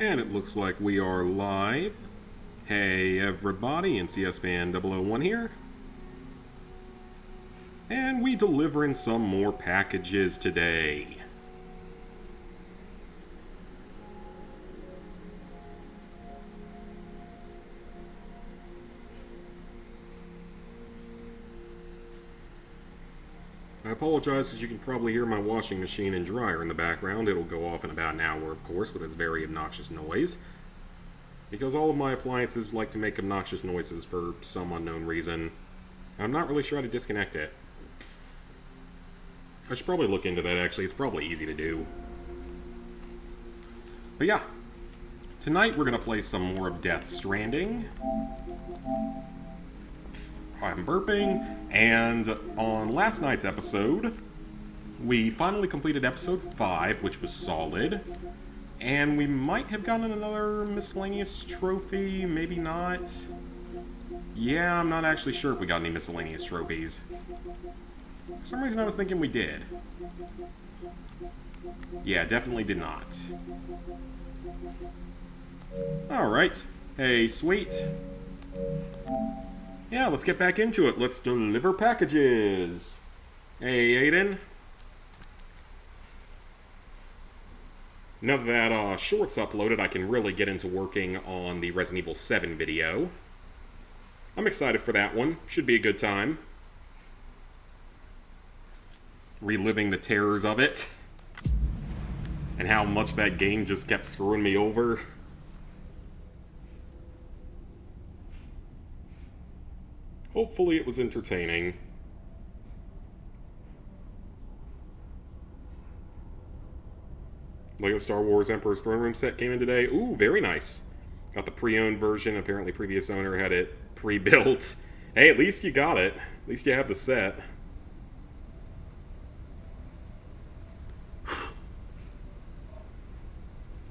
And it looks like we are live. Hey everybody, NCS Fan 001 here. And we delivering some more packages today. I apologize, as you can probably hear my washing machine and dryer in the background. It'll go off in about an hour, of course, with its very obnoxious noise. Because all of my appliances like to make obnoxious noises for some unknown reason. I'm not really sure how to disconnect it. I should probably look into that, actually. It's probably easy to do. But yeah, tonight we're going to play some more of Death Stranding. I'm burping, and on last night's episode, we finally completed episode 5, which was solid, and we might have gotten another miscellaneous trophy, maybe not. Yeah, I'm not actually sure if we got any miscellaneous trophies. For some reason I was thinking we did. Yeah, definitely did not. Alright. Hey, sweet. Yeah, let's get back into it. Let's deliver packages. Hey, Aiden. Now that short's uploaded, I can really get into working on the Resident Evil 7 video. I'm excited for that one. Should be a good time. Reliving the terrors of it. And how much that game just kept screwing me over. Hopefully it was entertaining. Lego Star Wars Emperor's Throne Room set came in today. Ooh, very nice. Got the pre-owned version. Apparently previous owner had it pre-built. Hey, at least you got it. At least you have the set.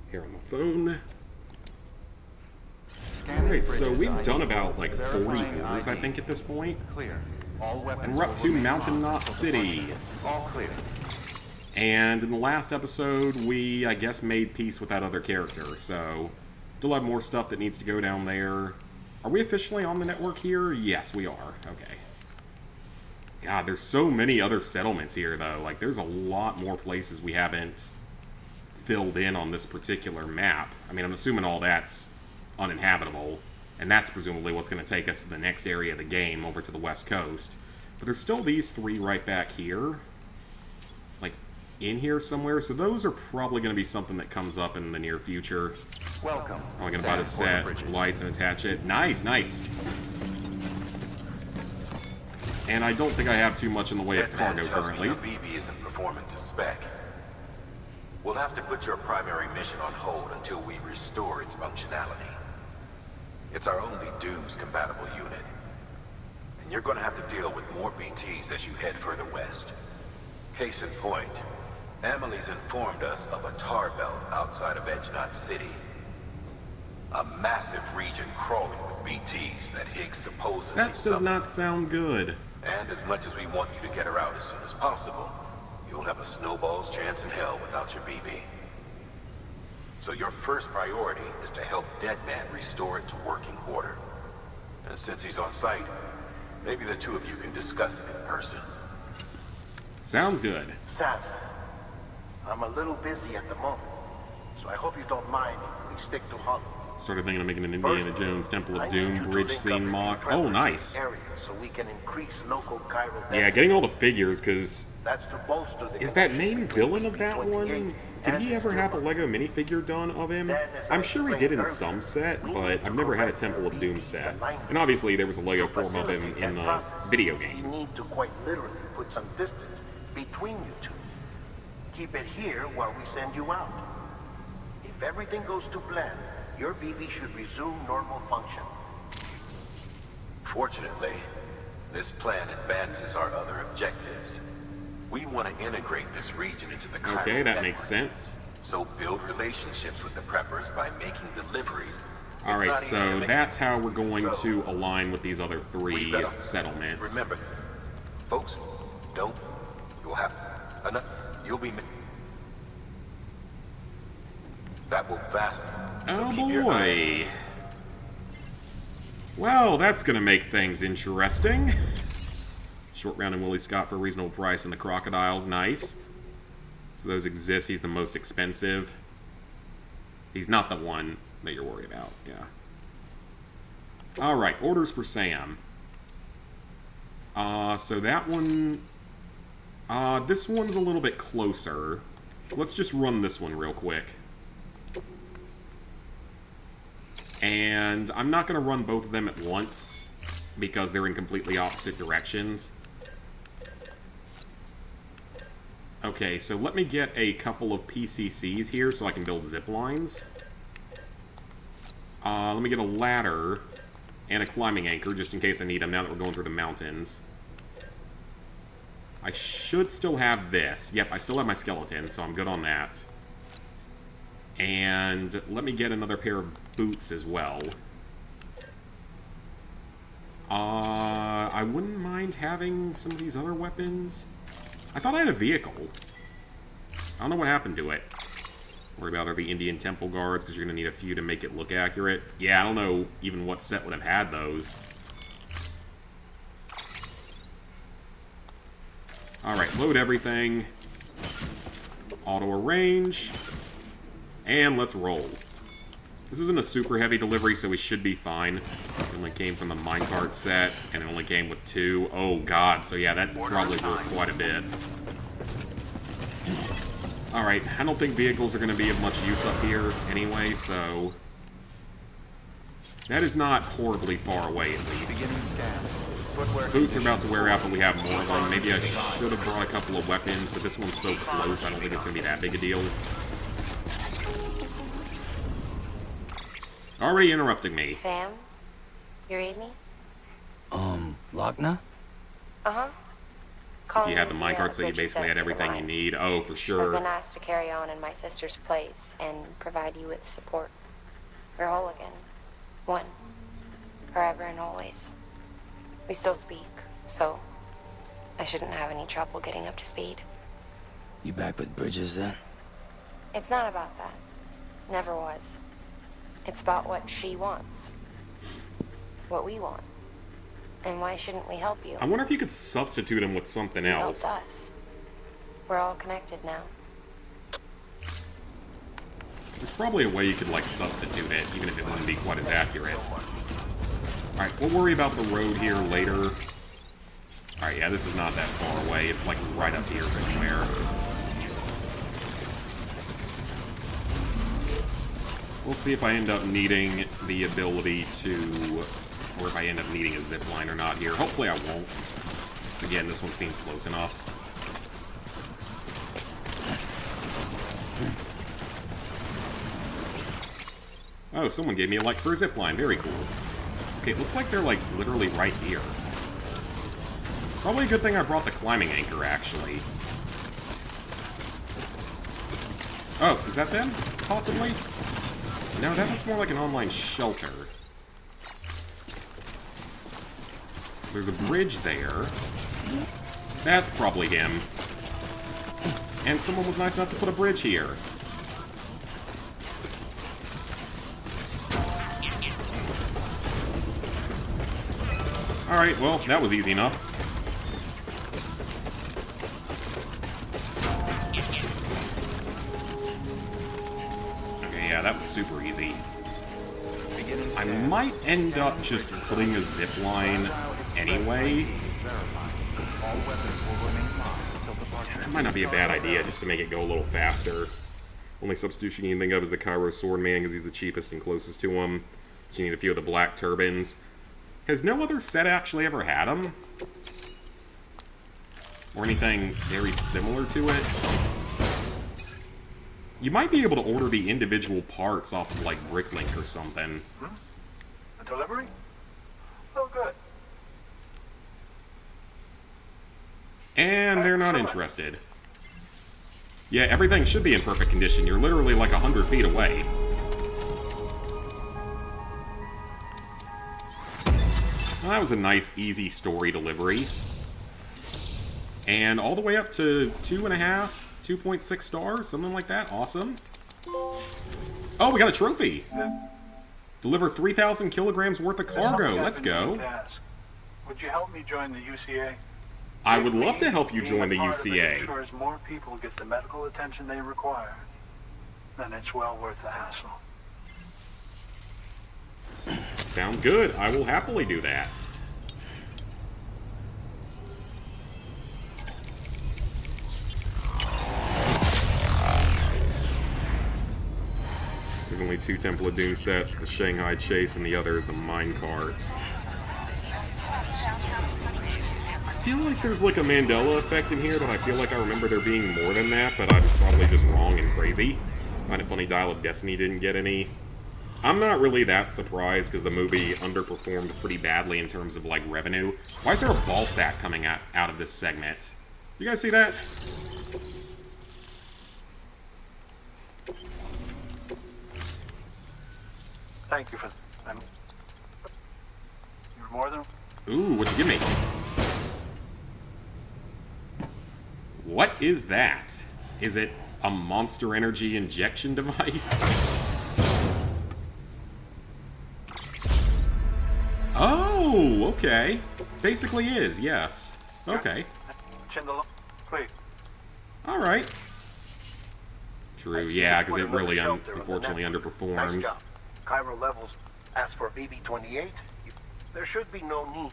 Here on the phone. Alright, so we've done about like 40 orders, I think, at this point. And we're up to Mountain Knot City. All clear. And in the last episode, we, I guess, made peace with that other character, so still have more stuff that needs to go down there. Are we officially on the network here? Yes, we are. Okay. God, there's so many other settlements here, though. Like, there's a lot more places we haven't filled in on this particular map. I mean, I'm assuming all that's uninhabitable, and that's presumably what's going to take us to the next area of the game, over to the west coast. But there's still these three right back here, like in here somewhere, so those are probably going to be something that comes up in the near future. Welcome. I'm going to buy the set, lights, and attach it. Nice, nice. And I don't think I have too much in the way of cargo currently. Your BB isn't performing to spec. We'll have to put your primary mission on hold until we restore its functionality. It's our only Dooms-compatible unit. And you're going to have to deal with more BTs as you head further west. Case in point, Amelie's informed us of a tar belt outside of Edge Knot City. A massive region crawling with BTs that Higgs supposedly That does not sound good. And as much as we want you to get her out as soon as possible, you'll have a snowball's chance in hell without your BB. So your first priority is to help Deadman restore it to working order. And since he's on site, maybe the two of you can discuss it in person. Sounds good. Seth, I'm a little busy at the moment, so I hope you don't mind if we stick to Hollow. Started thinking of making an Indiana Jones Temple of Doom bridge scene mock. Oh, nice. So we can increase local chiral Yeah, getting all the figures, because That's to bolster the is that main villain of that one? Did he ever have a Lego minifigure done of him? I'm sure he did in some set, but I've never had a Temple of Doom set. And obviously there was a Lego form of him in the video You game. need to quite literally put some distance between you two. Keep it here while we send you out. If everything goes to plan, your BB should resume normal function. Fortunately, this plan advances our other objectives. We want to integrate this region into the chiral Okay, that network. makes sense. So build relationships with the preppers by making deliveries. Alright, so that's how we're going to align with these other three We've got settlements. Remember, folks, don't. You'll have enough. You'll be. That will vastly. So Oh keep your boy. eyes. Well, that's gonna make things interesting. Short round and Willie Scott for a reasonable price, and the crocodiles, nice. So those exist. He's the most expensive. He's not the one that you're worried about, yeah. Alright, orders for Sam. So that one... this one's a little bit closer. Let's just run this one real quick. And I'm not going to run both of them at once, because they're in completely opposite directions. Okay, so let me get a couple of PCCs here so I can build zip lines. Let me get a ladder and a climbing anchor, just in case I need them now that we're going through the mountains. I should still have this. Yep, I still have my skeleton, so I'm good on that. And let me get another pair of boots as well. I wouldn't mind having some of these other weapons. I thought I had a vehicle. I don't know what happened to it. Worry about are the Indian temple guards, because you're going to need a few to make it look accurate. Yeah, I don't know even what set would have had those. Alright, load everything. Auto-arrange. And let's roll. This isn't a super heavy delivery, so we should be fine. It only came from the minecart set, and it only came with 2. Oh god, so yeah, that's probably worth quite a bit. Alright, I don't think vehicles are going to be of much use up here anyway, so... That is not horribly far away, at least. Boots are about to wear out, but we have more of them. Maybe I should have brought a couple of weapons, but this one's so close, I don't think it's going to be that big a deal. Already interrupting me. Sam? You read me? Lochna? Uh-huh. If you had the minecart, so you basically had everything you need. Oh, for I've sure. been asked to carry on in my sister's place and provide you with support. We're whole again. One. Forever and always. We still speak, so I shouldn't have any trouble getting up to speed. You back with Bridges then? It's not about that. Never was. It's about what she wants. What we want. And why shouldn't we help you? I wonder if you could substitute him with something You helped else. us. We're all connected now. There's probably a way you could, like, substitute it, even if it wouldn't be quite as accurate. Alright, we'll worry about the road here later. Alright, yeah, this is not that far away. It's, like, right up here somewhere. We'll see if I end up needing the ability to... or if I end up needing a zipline or not here. Hopefully I won't. So again, this one seems close enough. Oh, someone gave me a light for a zipline. Very cool. Okay, it looks like they're, like, literally right here. Probably a good thing I brought the climbing anchor, actually. Oh, is that them? Possibly? No, that looks more like an online shelter. There's a bridge there. That's probably him. And someone was nice enough to put a bridge here. Alright, well, that was easy enough. Okay, yeah, that was super easy. I might end up just putting a zipline anyway. That might not be a bad idea, just to make it go a little faster. Only substitution you can think of is the Cairo Swordman, because he's the cheapest and closest to him. You need a few of the black turbans. Has no other set actually ever had them? Or anything very similar to it? You might be able to order the individual parts off of, like, Bricklink or something. A delivery? Oh, good. And they're not interested. Yeah, everything should be in perfect condition. You're literally like 100 feet away. Well, that was a nice, easy story delivery. And all the way up to 2.5, 2.6 stars, something like that. Awesome. Oh, we got a trophy! Deliver 3,000 kilograms worth of There's something cargo. I've Let's been meaning go. to ask. Would you help me join the UCA? I would love to help you join the Being a part of it UCA. ensures more people get the medical attention they require. Then it's well worth the hassle. Sounds good. I will happily do that. There's only 2 Temple of Doom sets, the Shanghai Chase, and the other is the Minecart. I feel like there's like a Mandela effect in here, but I feel like I remember there being more than that, but I'm probably just wrong and crazy. Find it funny Dial of Destiny didn't get any. I'm not really that surprised because the movie underperformed pretty badly in terms of like revenue. Why is there a ball sack coming out of this segment? You guys see that? Thank you for them. You're more than... Ooh, what'd you give me? What is that? Is it a Monster Energy injection device? Oh, okay. Basically is, yes. Okay. Wait. Alright. True, yeah, because it Put another really, shelter on the unfortunately, network. Nice underperformed. job. Cairo levels. As for BB-28, there should be no need.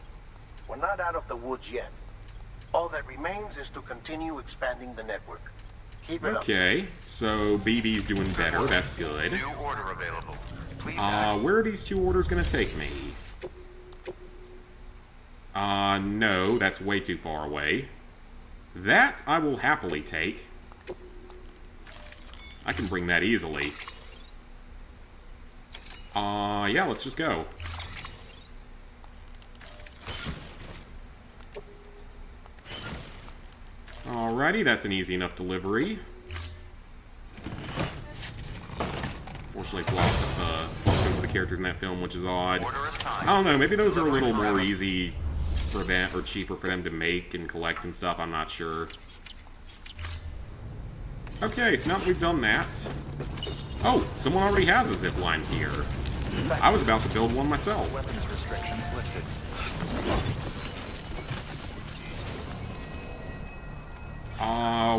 We're not out of the woods yet. All that remains is to continue expanding the network. Keep it up. Okay, so BB's doing better, that's good. New order available. Please Where are these 2 orders gonna take me? No, that's way too far away. That I will happily take. I can bring that easily. Yeah, let's just go. Alrighty, that's an easy enough delivery. Unfortunately, flopped the functions of the characters in that film, which is odd. I don't know, maybe those are a little more easy for them, or cheaper for them to make and collect and stuff, I'm not sure. Okay, so now that we've done that... Oh, someone already has a zip line here. I was about to build one myself. Weapons restrictions lifted.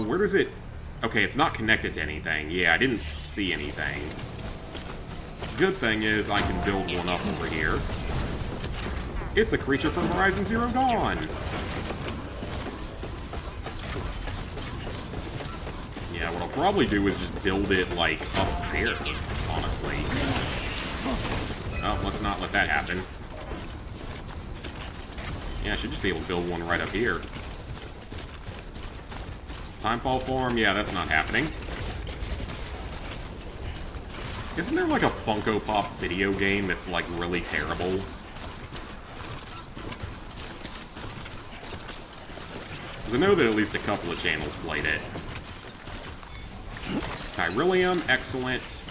Where does it... Okay, it's not connected to anything. Yeah, I didn't see anything. Good thing is I can build one up over here. It's a creature from Horizon Zero Dawn! Yeah, what I'll probably do is just build it, like, up there, honestly. Oh, let's not let that happen. Yeah, I should just be able to build one right up here. Timefall Farm? Yeah, that's not happening. Isn't there, like, a Funko Pop video game that's, like, really terrible? Because I know that at least a couple of channels played it. Tyrillium, excellent.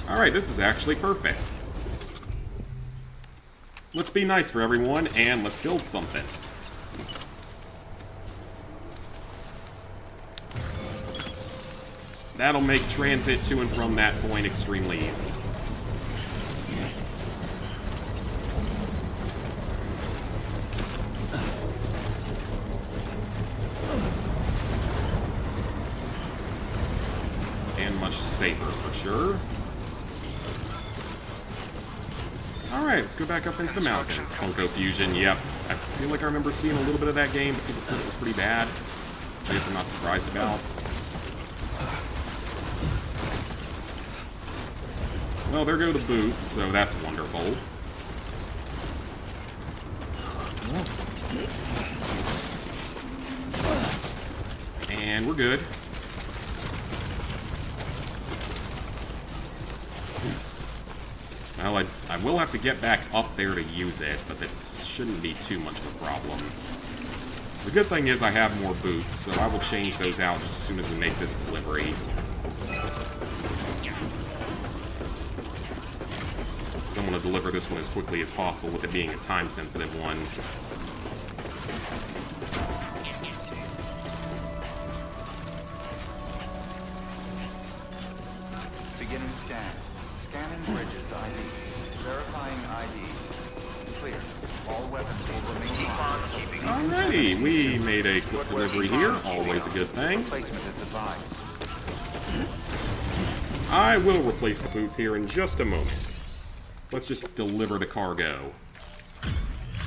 Alright, this is actually perfect. Let's be nice for everyone, and let's build something. That'll make transit to and from that point extremely easy. And much safer, for sure. Alright, let's go back up into the mountains. Funko Fusion, yep. I feel like I remember seeing a little bit of that game, but people said it was pretty bad. I guess I'm not surprised about. Well, there go the boots, so that's wonderful. And we're good. Well, I will have to get back up there to use it, but that shouldn't be too much of a problem. The good thing is I have more boots, so I will change those out just as soon as we make this delivery. Because I want to deliver this one as quickly as possible with it being a time-sensitive one. scan. Scanning bridges ID. Verifying ID. Clear. All weapons will remain on. Alrighty, we made a quick delivery here. Always a good thing. Replacement is advised. I will replace the boots here in just a moment. Let's just deliver the cargo.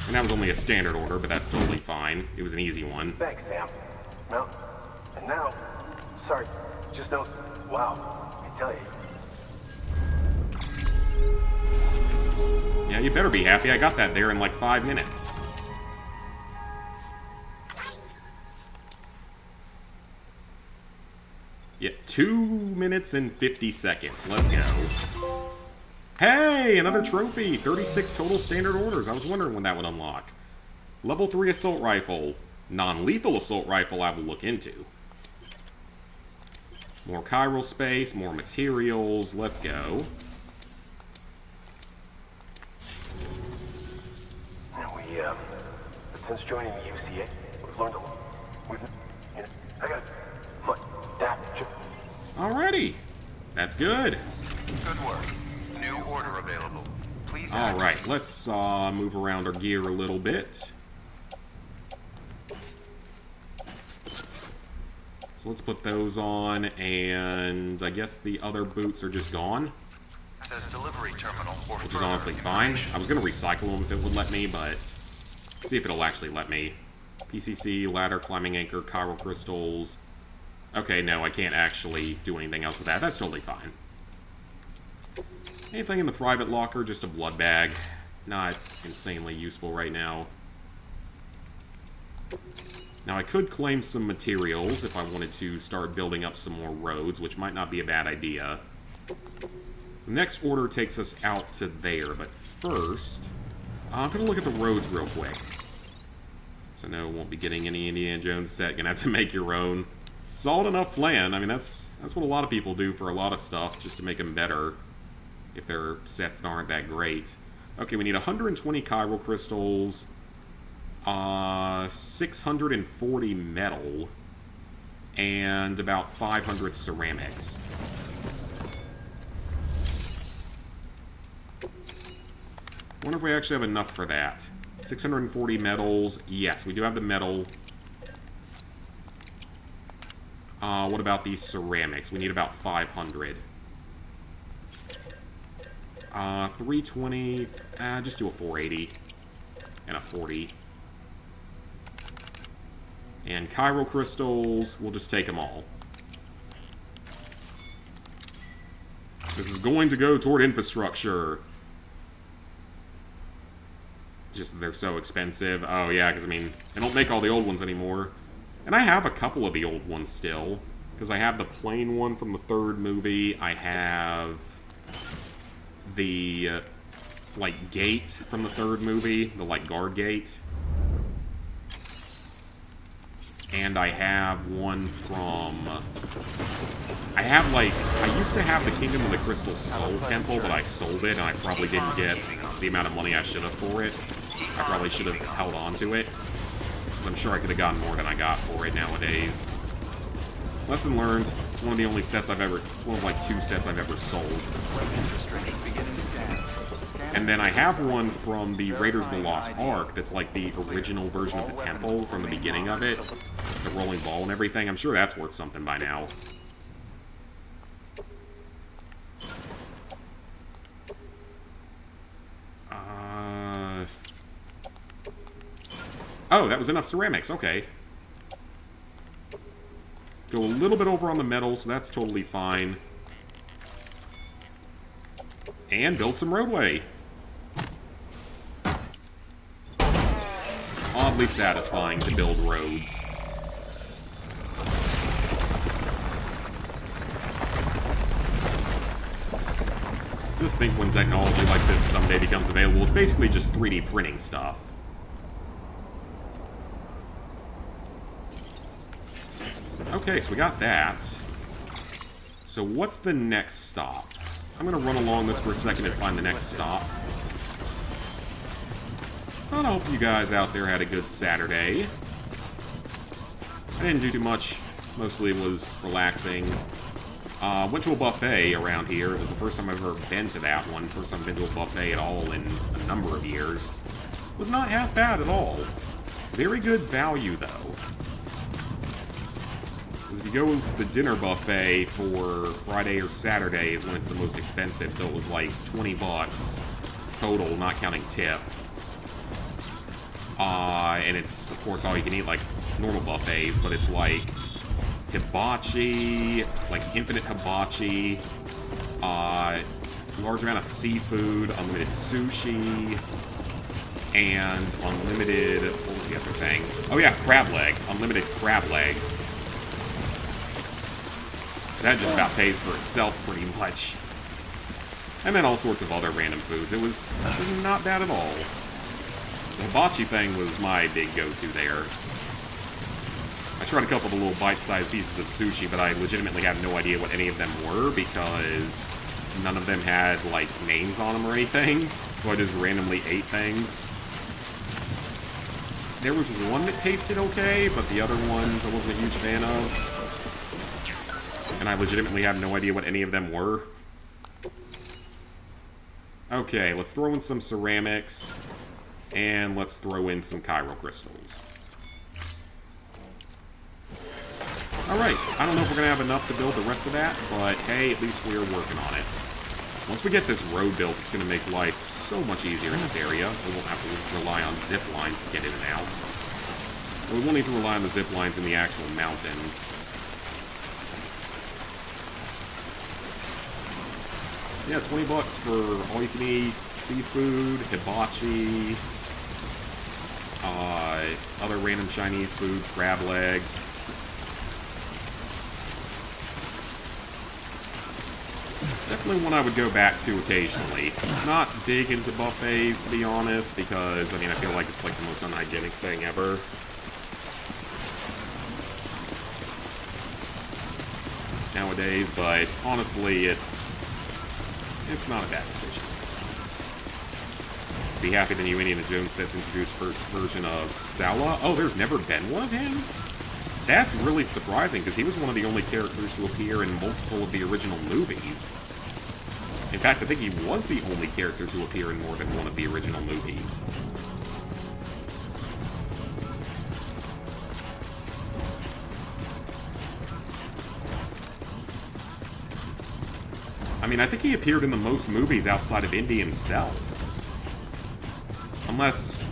And that was only a standard order, but that's totally fine. It was an easy one. Thanks, Sam. Well, and now, sorry, just know, wow, I tell you. Yeah, you better be happy. I got that there in like 5 minutes. Yeah, 2 minutes and 50 seconds. Let's go. Hey, another trophy! 36 total standard orders. I was wondering when that would unlock. Level 3 assault rifle. Non-lethal assault rifle I will look into. More chiral space, more materials. Let's go. Since joining the UCA, we've learned a lot. I got my dad. Alrighty. That's good. Good work. New order available. Please. Alright, let's move around our gear a little bit. So let's put those on, and I guess the other boots are just gone. Says delivery terminal. Which is honestly fine. I was going to recycle them if it would let me, but see if it'll actually let me. PCC, ladder, climbing anchor, chiral crystals. Okay, no, I can't actually do anything else with that. That's totally fine. Anything in the private locker, just a blood bag. Not insanely useful right now. Now, I could claim some materials if I wanted to start building up some more roads, which might not be a bad idea. The next order takes us out to there, but first, I'm going to look at the roads real quick. So no, won't be getting any Indiana Jones set. Gonna have to make your own. Solid enough plan. I mean, that's what a lot of people do for a lot of stuff, just to make them better. If their sets aren't that great. Okay, we need 120 chiral crystals, 640 metal, and about 500 ceramics. Wonder if we actually have enough for that. 640 metals. Yes, we do have the metal. What about these ceramics? We need about 500. 320. Just do a 480. And a 40. And chiral crystals, we'll just take them all. This is going to go toward infrastructure. Just they're so expensive. Oh yeah, because I mean, they don't make all the old ones anymore. And I have a couple of the old ones still. Because I have the plain one from the third movie. I have the, like, gate from the third movie. The, like, guard gate. And I have one from... I have, like... I used to have the Kingdom of the Crystal Skull Temple, but I sold it, and I probably didn't get the amount of money I should have for it. I probably should have held on to it. Because I'm sure I could have gotten more than I got for it nowadays. Lesson learned. It's one of the only sets I've ever... It's one of, like, 2 sets I've ever sold. And then I have one from the Raiders of the Lost Ark that's like the original version of the temple from the beginning of it. The rolling ball and everything. I'm sure that's worth something by now. Oh, that was enough ceramics. Okay. Go a little bit over on the metal, so that's totally fine. And build some roadway. It's oddly satisfying to build roads. Just think when technology like this someday becomes available, it's basically just 3D printing stuff. Okay, so we got that. So what's the next stop? I'm gonna run along this for a second and find the next stop. I hope you guys out there had a good Saturday. I didn't do too much. Mostly was relaxing. Went to a buffet around here. It was the first time I've ever been to that one. First time I've been to a buffet at all in a number of years. It was not half bad at all. Very good value, though. Because if you go to the dinner buffet for Friday or Saturday is when it's the most expensive, so it was like 20 bucks total, not counting tip. And it's, of course, all you can eat like normal buffets, but it's like hibachi, like infinite hibachi, large amount of seafood, unlimited sushi, and unlimited, what was the other thing? Oh yeah, crab legs, unlimited crab legs. That just about pays for itself pretty much. And then all sorts of other random foods. It was not bad at all. The hibachi thing was my big go-to there. I tried a couple of the little bite-sized pieces of sushi, but I legitimately have no idea what any of them were because none of them had, like, names on them or anything. So I just randomly ate things. There was one that tasted okay, but the other ones I wasn't a huge fan of. And I legitimately have no idea what any of them were. Okay, let's throw in some ceramics. And let's throw in some chiral crystals. Alright, I don't know if we're going to have enough to build the rest of that, but hey, at least we're working on it. Once we get this road built, it's going to make life so much easier in this area. We won't have to rely on zip lines to get in and out. We won't need to rely on the zip lines in the actual mountains. Yeah, 20 bucks for all-you-can-eat seafood, hibachi, other random Chinese food, crab legs. Definitely one I would go back to occasionally. Not big into buffets, to be honest, because, I mean, I feel like it's like the most unhygienic thing ever. Nowadays, but honestly, it's not a bad decision sometimes. Be happy the new Indiana Jones set's introduced first version of Sala. Oh, there's never been one of him? That's really surprising, because he was one of the only characters to appear in multiple of the original movies. In fact, I think he was the only character to appear in more than one of the original movies. I mean, I think he appeared in the most movies outside of Indy himself. Unless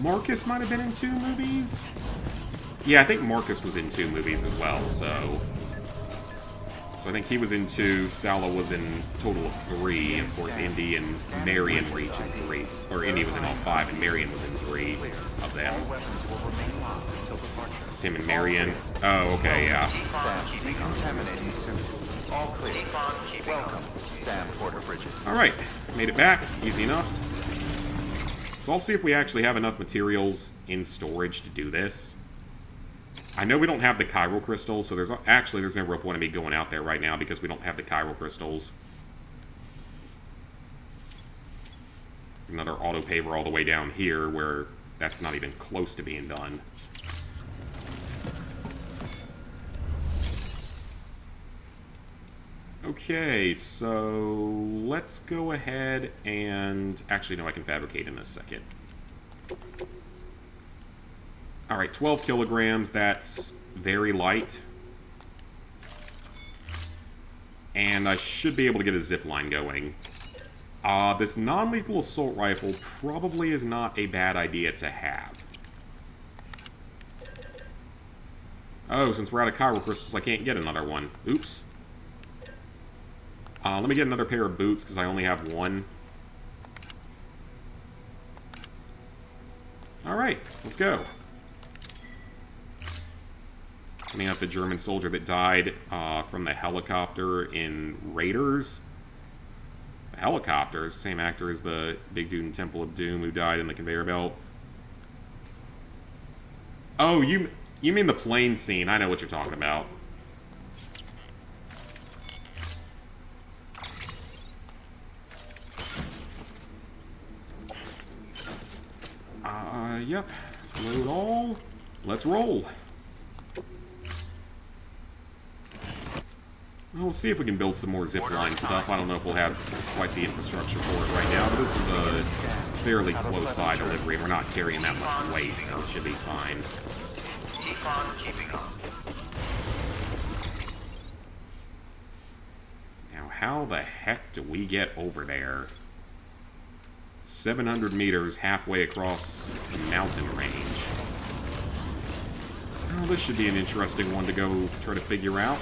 Marcus might have been in 2 movies? Yeah, I think Marcus was in 2 movies as well, so I think he was in 2, Sala was in a total of 3, and of course Indy and Marion were each in 3. Or Indy was in all 5, and Marion was in 3 of them. It's him and Marion. Oh, okay, yeah. Sam, decontaminating soon. All clear. Welcome, Sam Porter Bridges. Alright, made it back. Easy enough. So I'll see if we actually have enough materials in storage to do this. I know we don't have the chiral crystals, so there's no real point in me going out there right now because we don't have the chiral crystals. Another auto paver all the way down here where that's not even close to being done. Okay, so let's go ahead and... Actually, no, I can fabricate in a second. Alright, 12 kilograms, that's very light. And I should be able to get a zipline going. This non-lethal assault rifle probably is not a bad idea to have. Oh, since we're out of chiral crystals, I can't get another one. Oops. Let me get another pair of boots, because I only have one. Alright, let's go. Cleaning up the German soldier that died from the helicopter in Raiders. The helicopter is the same actor as the big dude in Temple of Doom who died in the conveyor belt. Oh, you mean the plane scene. I know what you're talking about. Yep. Load all. Let's roll. We'll see if we can build some more zipline stuff. I don't know if we'll have quite the infrastructure for it right now, but this is a fairly close by delivery. We're not carrying that much weight, so it should be fine. Keep on keeping on. Now, how the heck do we get over there? 700 meters halfway across the mountain range. Oh, this should be an interesting one to go try to figure out.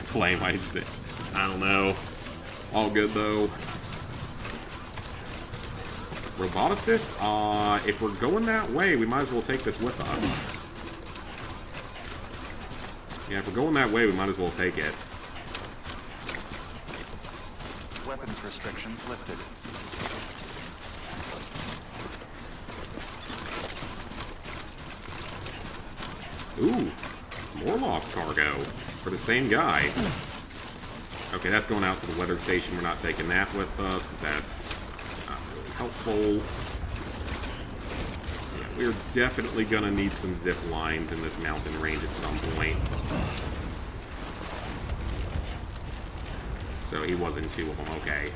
Flame, I don't know. All good, though. Roboticist? If we're going that way, we might as well take this with us. Yeah, if we're going that way, we might as well take it. Weapons restrictions lifted. Ooh, more lost cargo for the same guy. Okay, that's going out to the weather station. We're not taking that with us because that's not really helpful. Yeah, we're definitely going to need some zip lines in this mountain range at some point. So he was in 2 of them, okay.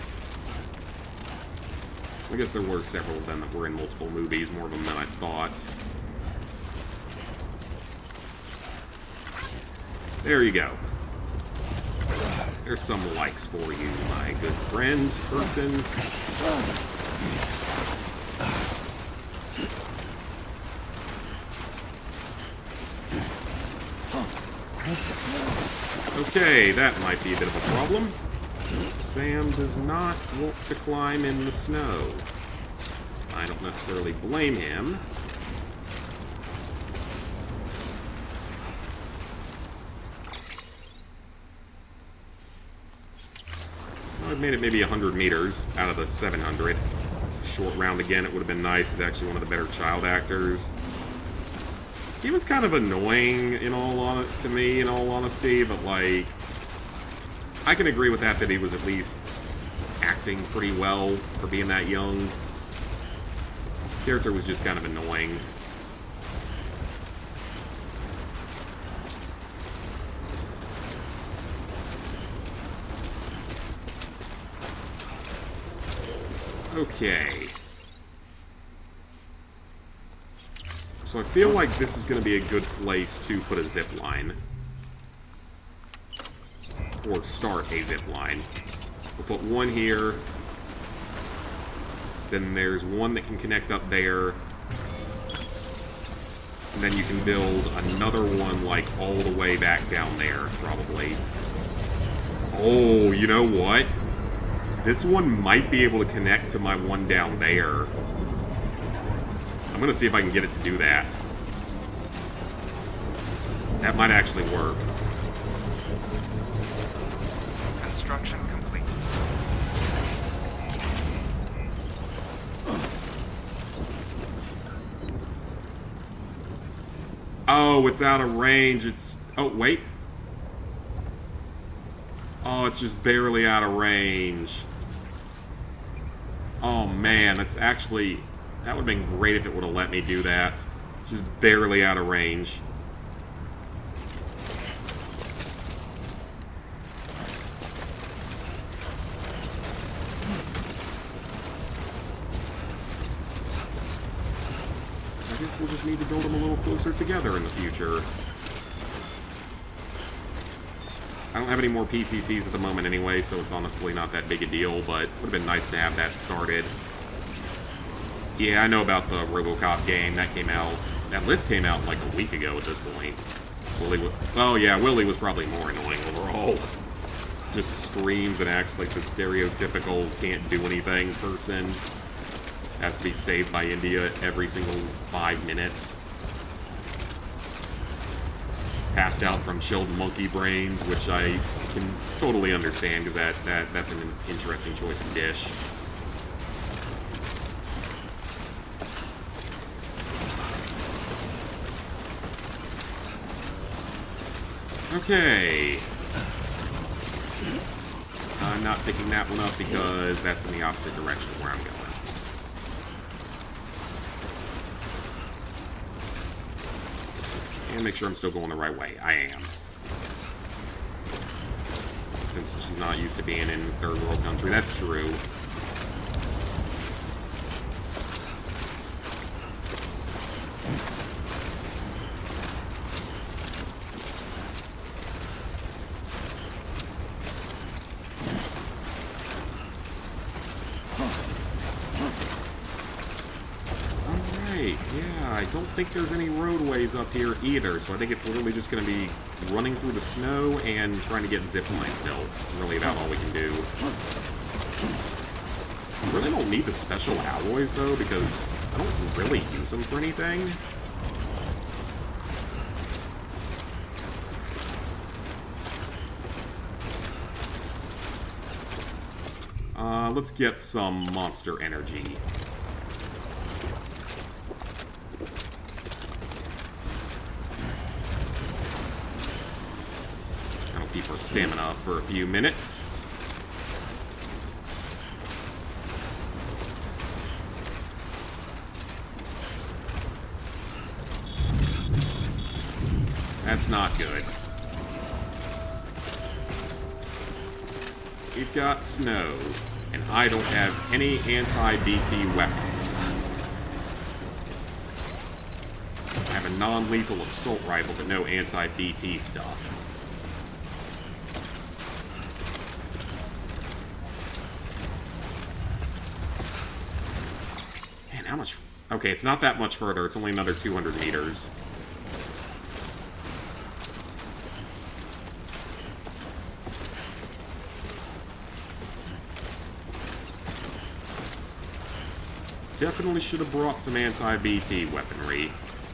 I guess there were several of them that were in multiple movies, more of them than I thought. There you go. There's some likes for you, my good friend, person. Okay, that might be a bit of a problem. Sam does not want to climb in the snow. I don't necessarily blame him. I've made it maybe 100 meters out of the 700. It's a short round again. It would have been nice. He's actually one of the better child actors. He was kind of annoying to me, in all honesty, but like, I can agree with that he was at least acting pretty well for being that young. His character was just kind of annoying. Okay. So I feel like this is going to be a good place to put a zip line. Or start a zip line. We'll put one here. Then there's one that can connect up there. And then you can build another one, like, all the way back down there, probably. Oh, you know what? This one might be able to connect to my one down there. I'm gonna see if I can get it to do that. That might actually work. Construction complete. Oh, it's out of range. It's... Oh, wait. Oh, it's just barely out of range. Oh, man. That's actually... That would have been great if it would have let me do that. It's just barely out of range. I guess we'll just need to build them a little closer together in the future. I don't have any more PCCs at the moment anyway, so it's honestly not that big a deal, but it would have been nice to have that started. Yeah, I know about the RoboCop game. That came out... That list came out like a week ago at this point. Oh yeah, Willie was probably more annoying overall. Just screams and acts like the stereotypical can't do anything person. Has to be saved by India every single 5 minutes. Passed out from chilled monkey brains, which I can totally understand, because that's an interesting choice of dish. Okay. I'm not picking that one up because that's in the opposite direction of where I'm going. And make sure I'm still going the right way. I am. since she's not used to being in third world country. That's true. Yeah, I don't think there's any roadways up here either, so I think it's literally just going to be running through the snow and trying to get zip lines built. It's really about all we can do. I really don't need the special alloys, though, because I don't really use them for anything. Let's get some monster energy. Keep our stamina up for a few minutes. That's not good. We've got snow, and I don't have any anti-BT weapons. I have a non-lethal assault rifle, but no anti-BT stuff. How much? Okay, it's not that much further. It's only another 200 meters. Definitely should have brought some anti-BT weaponry.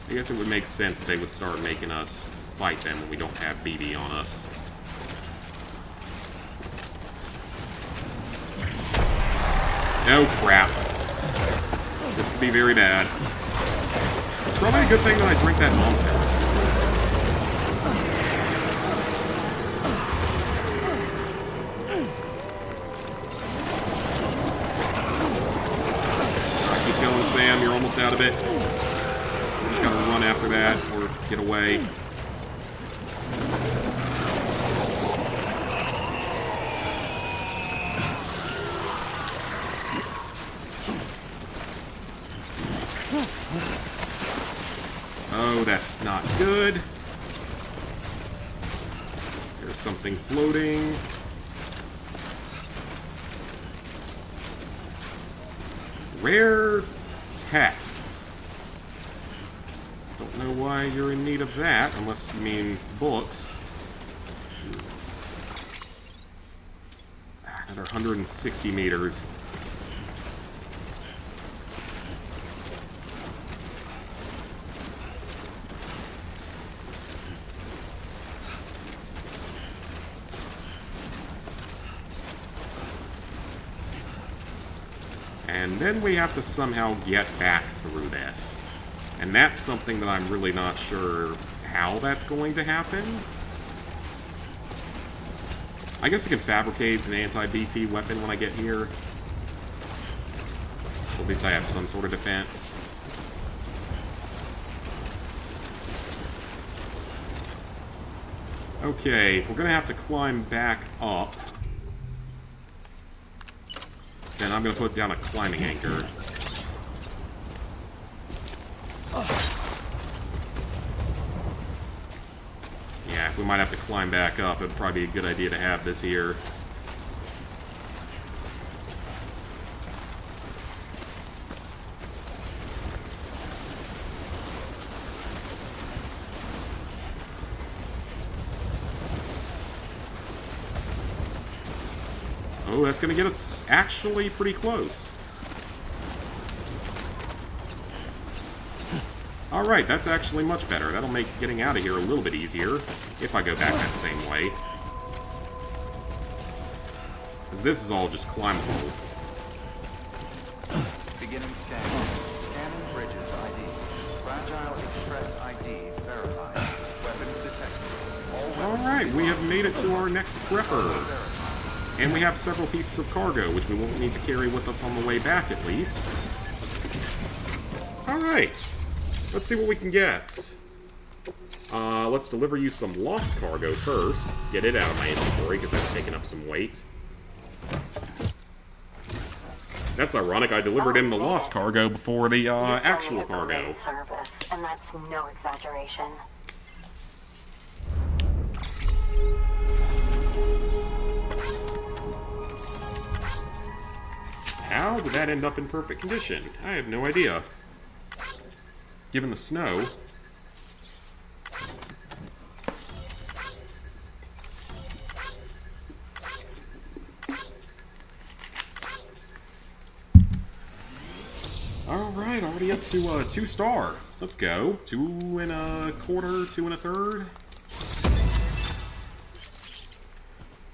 I guess it would make sense that they would start making us fight them when we don't have BB on us. Oh, crap. This could be very bad. It's probably a good thing that I drink that monster. Alright, keep going, Sam. You're almost out of it. You just gotta run after that or get away. Oh, that's not good. There's something floating. Rare texts. Don't know why you're in need of that, unless you mean books. Another 160 meters. And then we have to somehow get back through this. And that's something that I'm really not sure how that's going to happen. I guess I can fabricate an anti-BT weapon when I get here. So at least I have some sort of defense. Okay, if we're gonna have to climb back up, then I'm going to put down a climbing anchor. Yeah, if we might have to climb back up, it'd probably be a good idea to have this here. Oh, that's going to get us actually pretty close. Alright, that's actually much better. That'll make getting out of here a little bit easier, if I go back that same way. Because this is all just climbable. Beginning scanning. Scanning bridges ID. Fragile Express ID verified. Weapons detected. Alright, we have made it to our next prepper. And we have several pieces of cargo, which we won't need to carry with us on the way back, at least. Alright. Let's see what we can get. Let's deliver you some lost cargo first. Get it out of my inventory, because that's taking up some weight. That's ironic, I delivered in the lost cargo before the, actual cargo. Service, and that's no exaggeration. How did that end up in perfect condition? I have no idea. Given the snow... Alright, already up to 2 star. Let's go. 2 1/4, 2 1/3.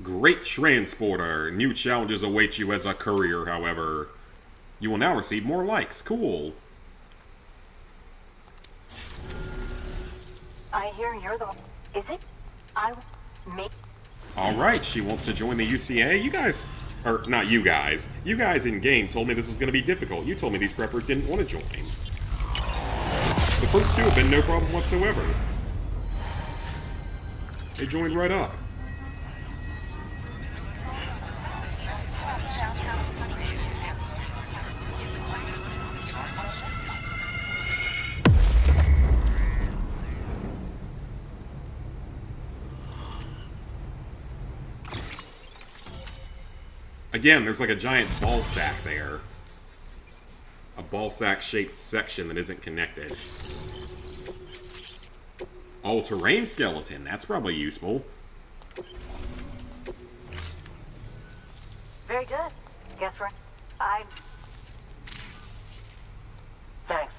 Great transporter. New challenges await you as a courier, however. You will now receive more likes. Cool. I hear you're the... Is it? I... Make... Alright, she wants to join the UCA. You guys... Or, not you guys. You guys in-game told me this was going to be difficult. You told me these preppers didn't want to join. The first 2 have been no problem whatsoever. They joined right up. Again, there's like a giant ball sack there. A ball sack shaped section that isn't connected. All-terrain skeleton, that's probably useful. Very good. Guess we're... Thanks,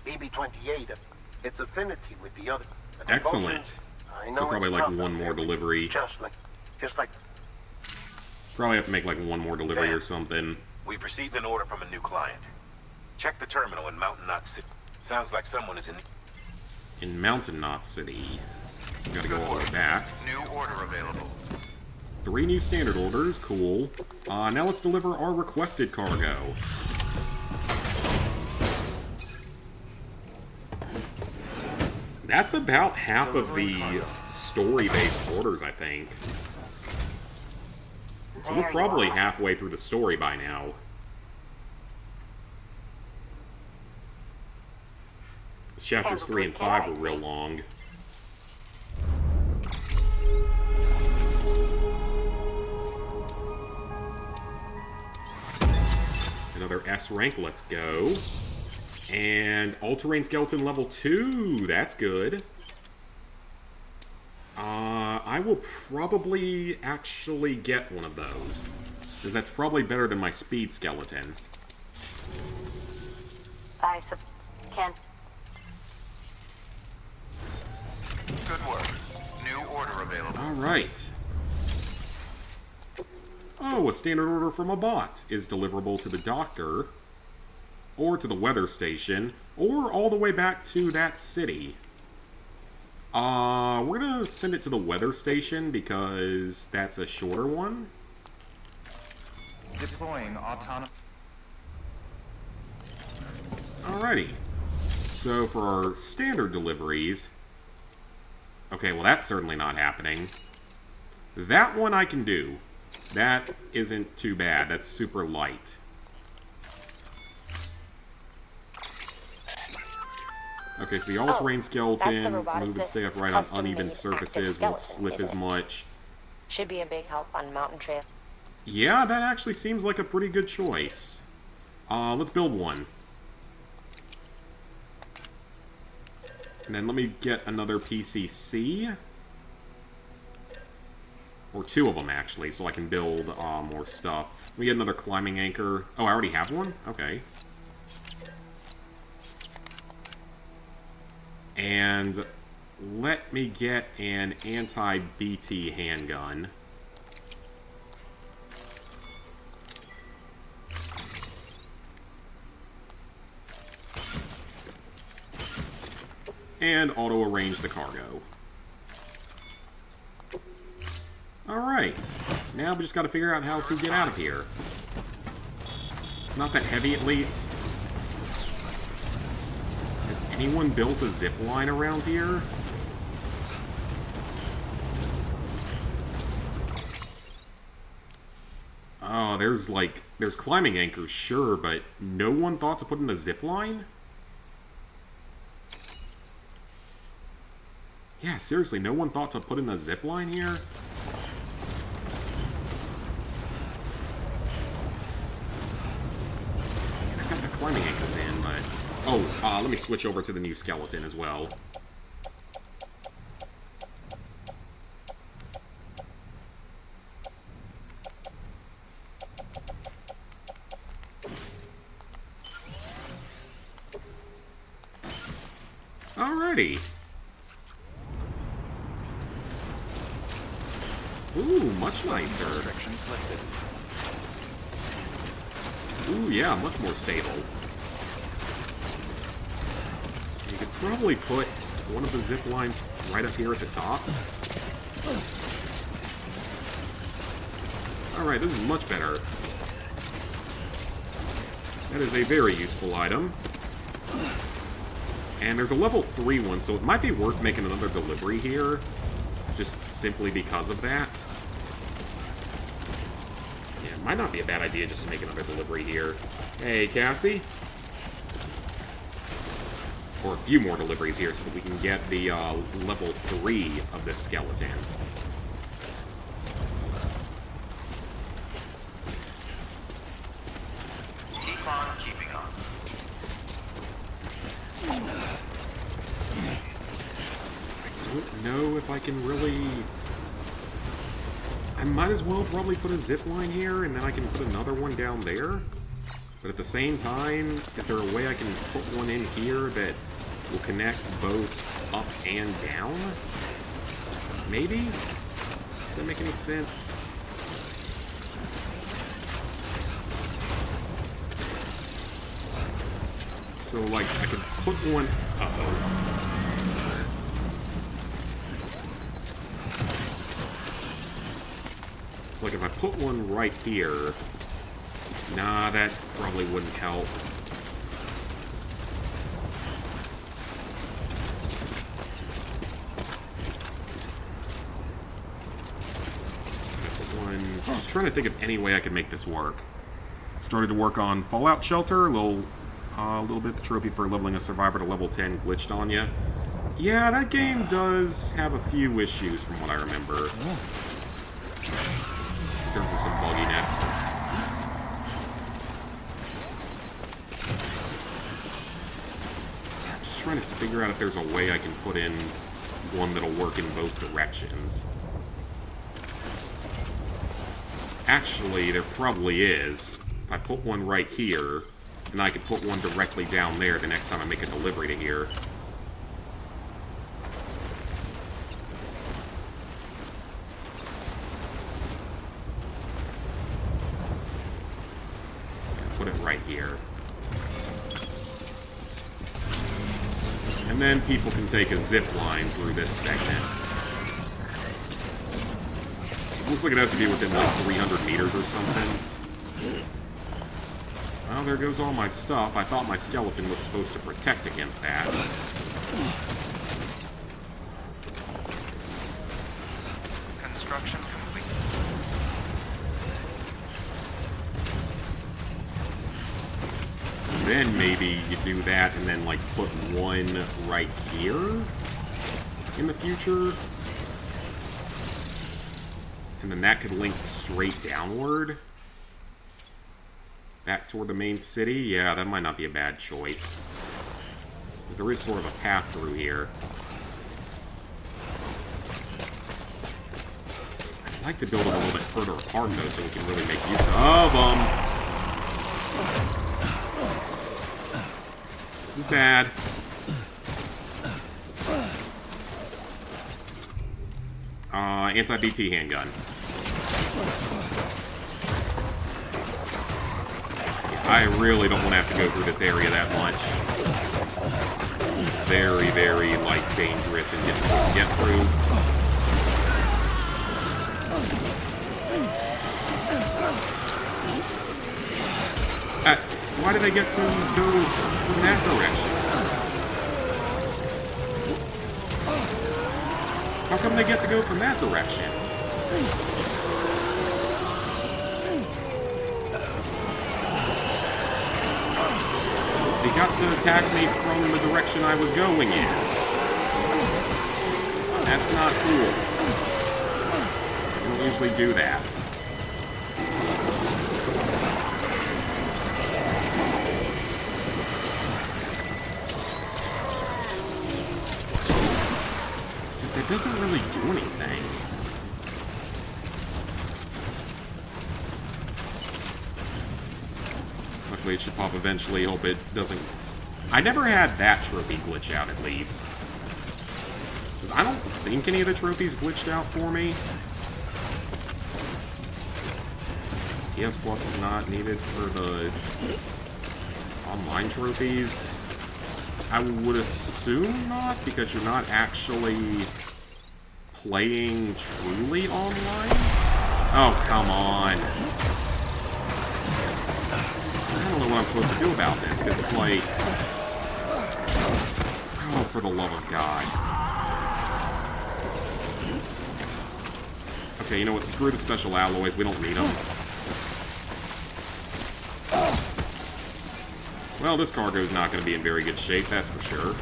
BB-28. Its affinity with the other. Excellent. I know So probably it's like tough one out more there, but delivery. Just like. Probably have to make like one more delivery Sam. or something. We've received an order from a new client. Check the terminal in Mountain Knot City. Sounds like someone is in... In Mountain Knot City. Gotta go all the way back. New order available. 3 new standard orders, cool. Now let's deliver our requested cargo. That's about half of the story-based orders, I think. So we're probably halfway through the story by now. Chapters 3 and 5 were real long. Another S rank, let's go. And all-terrain skeleton level 2, that's good. I will probably actually get one of those, because that's probably better than my speed skeleton. Can't... Good work. New order available. Alright. Oh, a standard order from a bot is deliverable to the doctor, or to the weather station, or all the way back to that city. We're gonna send it to the weather station because that's a shorter one. Deploying autonomous... Alrighty. So for our standard deliveries... Okay, well that's certainly not happening. That one I can do. That isn't too bad. That's super light. Okay, so the all-terrain skeleton, move and stay upright on uneven surfaces, won't slip as much. Should be a big help on mountain trail. Yeah, that actually seems like a pretty good choice. Let's build one. And then let me get another PCC. Or 2 of them, actually, so I can build more stuff. Let me get another climbing anchor. Oh, I already have one? Okay. And let me get an anti-BT handgun. And auto-arrange the cargo. Alright. Now we just gotta figure out how to get out of here. It's not that heavy, at least. Has anyone built a zip line around here? Oh, there's climbing anchors, sure, but no one thought to put in a zip line? Yeah, seriously, no one thought to put in a zip line here? I got the climbing anchors in, but... Oh, let me switch over to the new skeleton as well. Alrighty. Ooh, much nicer. Restrictions lifted. Ooh, yeah, much more stable. So you could probably put one of the zip lines right up here at the top. Alright, this is much better. That is a very useful item. And there's a level 3 one, so it might be worth making another delivery here. Just simply because of that. Yeah, it might not be a bad idea just to make another delivery here. Hey, Cassie? Or a few more deliveries here so that we can get the level 3 of this skeleton. Keep on keeping on. I don't know if I can really... I might as well probably put a zip line here, and then I can put another one down there. But at the same time, is there a way I can put one in here that will connect both up and down? Maybe? Does that make any sense? So, like, I could put one... Uh-oh. Like, if I put one right here... Nah, that probably wouldn't help. Just trying to think of any way I could make this work. Started to work on Fallout Shelter. A little bit the trophy for leveling a survivor to level 10 glitched on you. Yeah, that game does have a few issues from what I remember. In terms of some bugginess. I'm just trying to figure out if there's a way I can put in one that'll work in both directions. Actually, there probably is. If I put one right here, and I could put one directly down there the next time I make a delivery to here. Put it right here. And then people can take a zip line through this segment. Looks like it has to be within like 300 meters or something. Well, there goes all my stuff. I thought my skeleton was supposed to protect against that. Construction complete. So then maybe you do that and then like put one right here in the future. And then that could link straight downward. Back toward the main city? Yeah, that might not be a bad choice. There is sort of a path through here. I'd like to build it a little bit further apart, though, so we can really make use of them. This is bad. Anti-BT handgun. I really don't want to have to go through this area that much. It's very, very, like, dangerous and difficult to get through. Why did I get to go from that direction? How come they get to go from that direction? got to attack me from the direction I was going in. That's not cool. I don't usually do that. So that doesn't really do anything. Luckily it should pop eventually. Hope it doesn't... I never had that trophy glitch out, at least. Because I don't think any of the trophies glitched out for me. ES Plus is not needed for the online trophies. I would assume not, because you're not actually playing truly online. Oh, come on. I don't know what I'm supposed to do about this, because it's like... Oh, for the love of God. Okay, you know what? Screw the special alloys. We don't need them. Well, this cargo's not going to be in very good shape, that's for sure.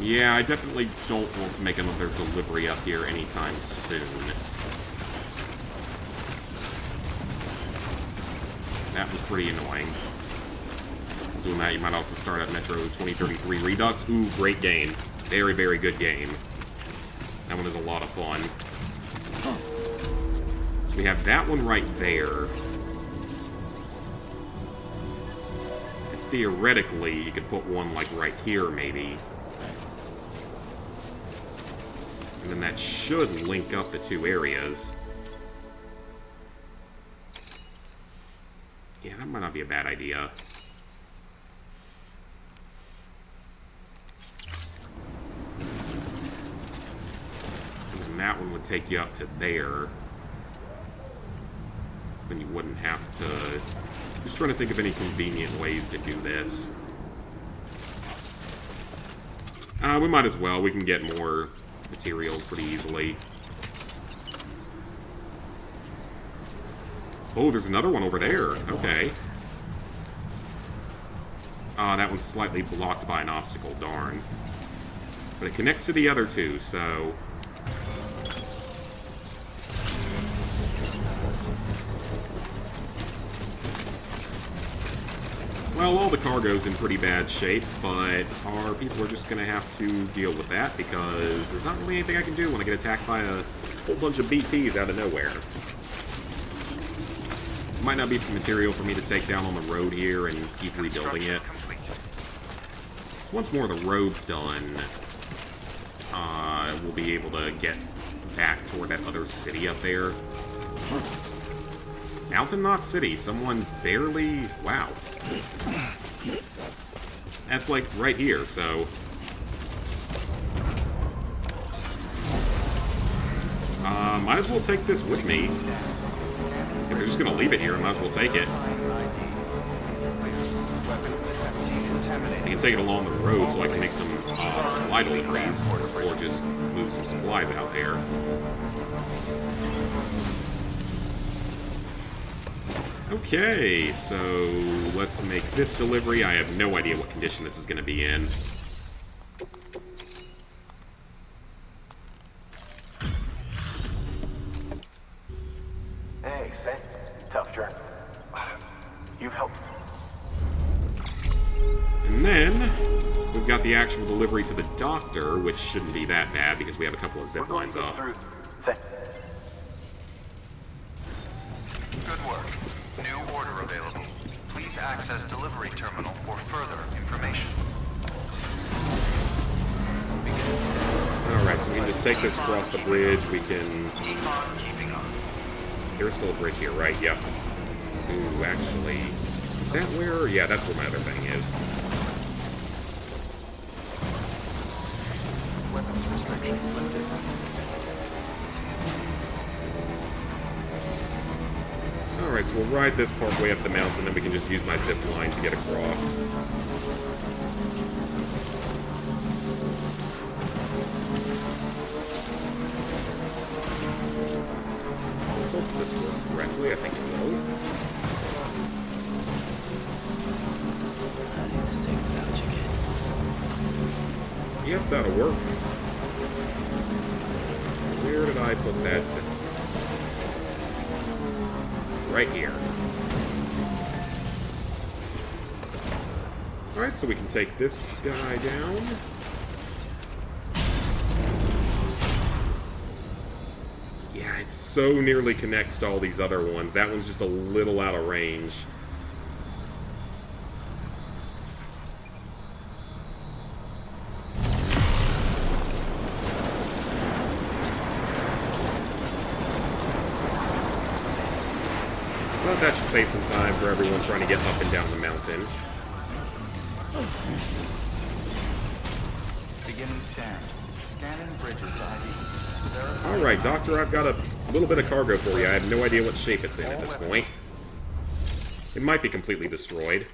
Yeah, I definitely don't want to make another delivery up here anytime soon. That was pretty annoying. Doing that, you might also start at Metro 2033 Redux. Ooh, great game. Very, very good game. That one is a lot of fun. So we have that one right there. And theoretically, you could put one, like, right here, maybe. And then that should link up the two areas. Yeah, that might not be a bad idea. And that one would take you up to there. So then you wouldn't have to... Just trying to think of any convenient ways to do this. We might as well. We can get more materials pretty easily. Oh, there's another one over there. Okay. That one's slightly blocked by an obstacle, darn. But it connects to the other two, so... Well, all the cargo's in pretty bad shape, but our people are just going to have to deal with that, because there's not really anything I can do when I get attacked by a whole bunch of BTs out of nowhere. Might not be some material for me to take down on the road here and keep rebuilding it. So once more the road's done, we'll be able to get back toward that other city up there. Mountain Knot City, someone barely... Wow. That's like right here, so... might as well take this with me. If they're just gonna leave it here, I might as well take it. I can take it along the road so I can make some supply deliveries, or just move some supplies out there. Okay, so let's make this delivery. I have no idea what condition this is going to be in. Hey, Sen. Tough journey. You've helped. And then, we've got the actual delivery to the doctor, which shouldn't be that bad because we have a couple of zip lines up. Good work. New order available. Please access delivery terminal for further information. Alright, so we can just take this across the bridge. We can... Keep on keeping on. There's still a bridge here, right? Yep. Ooh, actually... Is that where... Yeah, that's where my other thing is. Weapons restrictions lifted. Alright, so we'll ride this part way up the mountain, then we can just use my zip line to get across. this works correctly. I think it will. I need to stay without you, kid. Yep, that'll work. Where did I put that zip? Right here. Alright, so we can take this guy down. Yeah, it so nearly connects to all these other ones. That one's just a little out of range. Well, that should save some time for everyone trying to get up and down the mountain. Beginning scan. Scanning bridges ID. Alright, Doctor, I've got a little bit of cargo for you. I have no idea what shape it's in at this point. It might be completely destroyed.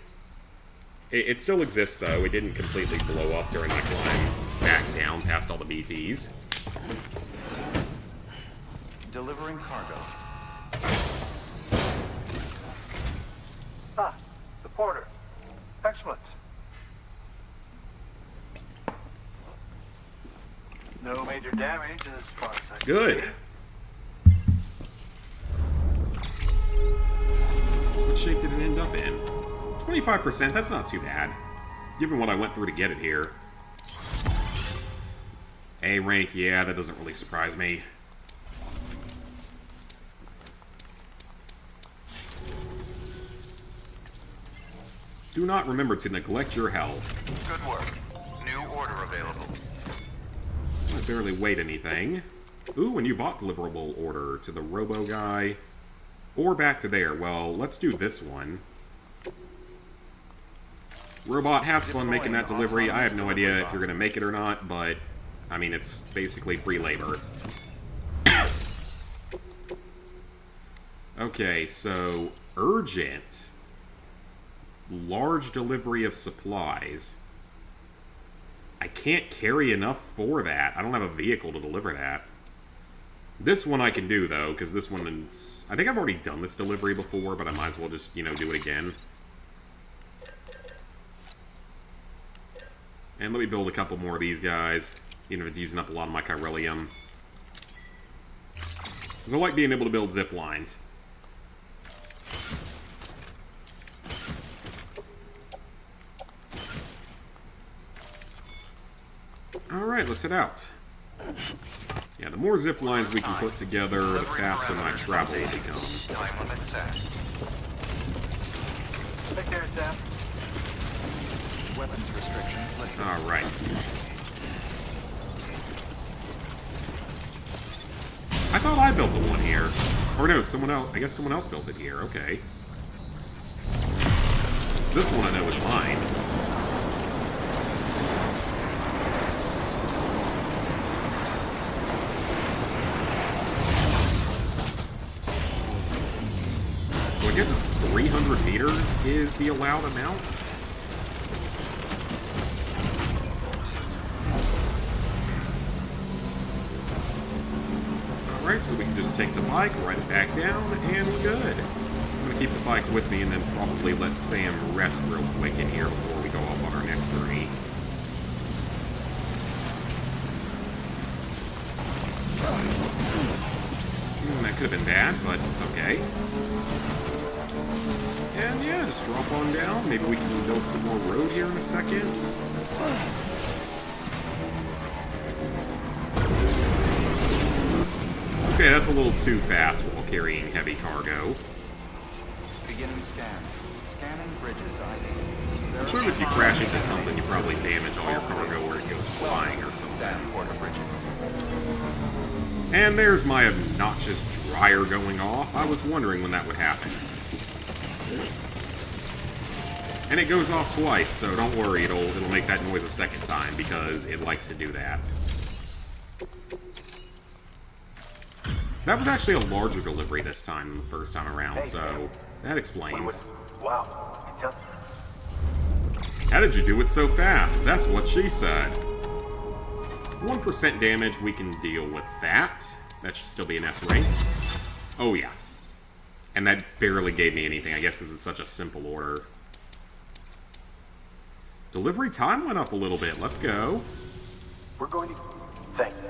It still exists, though. It didn't completely blow up during my climb back down past all the BTs. Delivering cargo. Ah, the porter. Excellent. No major damage as far as I can Good. see. What shape did it end up in? 25%, that's not too bad. Given what I went through to get it here. A rank, yeah, that doesn't really surprise me. Do not remember to neglect your health. Good work. New order available. I barely weighed anything. Ooh, and you bought deliverable order to the robo guy. Or back to there. Well, let's do this one. Robot, have fun making that delivery. I have no idea if you're going to make it or not, but, I mean, it's basically free labor. Okay, so, urgent. Large delivery of supplies. I can't carry enough for that. I don't have a vehicle to deliver that. This one I can do, though, because this one is... I think I've already done this delivery before, but I might as well just, you know, do it again. And let me build a couple more of these guys, even if it's using up a lot of my chiralium. Because I like being able to build zip lines. Alright, let's head out. Yeah, the more zip lines we can put together, the faster my travel will become. Time limit set. Take care, Sam. Weapons restrictions lifted. Alright. I thought I built the one here. Or no, someone else. I guess someone else built it here. Okay. This one I know is mine. So I guess it's 300 meters is the allowed amount. Alright, so we can just take the bike, ride it back down, and we're good. I'm gonna keep the bike with me and then probably let Sam rest real quick in here before we go off on our next journey. That could have been bad, but it's okay. And yeah, just drop on down. Maybe we can build some more road here in a second. Okay, that's a little too fast while carrying heavy cargo. Beginning scan. Scanning bridges ID. I'm sure if you crash into something, you probably damage all your cargo or it goes flying or something. Sand porter bridges. And there's my obnoxious dryer going off. I was wondering when that would happen. And it goes off twice, so don't worry, it'll make that noise a second time because it likes to do that. That was actually a larger delivery this time than the first time around, so that explains. Wow. Tell How did you do it so fast? That's what she said. 1% damage, we can deal with that. That should still be an S rank. Oh yeah. And that barely gave me anything, I guess because it's such a simple order. Delivery time went up a little bit. Let's go. We're going to... Thank you.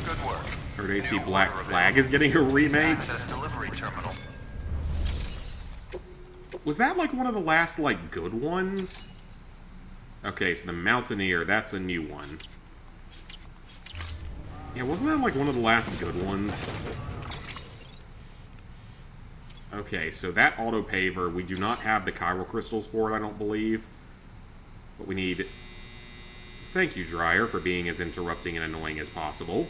Good work. Heard AC New Black order Flag is getting a remake. Access delivery terminal. Was that like one of the last, like, good ones? Okay, so the Mountaineer, that's a new one. Yeah, wasn't that like one of the last good ones? Okay, so that auto paver, we do not have the chiral crystals for it, I don't believe. But we need... Thank you, Dryer, for being as interrupting and annoying as possible.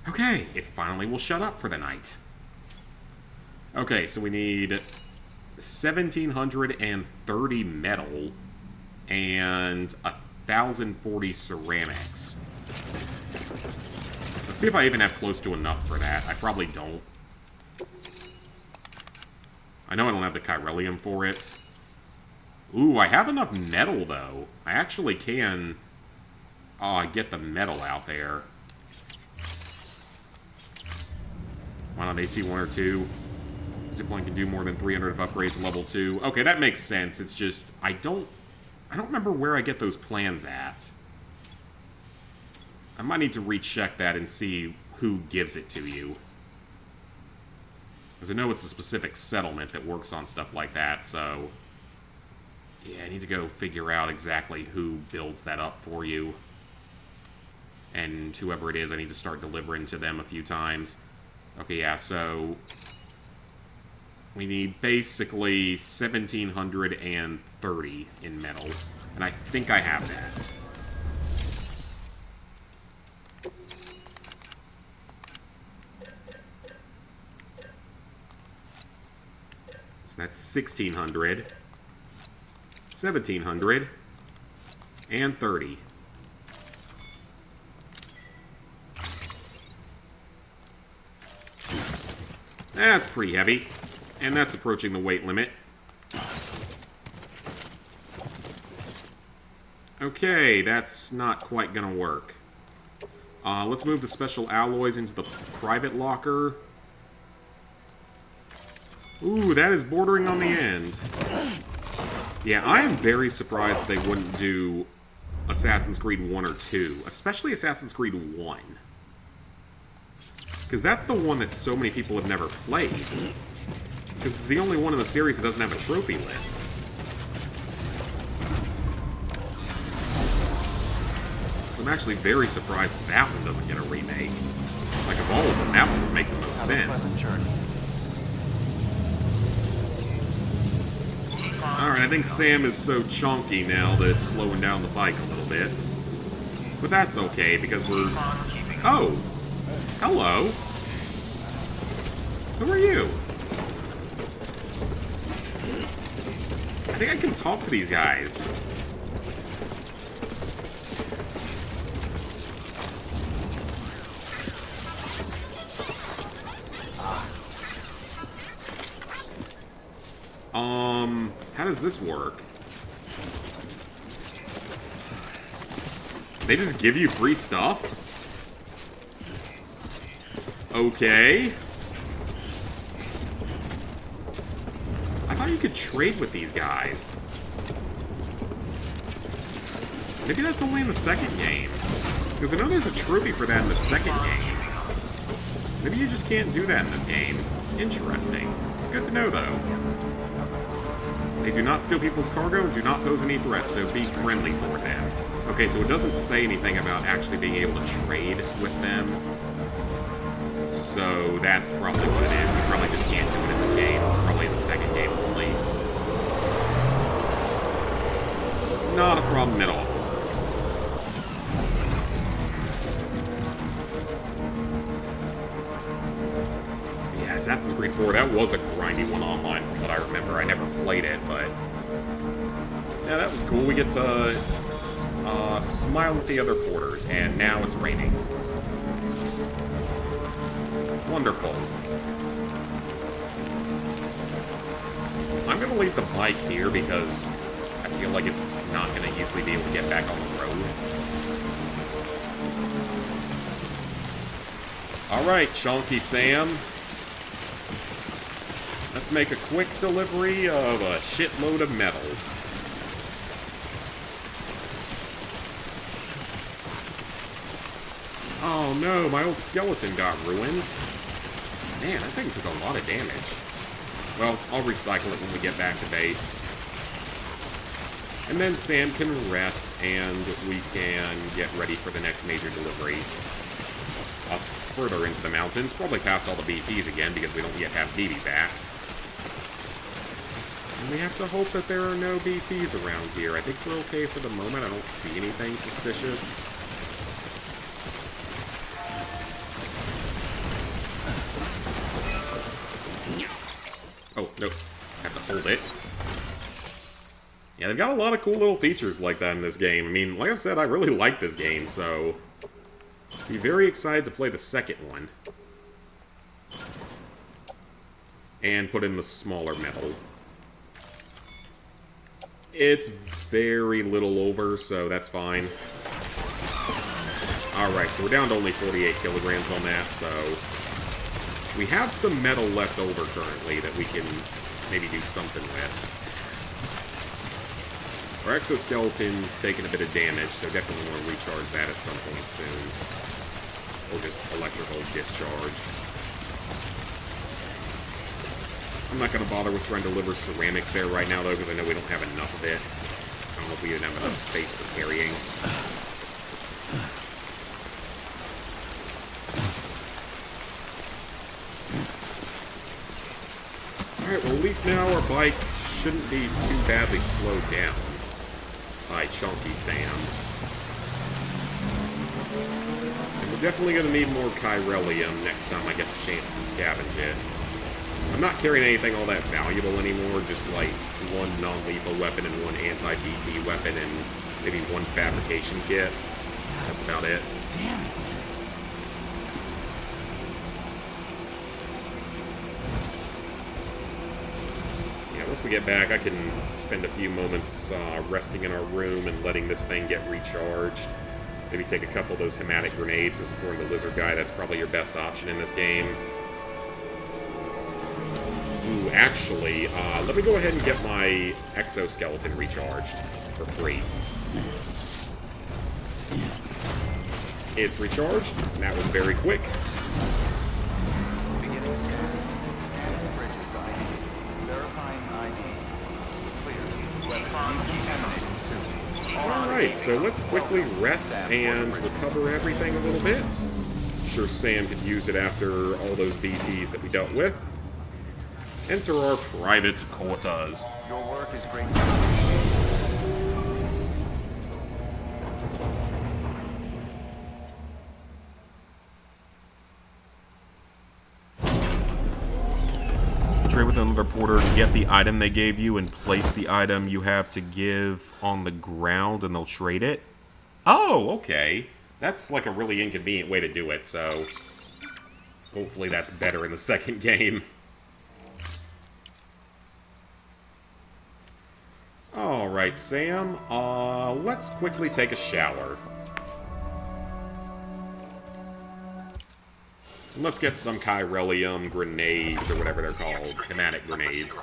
Okay, it finally will shut up for the night. Okay, so we need 1,730 metal and 1,040 ceramics. Let's see if I even have close to enough for that. I probably don't. I know I don't have the chiralium for it. Ooh, I have enough metal, though. I actually can get the metal out there. Why not AC 1 or 2? Zipline can do more than 300 of upgrades level 2. Okay, that makes sense. It's just, I don't remember where I get those plans at. I might need to recheck that and see who gives it to you. Because I know it's a specific settlement that works on stuff like that, so... Yeah, I need to go figure out exactly who builds that up for you. And whoever it is, I need to start delivering to them a few times. Okay, yeah, so... We need basically 1,730 in metal. And I think I have that. So that's 1,600. 1,700. And 30. That's pretty heavy. And that's approaching the weight limit. Okay, that's not quite gonna work. Let's move the special alloys into the private locker. Ooh, that is bordering on the end. Yeah, I am very surprised they wouldn't do Assassin's Creed 1 or 2. Especially Assassin's Creed 1. Because that's the one that so many people have never played. Because it's the only one in the series that doesn't have a trophy list. So I'm actually very surprised that one doesn't get a remake. Like, of all of them, that one would make the most sense. Alright, I think Sam is so chunky now that it's slowing down the bike a little bit. But that's okay, because we're... Oh! Hello! Who are you? I think I can talk to these guys. How does this work? They just give you free stuff? Okay. I thought you could trade with these guys. Maybe that's only in the second game. Because I know there's a trophy for that in the second game. Maybe you just can't do that in this game. Interesting. Good to know, though. They do not steal people's cargo and do not pose any threats, so be friendly toward them. Okay, so it doesn't say anything about actually being able to trade with them. So that's probably what it is. You probably just can't do it in this game. It's probably in the second game only. Not a problem at all. Yeah, Assassin's Creed 4, that was a grindy one online from what I remember. I never played it, but... Yeah, that was cool. We get to smile at the other porters, and now it's raining. Wonderful. I'm going to leave the bike here because I feel like it's not going to easily be able to get back on the road. Alright, Chunky Sam. Let's make a quick delivery of a shitload of metal. Oh no, my old skeleton got ruined. Man, that thing took a lot of damage. Well, I'll recycle it when we get back to base. And then Sam can rest, and we can get ready for the next major delivery. Up further into the mountains, probably past all the BTs again, because we don't yet have BB back. And we have to hope that there are no BTs around here. I think we're okay for the moment. I don't see anything suspicious. Oh, nope. Have to hold it. Yeah, they've got a lot of cool little features like that in this game. I mean, like I've said, I really like this game, so... be very excited to play the second one. And put in the smaller metal. It's very little over, so that's fine. Alright, so we're down to only 48 kilograms on that, so... we have some metal left over currently that we can maybe do something with. Our exoskeleton's taking a bit of damage, so definitely want to recharge that at some point soon. Or just electrical discharge. I'm not going to bother with trying to deliver ceramics there right now, though, because I know we don't have enough of it. I don't know if we even have enough space for carrying. Alright, well at least now our bike shouldn't be too badly slowed down by Chunky Sam. And we're definitely going to need more chiralium next time I get the chance to scavenge it. I'm not carrying anything all that valuable anymore, just like one non-lethal weapon and one anti-BT weapon and maybe one fabrication kit. That's about it. Damn it. Once we get back, I can spend a few moments resting in our room and letting this thing get recharged. Maybe take a couple of those hematic grenades, as according to Lizard Guy, that's probably your best option in this game. Ooh, actually, let me go ahead and get my exoskeleton recharged for free. It's recharged, and that was very quick. Beginning scan. Scanning bridges ID. Verifying ID. Clear. Weapon contaminated soon. Alright, so let's quickly rest and recover everything a little bit. I'm sure Sam could use it after all those BTs that we dealt with. Enter our private quarters. Your work is great. Trade with another porter, get the item they gave you, and place the item you have to give on the ground, and they'll trade it? Oh, okay. That's like a really inconvenient way to do it, so... hopefully that's better in the second game. Alright, Sam. Let's quickly take a shower. Let's get some chiralium grenades, or whatever they're called. Hematic grenades.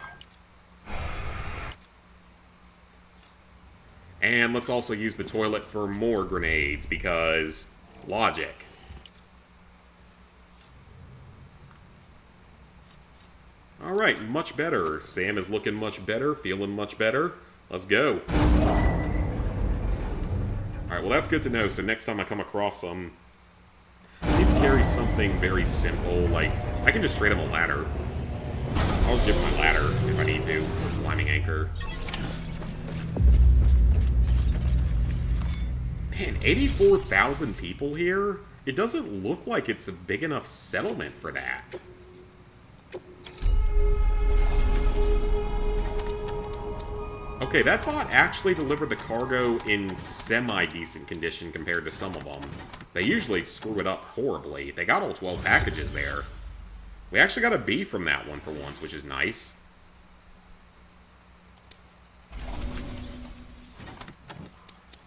And let's also use the toilet for more grenades, because... logic. Alright, much better. Sam is looking much better, feeling much better. Let's go. Alright, well that's good to know, so next time I come across them... I need to carry something very simple, like, I can just trade him a ladder. I'll just give him my ladder if I need to, or climbing anchor. Man, 84,000 people here? It doesn't look like it's a big enough settlement for that. Okay, that bot actually delivered the cargo in semi-decent condition compared to some of them. They usually screw it up horribly. They got all 12 packages there. We actually got a B from that one for once, which is nice.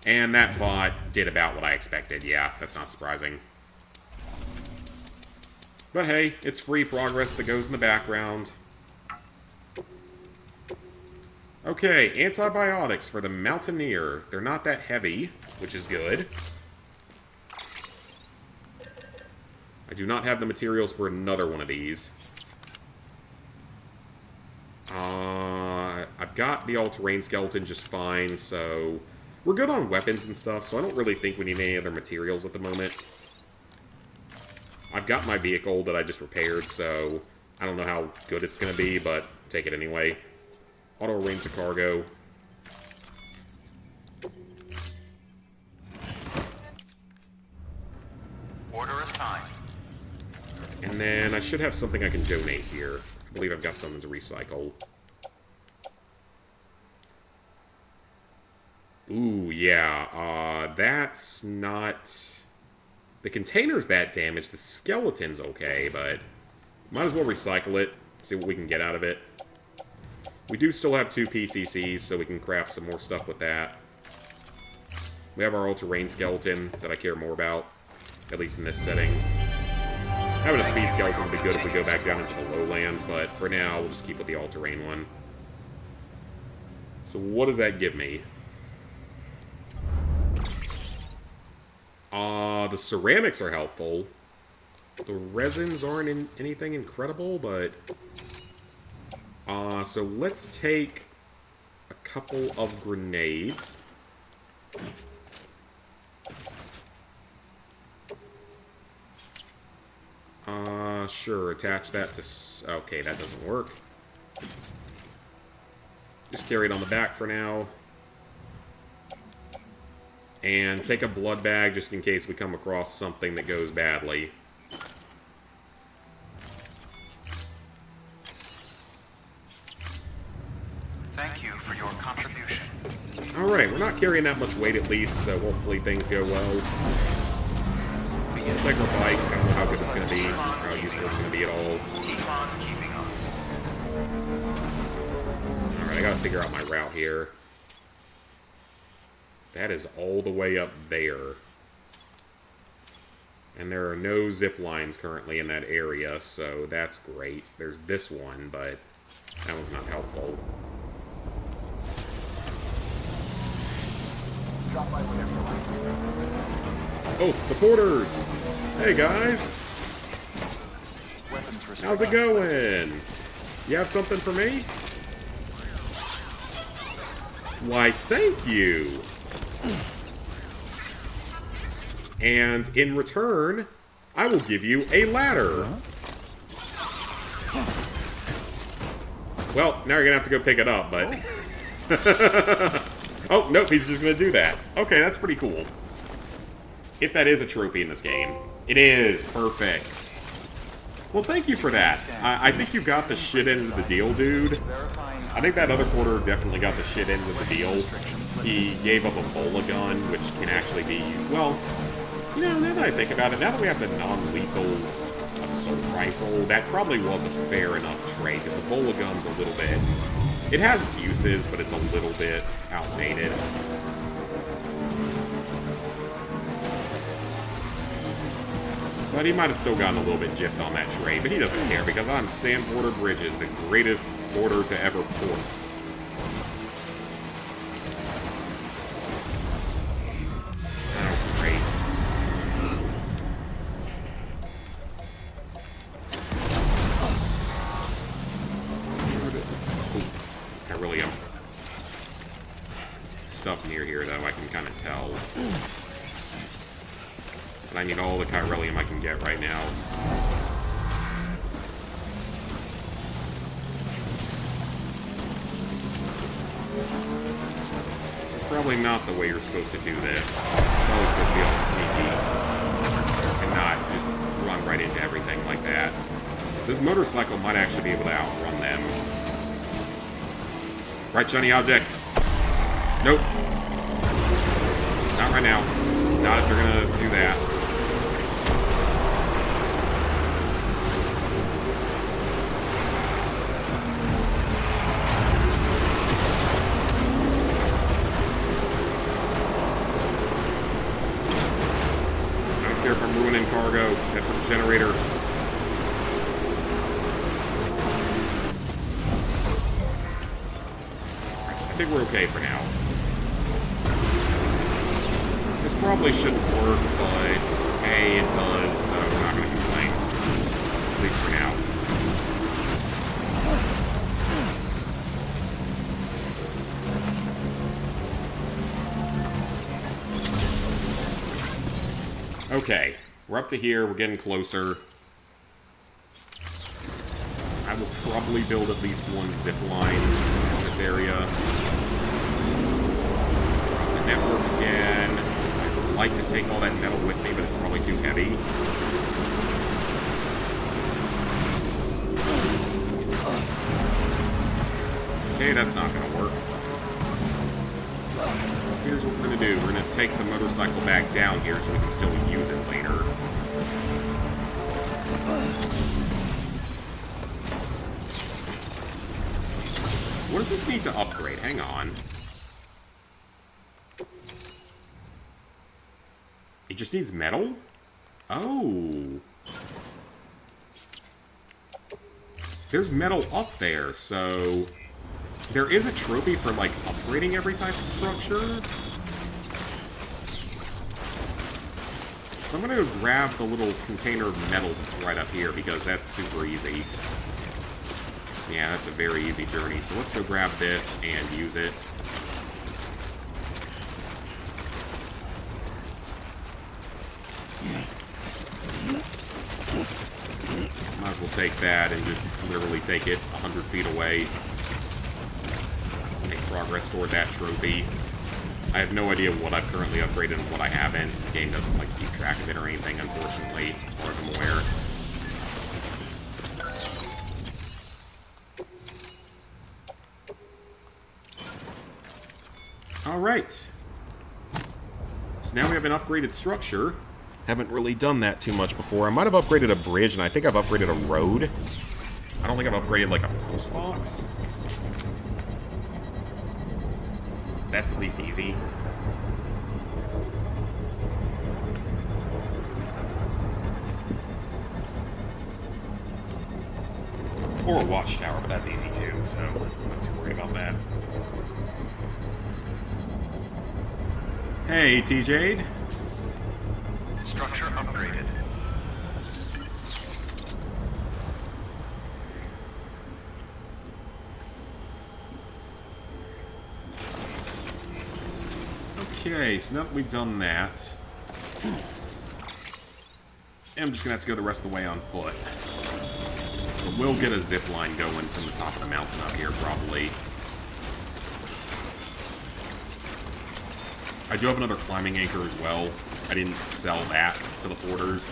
And that bot did about what I expected. Yeah, that's not surprising. But hey, it's free progress that goes in the background. Okay, antibiotics for the Mountaineer. They're not that heavy, which is good. I do not have the materials for another one of these. I've got the all-terrain skeleton just fine, so... We're good on weapons and stuff, so I don't really think we need any other materials at the moment. I've got my vehicle that I just repaired, so I don't know how good it's going to be, but take it anyway. Auto-arrange the cargo. Order assigned. And then I should have something I can donate here. I believe I've got something to recycle. Ooh, yeah, that's not... The container's that damaged, the skeleton's okay, but... Might as well recycle it, see what we can get out of it. We do still have 2 PCCs, so we can craft some more stuff with that. We have our all-terrain skeleton that I care more about, at least in this setting. Having a speed skeleton would be good if we go back down into the lowlands, but for now, we'll just keep with the all-terrain one. So what does that give me? The ceramics are helpful. The resins aren't anything incredible, but... so let's take a couple of grenades. Sure, attach that to... Okay, that doesn't work. Just carry it on the back for now. And take a blood bag just in case we come across something that goes badly. Thank you for your contribution. Alright, we're not carrying that much weight at least, so hopefully things go well. We'll take our bike. I don't know how good it's going to be, or how useful it's going to be at all. Keep on keeping on. Alright, I gotta figure out my route here. That is all the way up there. And there are no zip lines currently in that area, so that's great. There's this one, but that one's not helpful. Oh, the porters! Hey, guys! How's it going? You have something for me? Why, thank you! And in return, I will give you a ladder. Well, now you're gonna have to go pick it up, but... Oh, nope, he's just gonna do that. Okay, that's pretty cool. If that is a trophy in this game. It is. Perfect. Well, thank you for that. I think you got the shit end of the deal, dude. I think that other porter definitely got the shit end of the deal. He gave up a bola gun, which can actually be used. Well, you know, now that I think about it, now that we have the non-lethal assault rifle, that probably was a fair enough trade, because the bola gun's a little bit... It has its uses, but it's a little bit outdated. But he might have still gotten a little bit gypped on that trade, but he doesn't care, because I'm Sam Porter Bridges, the greatest porter to ever port. Oh, great. I really am. Stuff near here, though, I can kind of tell. But I need all the chiralium I can get right now. This is probably not the way you're supposed to do this. You're probably supposed to be all sneaky and not just run right into everything like that. This motorcycle might actually be able to outrun them. Right, shiny object? Nope. Not right now. Not if they're gonna do that. I don't care if I'm ruining cargo. Head for the generator. think we're okay for now. This probably shouldn't work, but hey, it does, so we're not going to complain. At least for now. Okay, we're up to here, we're getting closer. I will probably build at least one zip line in this area. The network again. I would like to take all that metal with me, but it's probably too heavy. Okay, that's not going to work. Here's what we're going to do. We're going to take the motorcycle back down here so we can still use it later. What does this need to upgrade? Hang on. It just needs metal? Oh. There's metal up there, so... There is a trophy for, like, upgrading every type of structure. So I'm gonna go grab the little container of metal that's right up here, because that's super easy. Yeah, that's a very easy journey. So let's go grab this and use it. Might as well take that and just literally take it 100 feet away. Make progress toward that trophy. I have no idea what I've currently upgraded and what I haven't. The game doesn't like keep track of it or anything, unfortunately, as far as I'm aware. Alright. So now we have an upgraded structure. Haven't really done that too much before. I might have upgraded a bridge, and I think I've upgraded a road. I don't think I've upgraded, like, a post box. That's at least easy. Or a watchtower, but that's easy too, so I'm not too worried about that. Hey, TJ. Structure upgraded. Okay, so now that we've done that, I'm just gonna have to go the rest of the way on foot. But we'll get a zip line going from the top of the mountain up here, probably. I do have another climbing anchor as well. I didn't sell that to the porters.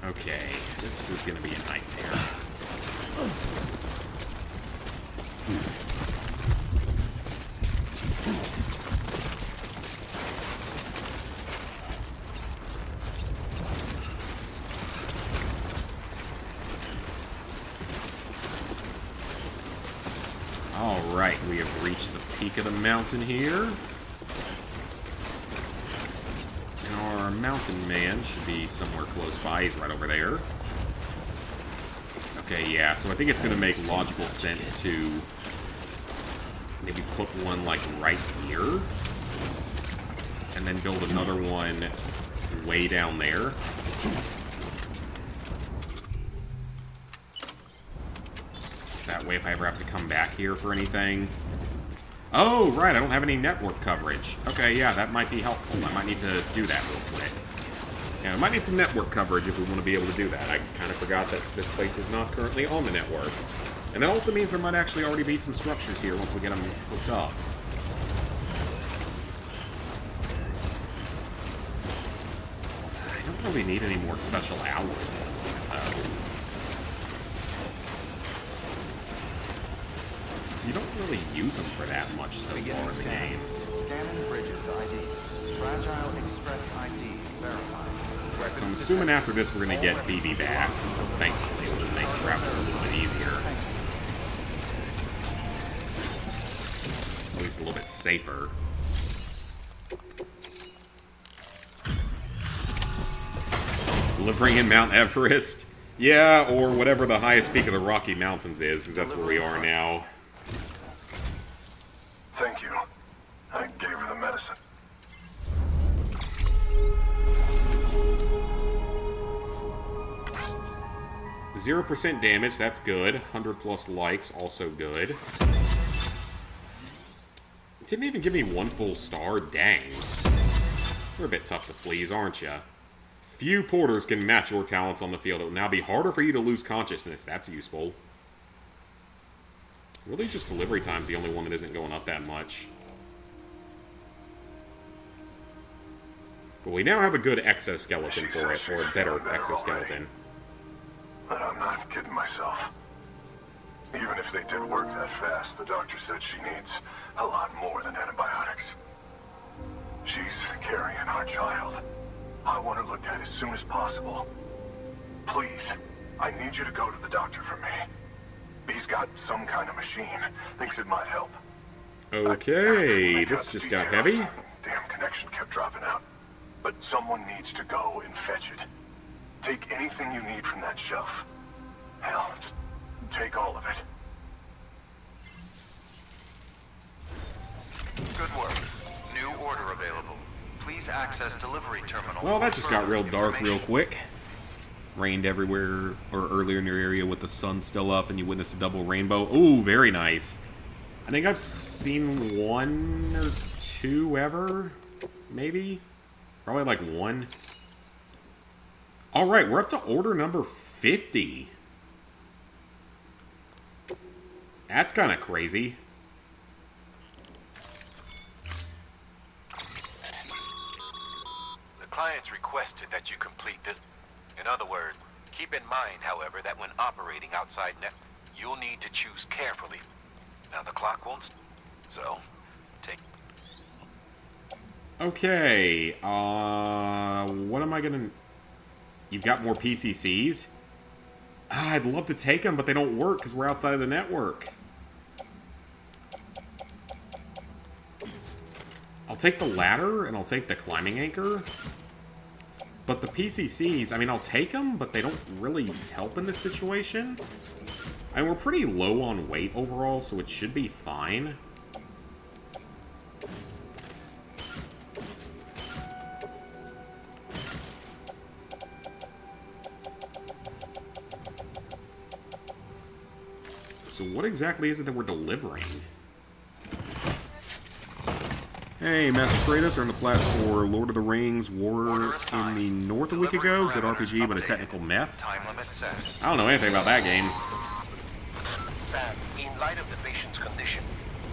Okay, this is gonna be a nightmare. Alright, we have reached the peak of the mountain here. And our mountain man should be somewhere close by. He's right over there. Okay, yeah, so I think it's going to make logical sense to maybe put one, like, right here. And then build another one way down there. That way if I ever have to come back here for anything. Oh, right, I don't have any network coverage. Okay, yeah, that might be helpful. I might need to do that real quick. Yeah, I might need some network coverage if we want to be able to do that. I kind of forgot that this place is not currently on the network. And that also means there might actually already be some structures here once we get them hooked up. I don't really need any more special alloys. So you don't really use them for that much so far in the game. Scanning Bridges ID. Fragile Express ID verified. Right, so I'm assuming after this we're going to get BB back, thankfully, which will make travel a little bit easier. At least a little bit safer. Delivering in Mount Everest. Yeah, or whatever the highest peak of the Rocky Mountains is, because that's where we are now. Thank you. I gave her the medicine. 0% damage, that's good. 100 plus likes, also good. It didn't even give me 1 full star, dang. You're a bit tough to please, aren't ya? Few porters can match your talents on the field. It will now be harder for you to lose consciousness. That's useful. Really, just delivery time's the only one that isn't going up that much. But we now have a good exoskeleton for it, or a better exoskeleton. But I'm not kidding myself. Even if they did work that fast, the doctor said she needs a lot more than antibiotics. She's carrying our child. I want her looked at as soon as possible. Please, I need you to go to the doctor for me. He's got some kind of machine. Thinks it might help. Okay, this just got heavy. Damn connection kept dropping out. But someone needs to go and fetch it. Take anything you need from that shelf. Hell, just take all of it. Good work. New order available. Please access delivery terminal. Well, that just got for real further dark real information. quick. Rained everywhere, or earlier in your area with the sun still up, and you witnessed a double rainbow. Ooh, very nice. I think I've seen 1 or 2 ever, maybe? Probably like 1. Alright, we're up to order number 50. That's kind of crazy. The clients requested that you complete this. In other words, keep in mind, however, that when operating outside net, you'll need to choose carefully. Now the clock won't. So, take. Okay, what am I gonna... You've got more PCCs? Ah, I'd love to take them, but they don't work because we're outside of the network. I'll take the ladder, and I'll take the climbing anchor. But the PCCs, I mean, I'll take them, but they don't really help in this situation. I mean, we're pretty low on weight overall, so it should be fine. So what exactly is it that we're delivering? Hey, Master Kratos are on the plat for Lord of the Rings War in the North a week ago. Good RPG, but a technical mess. Time limit set. I don't know anything about that game. Sam, in light of the patient's condition,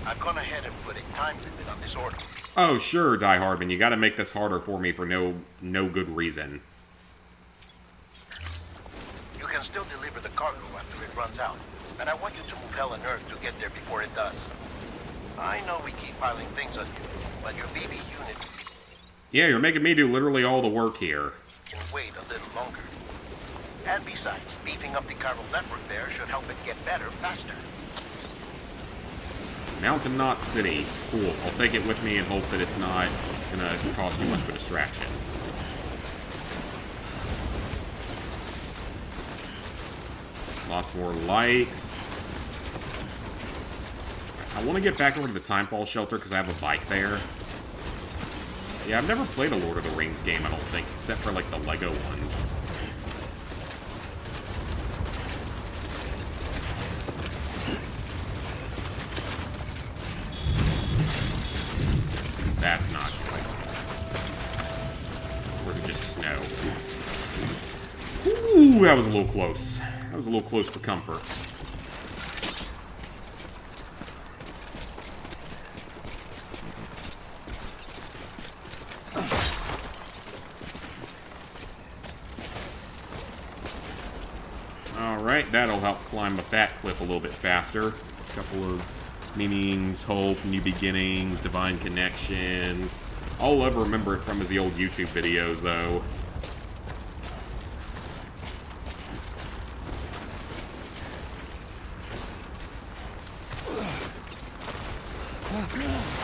I've gone ahead and put a time limit on this order. Oh, sure, Die Hardman. You gotta make this harder for me for no good reason. You can still deliver the cargo after it runs out, and I want you to move hell and earth to get there before it does. I know we keep piling things on you, but your BB unit Yeah, you're making me do literally all the work here. can wait a little longer. And besides, beefing up the chiral network there should help it get better faster. Mountain Knot City. Cool. I'll take it with me and hope that it's not gonna cause too much of a distraction. Lots more likes. I want to get back over to the Timefall Shelter because I have a bike there. Yeah, I've never played a Lord of the Rings game, I don't think, except for, like, the Lego ones. That's not good. Or is it just snow? Ooh, that was a little close. That was a little close for comfort. Alright, that'll help climb up that cliff a little bit faster. Just a couple of meanings, hope, new beginnings, divine connections. All I'll ever remember it from is the old YouTube videos, though.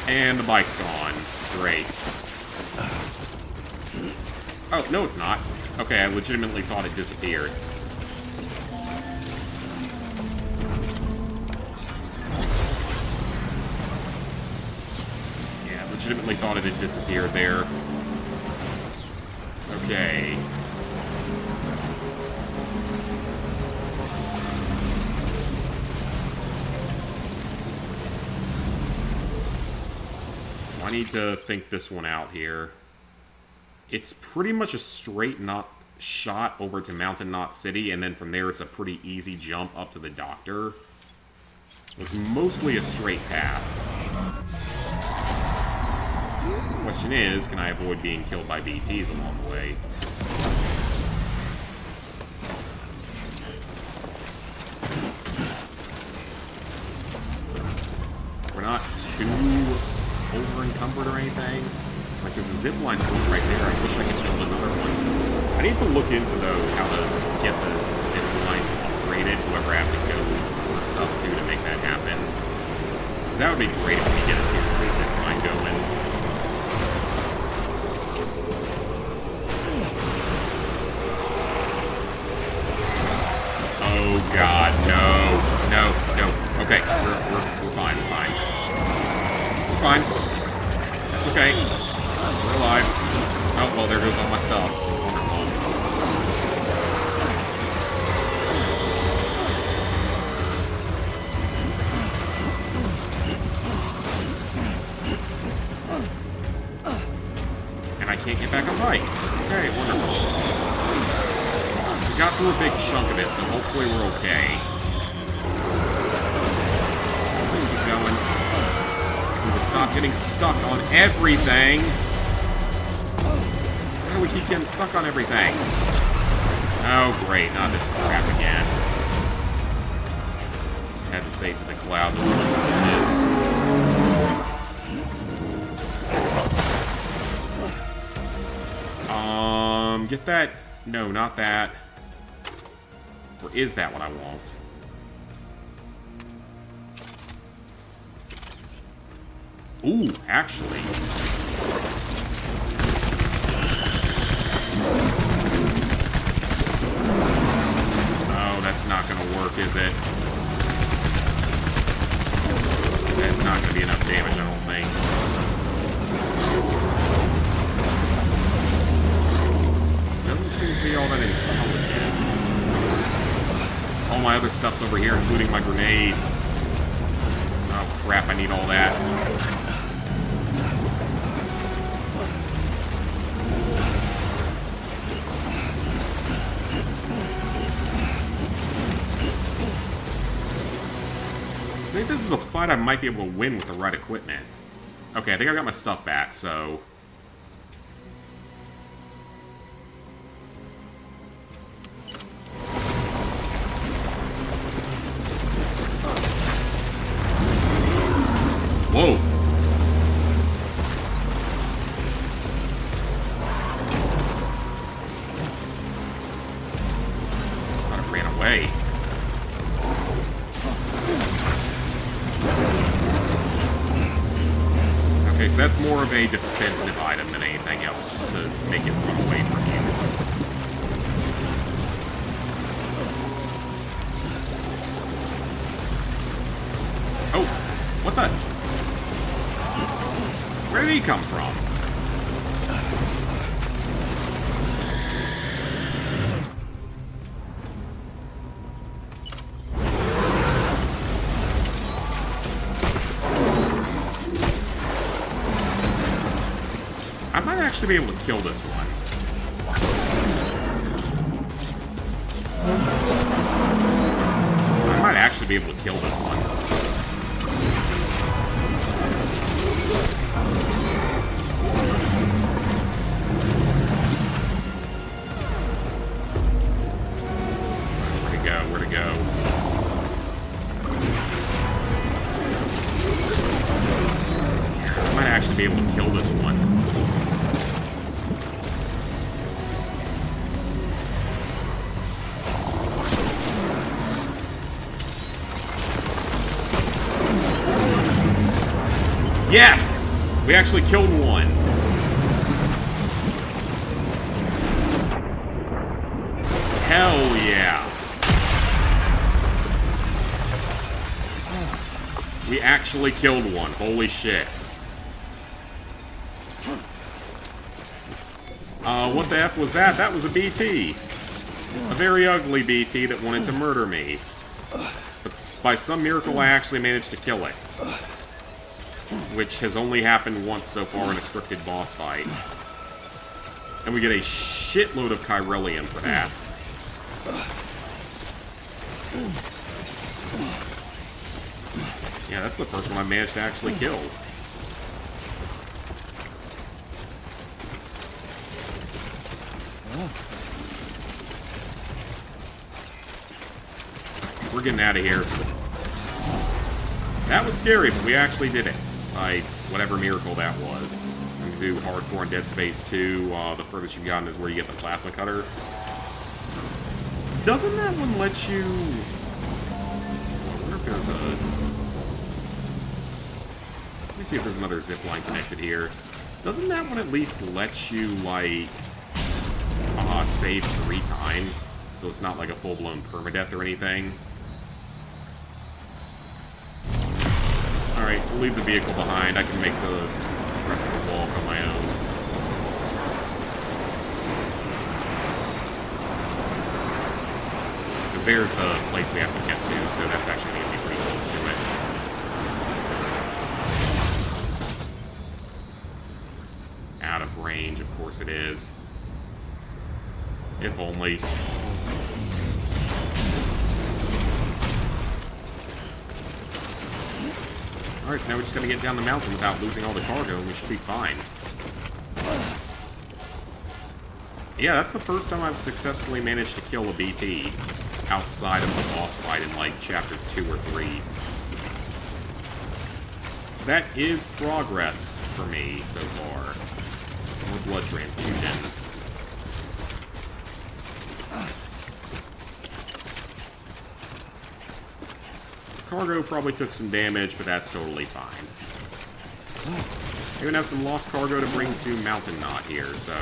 And the bike's gone. Great. Oh, no it's not. Okay, I legitimately thought it disappeared. Yeah, legitimately thought it had disappeared there. Okay. I need to think this one out here. It's pretty much a straight shot over to Mountain Knot City, and then from there it's a pretty easy jump up to the doctor. It's mostly a straight path. The question is, can I avoid being killed by BTs along the way? We're not too over-encumbered or anything. Like, there's a zip line point right there. I wish I could build another one. I need to look into, though, how to get the zip lines upgraded, whoever I have to go for stuff to make that happen. Because that would be great if we could get a tier 3 zip line going. Oh, God, no. No, no. Okay, we're fine, we're fine. We're fine. That's okay. We're alive. Oh, well, there goes all my stuff. Wonderful. And I can't get back on bike. Okay, wonderful. We got through a big chunk of it, so hopefully we're okay. Let's keep going. We can stop getting stuck on everything. Why do we keep getting stuck on everything? Oh, great. Not this crap again. Just had to say to the cloud that it is. Get that. No, not that. Or is that what I want? Ooh, actually. Oh, that's not gonna work, is it? That's not gonna be enough damage, I don't think. Doesn't seem to be all that intelligent. All my other stuff's over here, including my grenades. Oh, crap, I need all that. I think this is a fight I might be able to win with the right equipment. Okay, I think I got my stuff back, so... Whoa! Thought it ran away. Okay, so that's more of a defensive item than anything else, just to make it run away from you. Oh! What the? Where did he come from? I might actually be able to kill this one. I might actually be able to kill this one. Where'd it go? I might actually be able to kill this one. Yes! We actually killed one. Hell yeah. We actually killed one. Holy shit. What the F was that? That was a BT. A very ugly BT that wanted to murder me. But by some miracle, I actually managed to kill it. Which has only happened once so far in a scripted boss fight. And we get a shitload of Chiralium for that. Yeah, that's the first one I managed to actually kill. We're getting out of here. That was scary, but we actually did it. By whatever miracle that was. I'm going to do hardcore on Dead Space 2. The furthest you've gotten is where you get the plasma cutter. Doesn't that one let you... I wonder if there's a... Let me see if there's another zip line connected here. Doesn't that one at least let you, like... save 3 times? So it's not like a full-blown permadeath or anything. Alright, we'll leave the vehicle behind. I can make the rest of the walk on my own. Because there's the place we have to get to, so that's actually going to be pretty close to it. Out of range, of course it is. If only. Alright, so now we're just gonna get down the mountain without losing all the cargo, and we should be fine. Yeah, that's the first time I've successfully managed to kill a BT outside of the boss fight in, like, Chapter 2 or 3. That is progress for me so far. More blood transfusion. Cargo probably took some damage, but that's totally fine. We even have some lost cargo to bring to Mountain Knot here, so...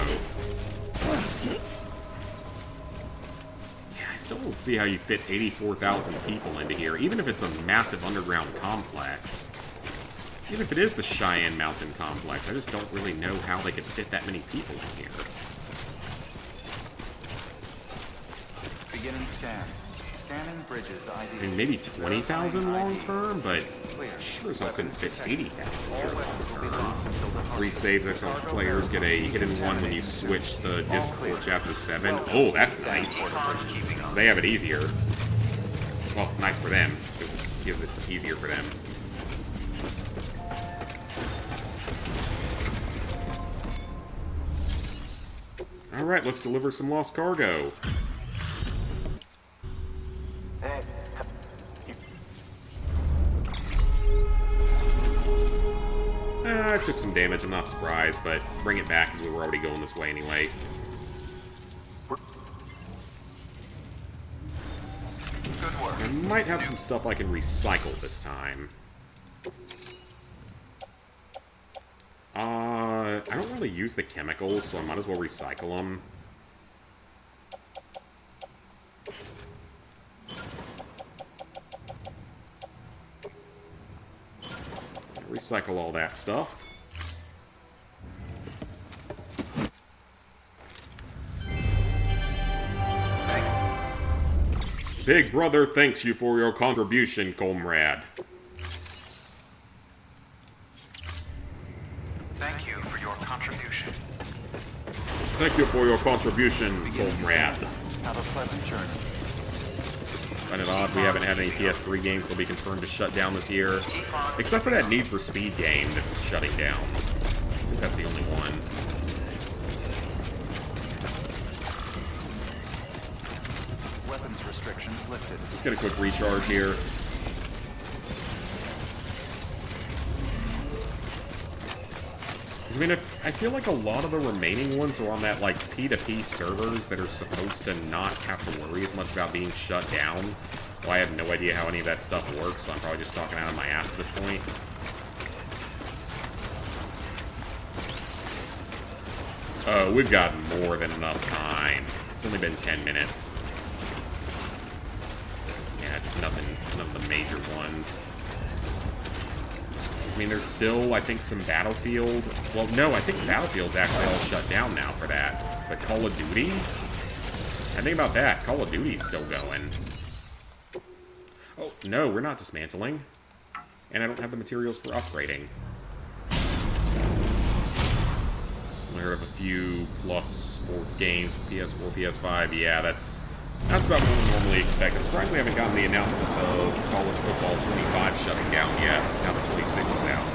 Yeah, I still don't see how you fit 84,000 people into here, even if it's a massive underground complex. Even if it is the Cheyenne Mountain Complex, I just don't really know how they could fit that many people in here. Begin and scan. Scanning bridges ID. I mean, maybe 20,000 long-term, but sure as hell couldn't fit 80,000 here long-term. 3 saves extra players get a hit-and-one when you switch the disc for Chapter 7. Oh, that's nice. So they have it easier. Well, nice for them, because it gives it easier for them. Alright, let's deliver some lost cargo. I took some damage, I'm not surprised, but bring it back because we were already going this way anyway. Good work. I might have some stuff I can recycle this time. I don't really use the chemicals, so I might as well recycle them. Recycle all that stuff. Big Brother thanks you for your contribution, comrade. Thank you for your contribution. Thank you for your contribution, comrade. Have a pleasant journey. Find it odd we haven't had any PS3 games that'll be confirmed to shut down this year. Except for that Need for Speed game that's shutting down. I think that's the only one. Weapons restrictions lifted. Let's get a quick recharge here. I mean, I feel like a lot of the remaining ones are on that, like, P2P servers that are supposed to not have to worry as much about being shut down. Well, I have no idea how any of that stuff works, so I'm probably just talking out of my ass at this point. We've got more than enough time. It's only been 10 minutes. Just nothing, none of the major ones. I mean, there's still, I think, some Battlefield. Well, no, I think Battlefield's actually all shut down now for that. But Call of Duty? I think about that. Call of Duty's still going. Oh, no, we're not dismantling. And I don't have the materials for upgrading. I heard of a few plus sports games for PS4, PS5. Yeah, that's about what we normally expect. I'm surprised we haven't gotten the announcement of College Football 25 shutting down yet. Now the 26 is out.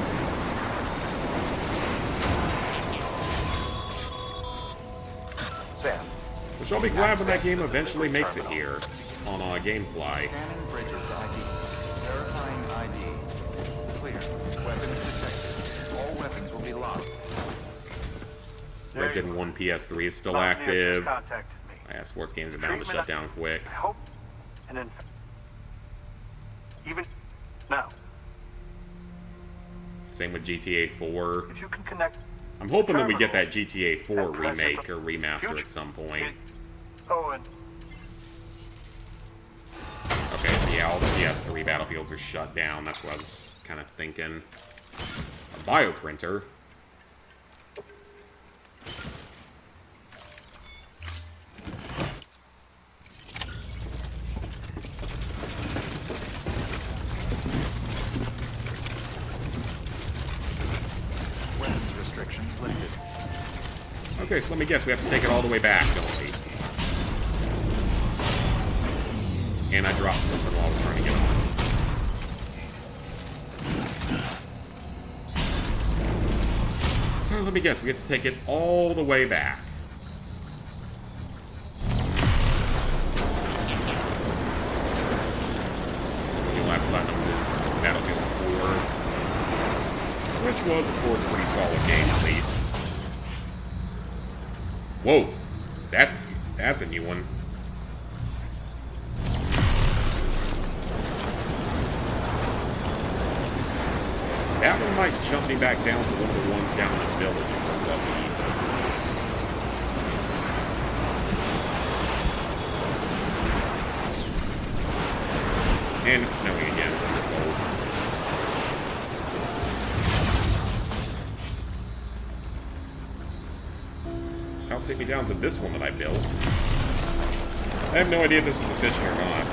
Sam. Which I'll be glad when that game eventually makes it here on Gamefly. Scanning Bridges ID. Verifying ID. Clear. Weapons detected. All weapons will be locked. There Red Dead you 1 PS3 is still Mountaineer just active. contacted me. Yeah, sports games are bound to shut down quick. I hope, and in even now, Same with GTA 4. if you can connect. I'm hoping that we get that GTA 4 remake or remaster at some point. Oh, and Okay, so yeah, all the PS3 Battlefields are shut down. That's what I was kind of thinking. A bioprinter. Weapons restrictions lifted. Okay, so let me guess. We have to take it all the way back, don't we? And I dropped something while I was trying to get on. So let me guess. We have to take it all the way back. You'll have Platinum is Battlefield 4. Which was, of course, a pretty solid game, at least. Whoa! That's a new one. That one might jump me back down to one of the ones down in the village if we're lucky. And it's snowing again. Wonderful. That'll take me down to this one that I built. I have no idea if this was efficient or not.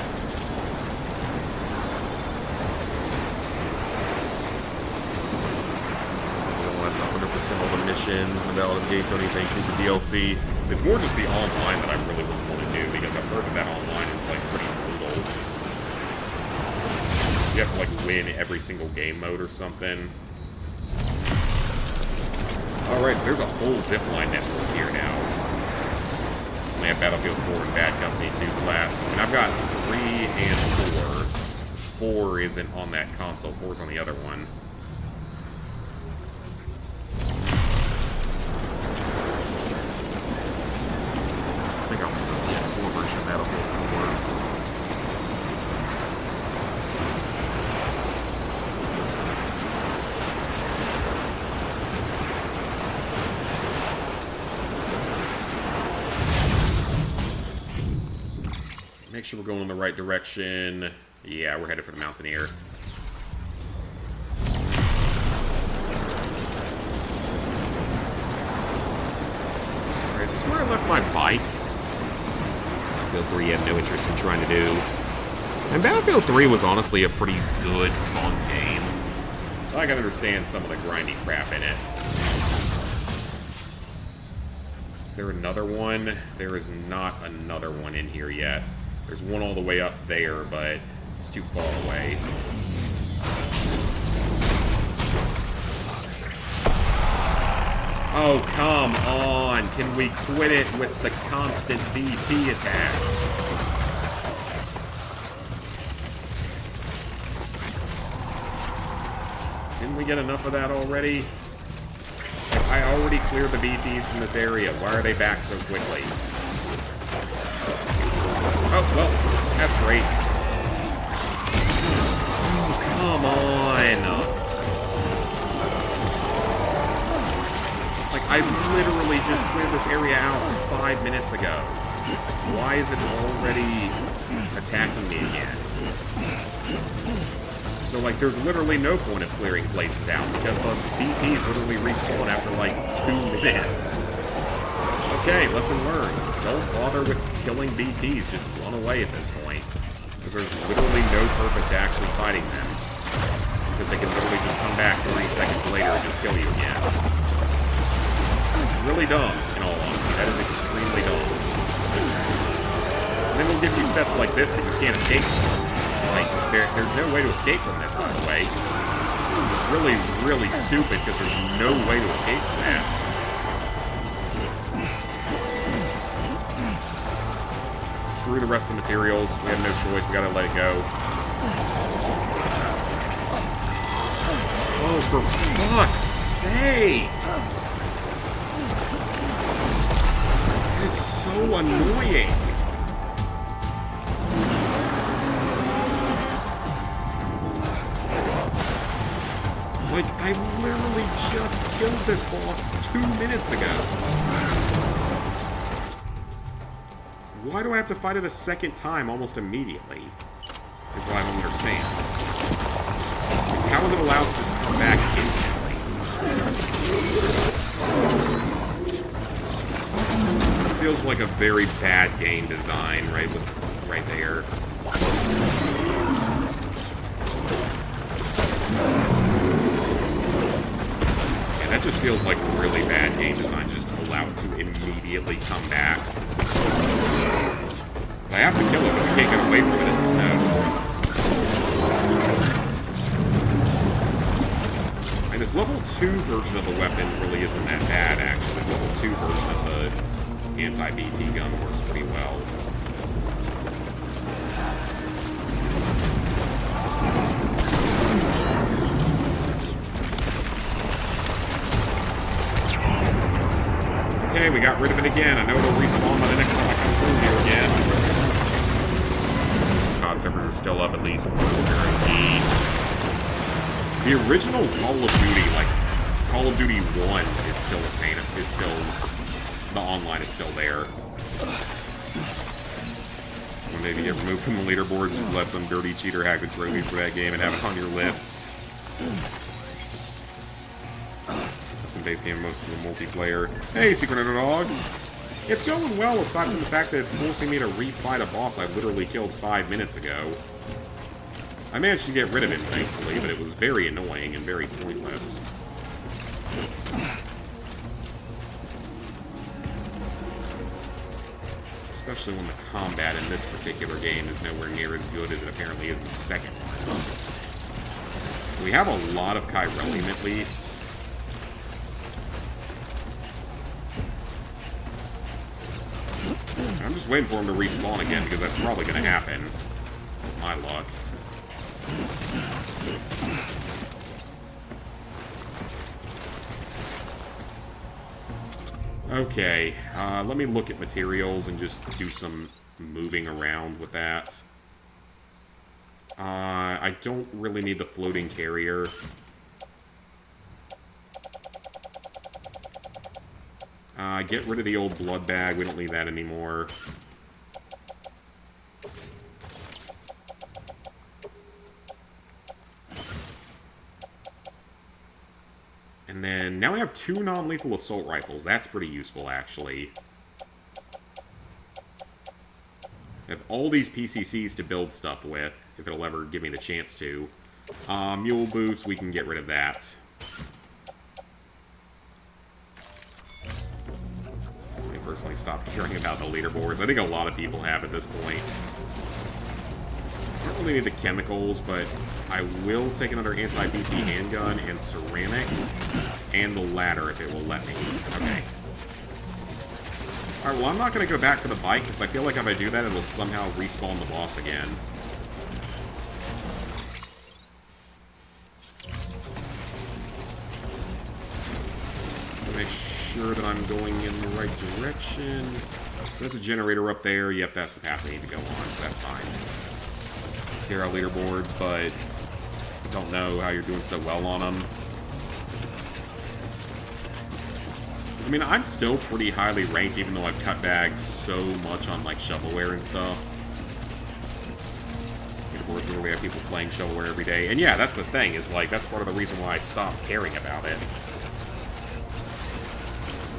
All the missions and the Ballad of Gay Tony, thank you for DLC. It's more just the online that I really would want to do because I've heard that online is like pretty brutal. You have to like win every single game mode or something. Alright, so there's a whole zipline network here now. We have Battlefield 4 and Bad Company 2 class. And I've got 3 and 4. 4 isn't on that console, 4's on the other one. I think I'll do the PS4 version of Battlefield 4. Make sure we're going in the right direction. Yeah, we're headed for the Mountaineer. Alright, is this where I left my bike? Battlefield 3 had no interest in trying to do. And Battlefield 3 was honestly a pretty good, fun game. So I can understand some of the grindy crap in it. Is there another one? There is not another one in here yet. There's one all the way up there, but it's too far away. Oh, come on! Can we quit it with the constant BT attacks? Didn't we get enough of that already? I already cleared the BTs from this area. Why are they back so quickly? Oh, well, that's great. Oh, come on. Like, I literally just cleared this area out 5 minutes ago. Why is it already attacking me again? So, like, there's literally no point of clearing places out because the BTs literally respawn after, like, 2 minutes. Okay, lesson learned. Don't bother with killing BTs. Just run away at this point. Because there's literally no purpose to actually fighting them. Because they can literally just come back 30 seconds later and just kill you again. It's really dumb, in all honesty. That is extremely dumb. And then we'll give you sets like this that you can't escape from. Like, there's no way to escape from this, by the way. It's really, really stupid because there's no way to escape from that. Screw the rest of the materials. We have no choice. We gotta let it go. Oh, for fuck's sake! That is so annoying. Like, I literally just killed this boss 2 minutes ago. Why do I have to fight it a second time almost immediately? Is what I don't understand. How is it allowed to just come back instantly? It feels like a very bad game design right there. That just feels like really bad game design, just allow it to immediately come back. I have to kill it, but we can't get away from it in the snow. And this level 2 version of the weapon really isn't that bad, actually. This level 2 version of the anti-BT gun works pretty well. Okay, we got rid of it again. I know it'll respawn by the next time I come through here again. COD servers are still up, at least. The original Call of Duty, like, Call of Duty 1 is still the online is still there. Or maybe get removed from the leaderboard and just let some dirty cheater hack the trophies for that game and have it on your list. Some base game, most of the multiplayer. Hey, Secret Underdog! It's going well, aside from the fact that it's forcing me to refight a boss I literally killed 5 minutes ago. I managed to get rid of him, thankfully, but it was very annoying and very pointless. Especially when the combat in this particular game is nowhere near as good as it apparently is in the second one. We have a lot of Chiralium, at least. I'm just waiting for him to respawn again, because that's probably going to happen. My luck. Okay, let me look at materials and just do some moving around with that. I don't really need the floating carrier. Get rid of the old blood bag. We don't need that anymore. And then, now we have 2 non-lethal assault rifles. That's pretty useful, actually. I have all these PCCs to build stuff with, if it'll ever give me the chance to. Mule boots, we can get rid of that. I personally stopped caring about the leaderboards. I think a lot of people have at this point. I don't really need the chemicals, but I will take another anti-BT handgun and ceramics, and the ladder if it will let me. Okay. Alright, well, I'm not going to go back for the bike, because I feel like if I do that, it'll somehow respawn the boss again. Make sure that I'm going in the right direction. There's a generator up there. Yep, that's the path I need to go on, so that's fine. Here are leaderboards, but I don't know how you're doing so well on them. I mean, I'm still pretty highly ranked, even though I've cut back so much on, like, shovelware and stuff. Leaderboards episodes where we have people playing shovelware every day. And yeah, that's the thing, is like, that's part of the reason why I stopped caring about it.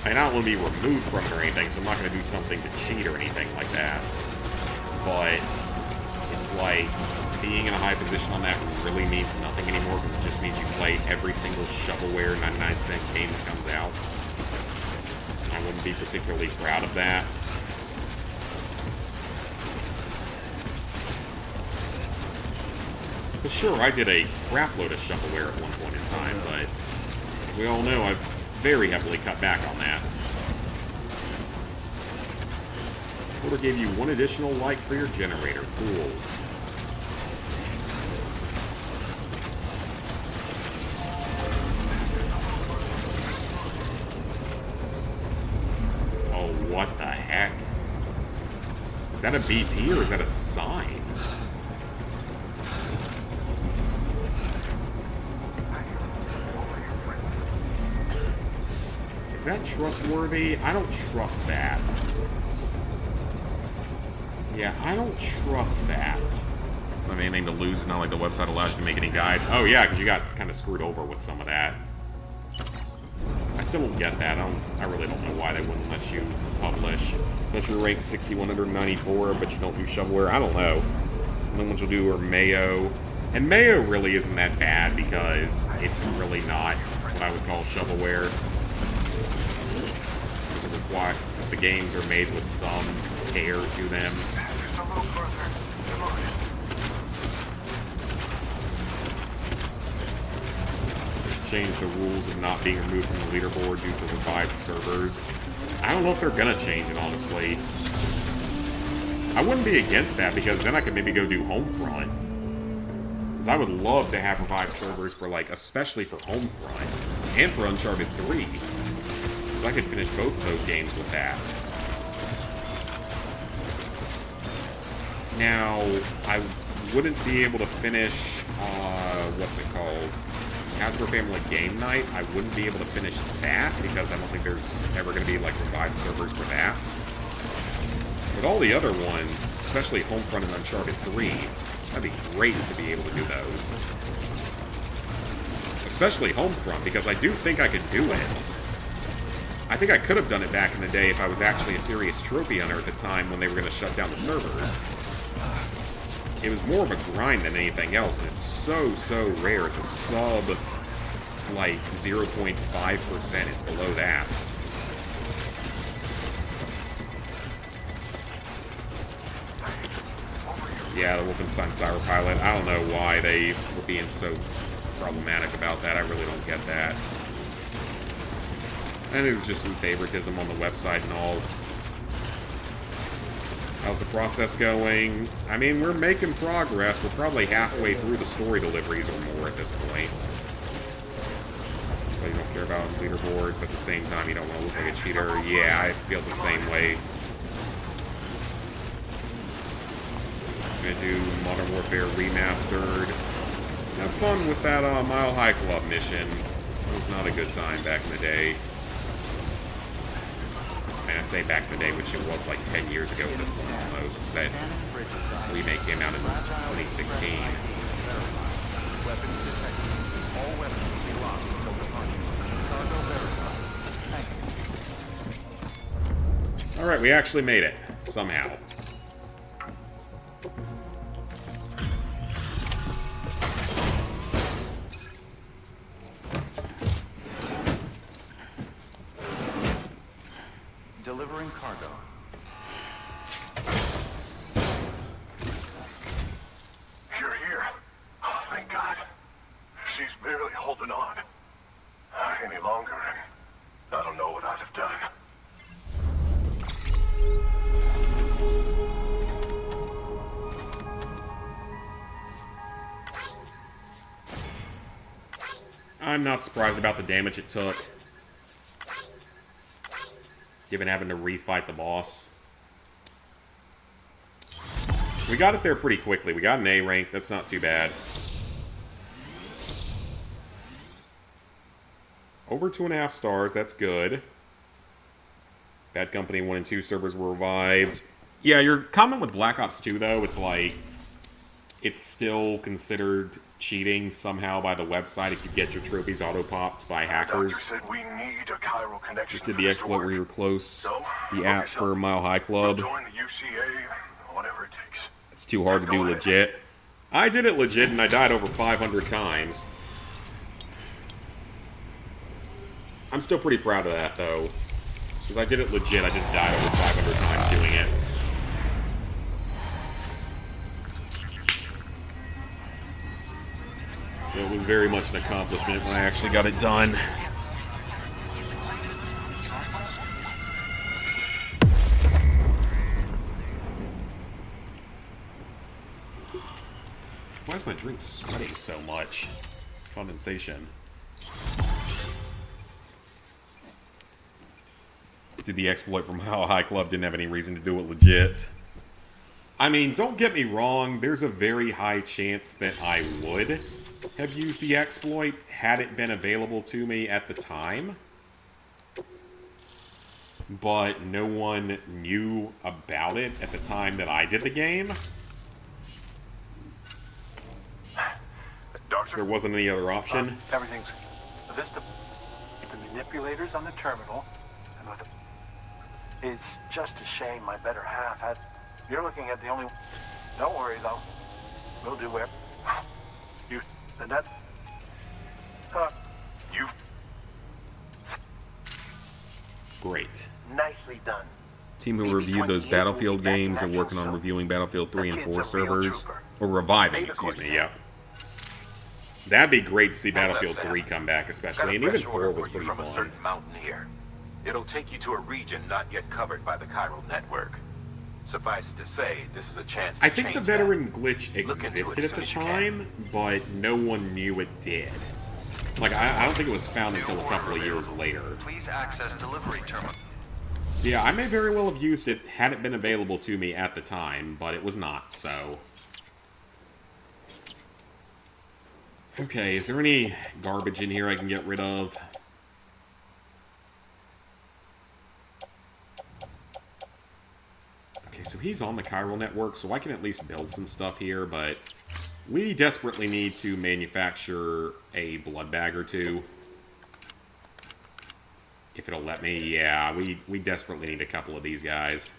I don't want to be removed from it or anything, so I'm not going to do something to cheat or anything like that. But it's like, being in a high position on that really means nothing anymore, because it just means you play every single shovelware 99-cent game that comes out. I wouldn't be particularly proud of that. But sure, I did a crapload of shovelware at one point in time, but as we all know, I've very heavily cut back on that. Order gave you 1 additional light for your generator. Cool. Oh, what the heck? Is that a BT or is that a sign? Is that trustworthy? I don't trust that. Yeah, I don't trust that. I mean, anything to lose, it's not like the website allows you to make any guides. Oh yeah, because you got kind of screwed over with some of that. I still don't get that. I really don't know why they wouldn't let you publish. Let you rank 6194, but you don't do shovelware. I don't know. The only ones you'll do are Mayo. And Mayo really isn't that bad because it's really not what I would call shovelware. Because the games are made with some care to them. Just a little further. Come on. Change the rules of not being removed from the leaderboard due to revived servers. I don't know if they're gonna change it, honestly. I wouldn't be against that, because then I could maybe go do Homefront. Because I would love to have revived servers for, like, especially for Homefront, and for Uncharted 3. Because I could finish both of those games with that. Now, I wouldn't be able to finish, what's it called? Hasbro Family Game Night. I wouldn't be able to finish that, because I don't think there's ever going to be, like, revived servers for that. But all the other ones, especially Homefront and Uncharted 3, that'd be great to be able to do those. Especially Homefront, because I do think I could do it. I think I could have done it back in the day if I was actually a serious trophy hunter at the time when they were going to shut down the servers. It was more of a grind than anything else, and it's so rare. It's a sub, like, 0.5%. It's below that. Yeah, the Wolfenstein Cyber Pilot. I don't know why they were being so problematic about that. I really don't get that. And it was just some favoritism on the website and all. How's the process going? I mean, we're making progress. We're probably halfway through the story deliveries or more at this point. So you don't care about leaderboards, but at the same time you don't want to look like a cheater. Yeah, I feel the same way. I'm gonna do Modern Warfare Remastered. Have fun with that Mile High Club mission. It was not a good time back in the day. And I say back in the day, which it was like 10 years ago at this point almost. That remake came out in 2016. Weapons detected. All weapons will be locked until departure. Cargo verified. Thank you. Alright, we actually made it. Somehow. Delivering cargo. You're here. Oh, thank God. She's barely holding on. Any longer, and I don't know what I'd have done. I'm not surprised about the damage it took. Given having to refight the boss. We got it there pretty quickly. We got an A rank. That's not too bad. Over 2.5 stars. That's good. Bad Company 1 and 2 servers were revived. Yeah, your comment with Black Ops 2, though, it's like... it's still considered cheating somehow by the website if you get your trophies auto-popped by hackers. Doctor said we need a chiral connection. Just did to the this exploit work. where you were close. So, The look app us for up. Mile High Club. We'll join the UCA, whatever it takes. It's too hard to do Go ahead. legit. I did it legit and I died over 500 times. I'm still pretty proud of that though. Because I did it legit, I just died over 500 times doing it. So it was very much an accomplishment when I actually got it done. Why is my drink sweating so much? Condensation. Did the exploit from How High Club, didn't have any reason to do it legit. I mean, don't get me wrong, there's a very high chance that I would have used the exploit had it been available to me at the time. But no one knew about it at the time that I did the game. Doctor, There wasn't any other option. Everything's... the manipulators on the terminal. And with it's just a shame my better half had... You're looking at the only... Don't worry, though. We'll do it. You... The net... you Great. Nicely done. Team who reviewed those Battlefield games are working on reviewing Battlefield 3 and 4 servers. Or reviving, excuse me, yeah. That'd be great to see Battlefield 3 come back, especially, and even 4 was pretty from a fun. certain mountain here. It'll take you to a region not yet covered by the chiral network. Suffice it to say, this is a chance to I think the change veteran that. glitch Look into it existed as at the soon as you can. time, but no one knew it did. Like, I don't think it was found until a couple of years later. Please access delivery terminal. So yeah, I may very well have used it had it been available to me at the time, but it was not, so... Okay, is there any garbage in here I can get rid of? Okay, so he's on the chiral network, so I can at least build some stuff here, but we desperately need to manufacture a blood bag or two. If it'll let me, yeah, we desperately need a couple of these guys.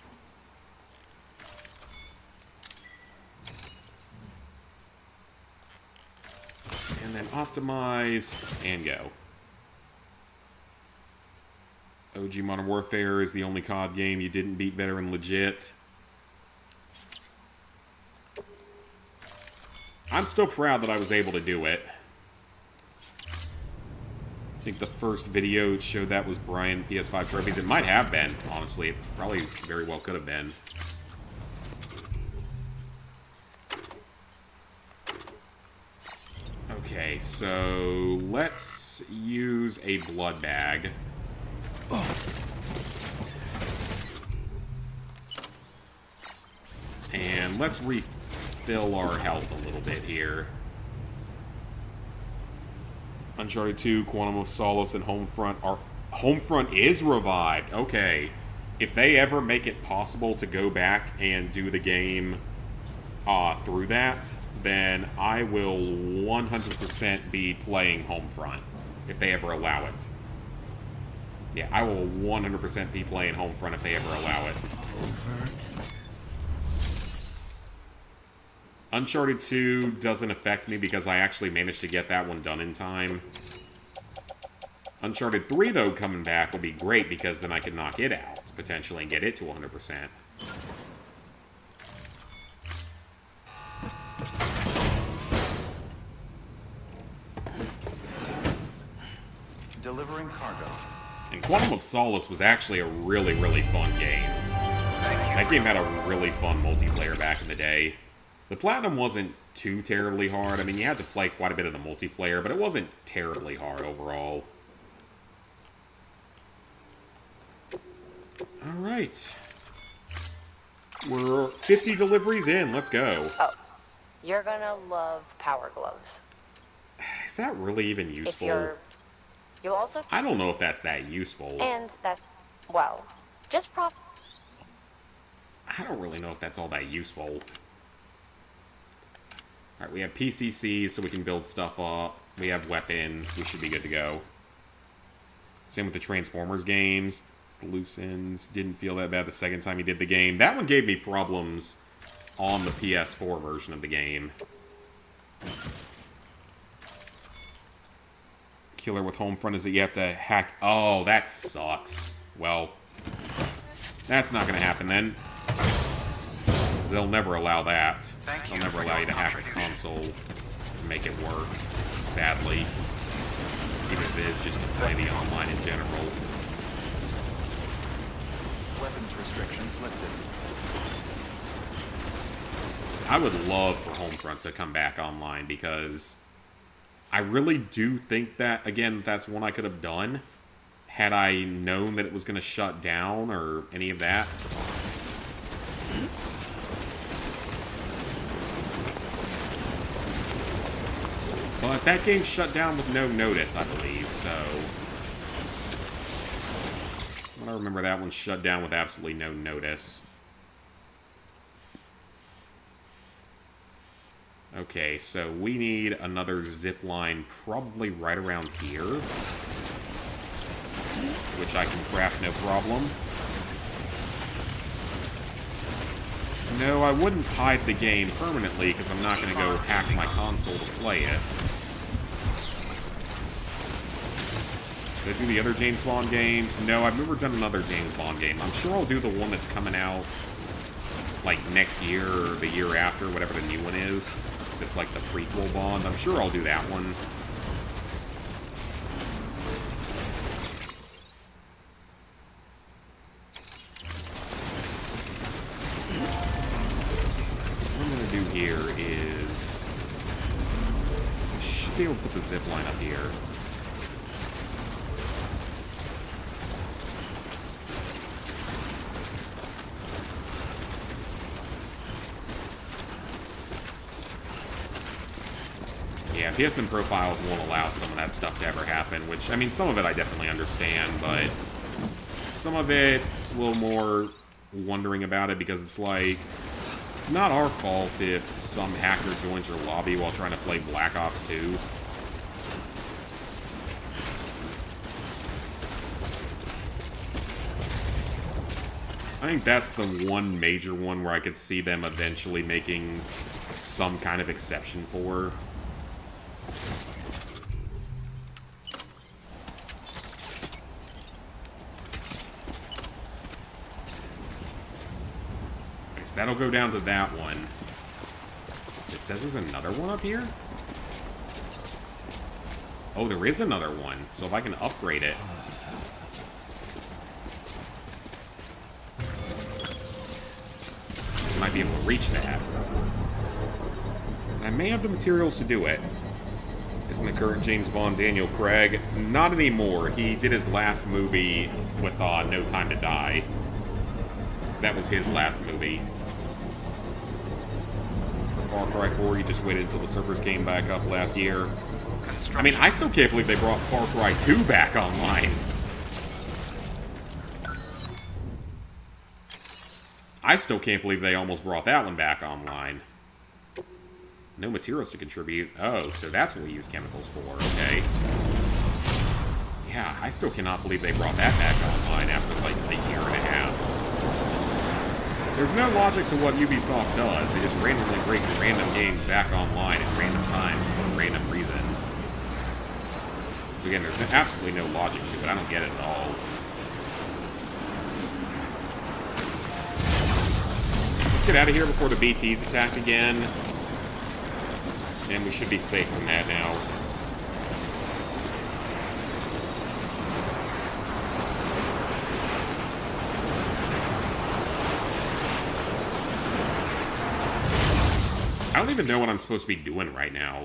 And then optimize and go. OG Modern Warfare is the only COD game you didn't beat veteran legit. I'm still proud that I was able to do it. I think the first video showed that was Brian PS5 trophies. It might have been, honestly. It probably very well could have been. Okay, so let's use a blood bag. And let's refill our health a little bit here. Uncharted 2, Quantum of Solace, and Homefront are... Homefront is revived! Okay. If they ever make it possible to go back and do the game through that, then I will 100% be playing Homefront. If they ever allow it. Yeah, I will 100% be playing Homefront if they ever allow it. Uncharted 2 doesn't affect me because I actually managed to get that one done in time. Uncharted 3, though, coming back will be great because then I can knock it out, potentially, and get it to 100%. Delivering cargo. And Quantum of Solace was actually a really, really fun game. That game had a really fun multiplayer back in the day. The Platinum wasn't too terribly hard. I mean, you had to play quite a bit of the multiplayer, but it wasn't terribly hard overall. Alright. We're 50 deliveries in. Let's go. Oh, you're gonna love Power Gloves. Is that really even useful? You'll also... I don't know if that's that useful. And that... Well, just I don't really know if that's all that useful. Alright, we have PCCs so we can build stuff up. We have weapons. We should be good to go. Same with the Transformers games. The loose ends didn't feel that bad the second time you did the game. That one gave me problems on the PS4 version of the game. Killer with Homefront is that you have to hack... Oh, that sucks. Well, that's not going to happen then. They'll never allow that. They'll never allow you to hack the console to make it work, sadly. Even if it is just to play the online in general. Weapons restrictions lifted. So I would love for Homefront to come back online because I really do think that, again, that's one I could have done had I known that it was going to shut down or any of that. But that game shut down with no notice, I believe, so... I remember that one shut down with absolutely no notice. Okay, so we need another zip line probably right around here. Which I can craft no problem. No, I wouldn't hide the game permanently because I'm not going to go hack my console to play it. Did I do the other James Bond games? No, I've never done another James Bond game. I'm sure I'll do the one that's coming out, like, next year or the year after, whatever the new one is. It's like the prequel Bond. I'm sure I'll do that one. So what I'm going to do here is... I should be able to put the zip line up here. Yeah, PSN profiles won't allow some of that stuff to ever happen, which, I mean, some of it I definitely understand, but some of it, a little more wondering about it, because it's like, it's not our fault if some hacker joins your lobby while trying to play Black Ops 2. I think that's the one major one where I could see them eventually making some kind of exception for. That'll go down to that one. It says there's another one up here? Oh, there is another one. So if I can upgrade it. I might be able to reach that. I may have the materials to do it. Isn't the current James Bond Daniel Craig? Not anymore. He did his last movie with No Time to Die. So that was his last movie. Far Cry 4, you just waited until the servers came back up last year. I mean, I still can't believe they brought Far Cry 2 back online. I still can't believe they almost brought that one back online. No materials to contribute. Oh, so that's what we use chemicals for. Okay. Yeah, I still cannot believe they brought that back online after, like, a year and a half. There's no logic to what Ubisoft does. They just randomly bring random games back online at random times for random reasons. So again, there's absolutely no logic to it. I don't get it at all. Let's get out of here before the BTs attack again. And we should be safe from that now. I don't even know what I'm supposed to be doing right now.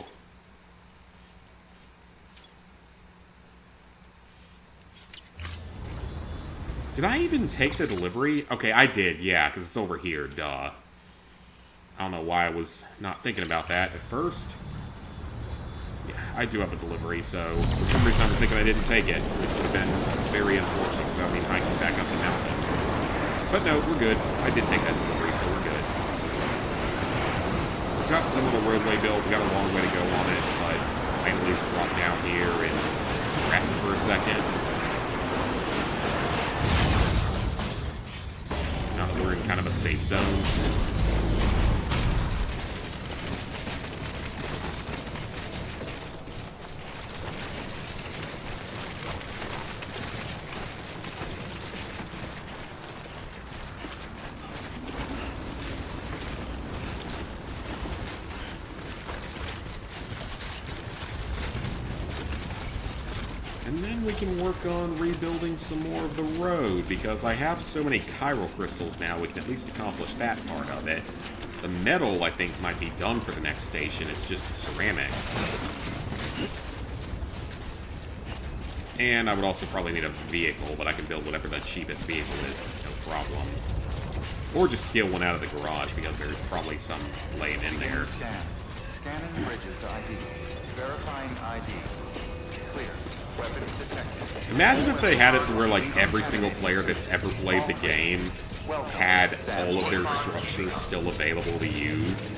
Did I even take the delivery? Okay, I did, yeah, because it's over here, duh. I don't know why I was not thinking about that at first. Yeah, I do have a delivery, so for some reason I was thinking I didn't take it, which would have been very unfortunate, because I would mean hiking back up the mountain. But no, we're good. I did take that delivery, so we're good. got some little roadway built. We got a long way to go on it, but I can at least drop down here and rest for a second. Now that we're in kind of a safe zone. And then we can work on rebuilding some more of the road, because I have so many chiral crystals now, we can at least accomplish that part of it. The metal, I think, might be done for the next station, it's just the ceramics. And I would also probably need a vehicle, but I can build whatever the cheapest vehicle is, no problem. Or just steal one out of the garage, because there's probably some laying in there. Scanning bridges ID. Verifying ID. Clear. Weapons detected. Imagine if they had it to where, like, every single player that's ever played the game had all of their structures still available to use.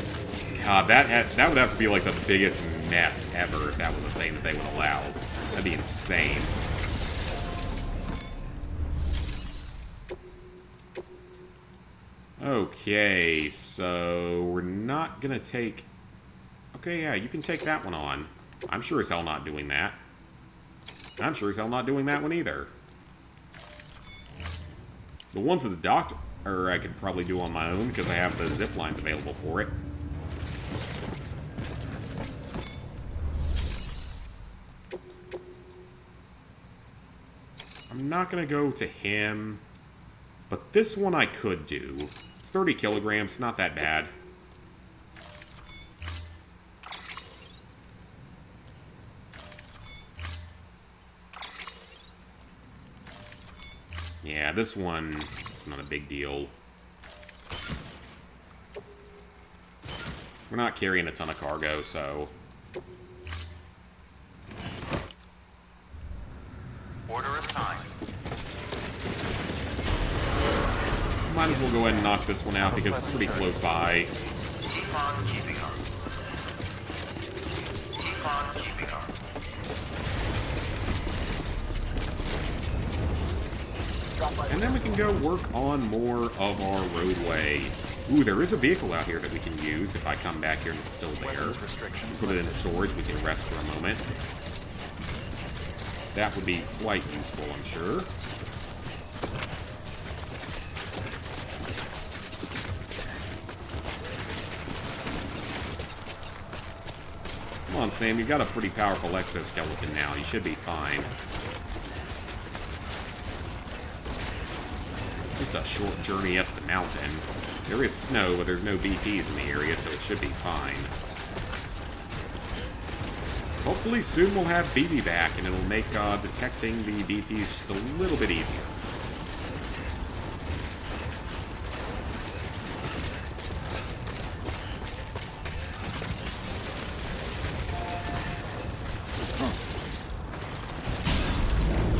God, that would have to be, like, the biggest mess ever if that was a thing that they would allow. That'd be insane. Okay, so we're not gonna take... Okay, yeah, you can take that one on. I'm sure as hell not doing that. I'm sure as hell not doing that one either. The one to the doctor, or I could probably do on my own because I have the zip lines available for it. I'm not going to go to him, but this one I could do. It's 30 kilograms, not that bad. Yeah, this one, it's not a big deal. We're not carrying a ton of cargo, so... Order assigned. Might as well go ahead and knock this one out because it's pretty close by. Keep on keeping on. Keep on keeping on. And then we can go work on more of our roadway. Ooh, there is a vehicle out here that we can use if I come back here and it's still there. Put it in storage, we can rest for a moment. That would be quite useful, I'm sure. Come on, Sam, you've got a pretty powerful exoskeleton now. You should be fine. Just a short journey up the mountain. There is snow, but there's no BTs in the area, so it should be fine. Hopefully soon we'll have BB back, and it'll make detecting the BTs just a little bit easier.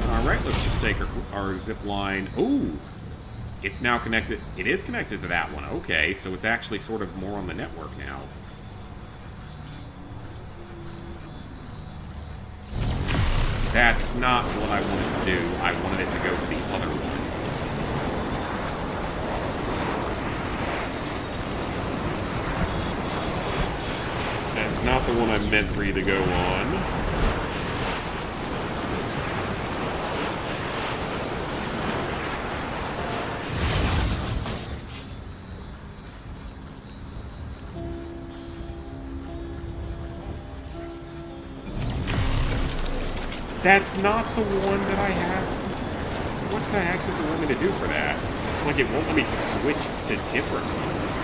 Alright, let's just take our zip line. Ooh! It's now connected. It is connected to that one. Okay, so it's actually sort of more on the network now. That's not what I wanted to do. I wanted it to go to the other one. That's not the one I meant for you to go on. That's not the one that I have. What the heck does it want me to do for that? It's like it won't let me switch to different ones.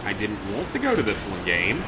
I didn't want to go to this one, game.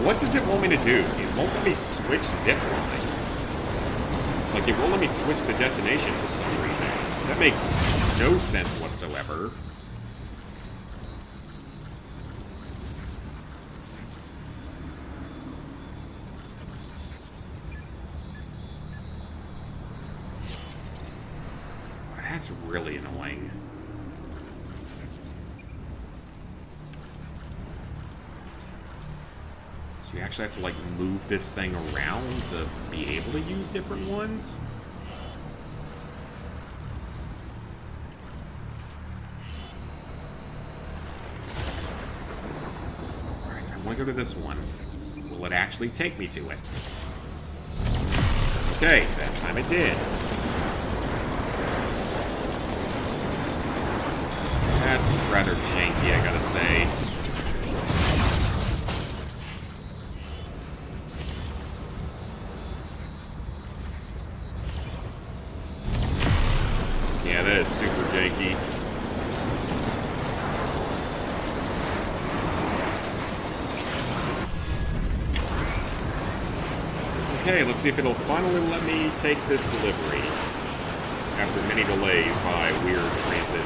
What does it want me to do? It won't let me switch zip lines. Like, it won't let me switch the destination for some reason. That makes no sense whatsoever. That's really annoying. So you actually have to, like, move this thing around to be able to use different ones? Alright, I want to go to this one. Will it actually take me to it? Okay, that time it did. That's rather janky, I gotta say. Yeah, that is super janky. Okay, let's see if it'll finally let me take this delivery. After many delays by weird transit.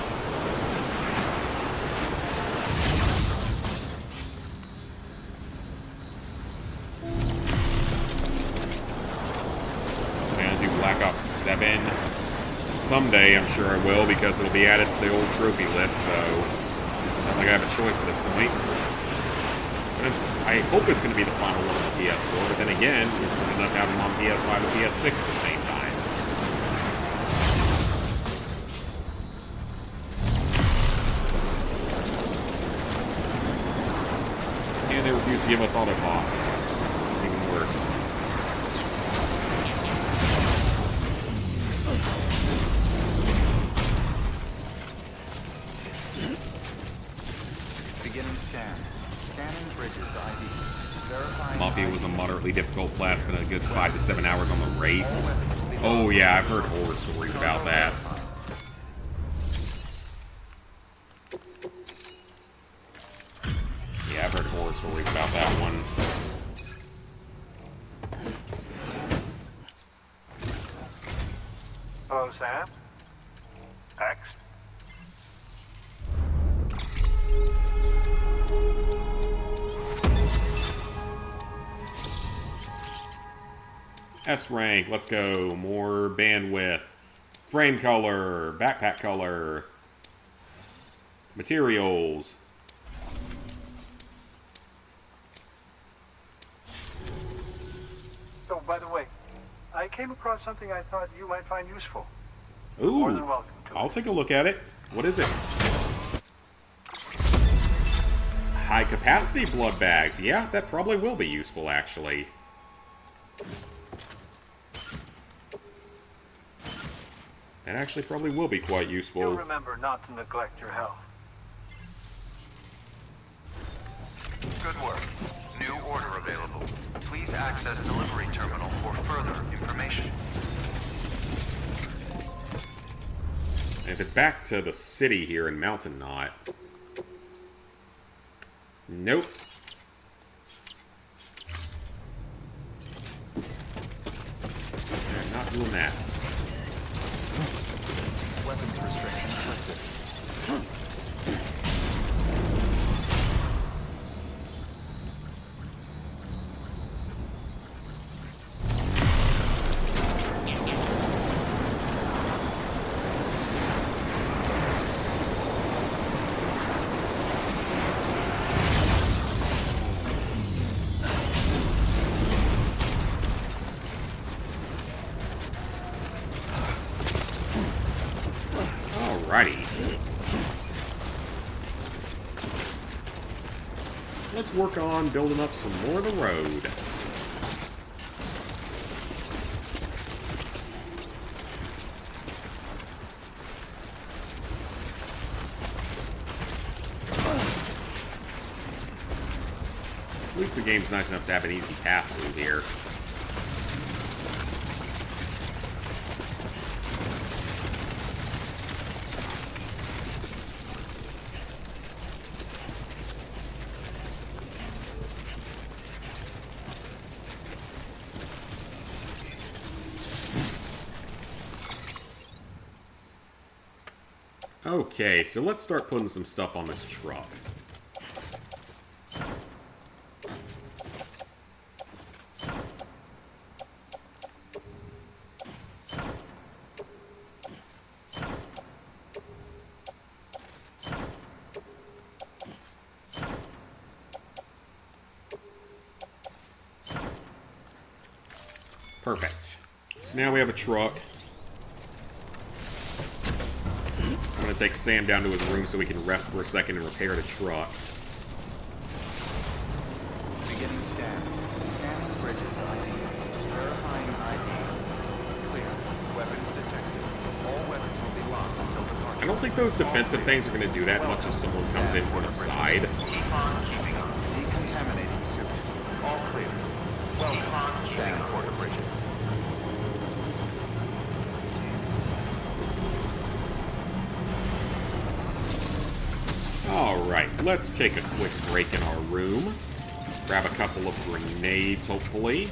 Black Ops 7. Someday, I'm sure I will, because it'll be added to the old trophy list, so not like I have a choice at this point. I hope it's going to be the final one on the PS4, but then again, it's end up having them on PS5 and PS6 at the same time. And they refuse to give us autopilot. It's even worse. Mafia was a moderately difficult plat. Spent a good 5 to 7 hours on the race. Oh yeah, I've heard horror stories about that. Yeah, I've heard horror stories about that one. Hello, Sam? X? S rank, let's go. More bandwidth. Frame color. Backpack color. Materials. Oh, by the way, I came across something I thought you might find useful. Ooh, More than welcome to I'll take a look at it. What is it? High capacity blood bags. Yeah, that probably will be useful, actually. That actually probably will be quite useful. You'll remember not to neglect your health. Good work. New order available. Please access delivery terminal for further information. If it's back to the city here in Mountain Knot. Nope. I'm not doing that. Weapons restrictions lifted. Alrighty. Let's work on building up some more of the road. At least the game's nice enough to have an easy path through here. Okay, so let's start putting some stuff on this truck. Perfect. So now we have a truck. I'm going to take Sam down to his room so he can rest for a second and repair the truck. Beginning scan. Scanning bridges ID. Verifying ID. Clear. Weapons detected. All weapons will be locked until departure. I don't think those defensive things are going to do that much if someone comes in from the side. Keep on keeping on. Decontaminating suit. All clear. Welcome, Sam Porter Bridges. Alright, let's take a quick break in our room. Grab a couple of grenades, hopefully.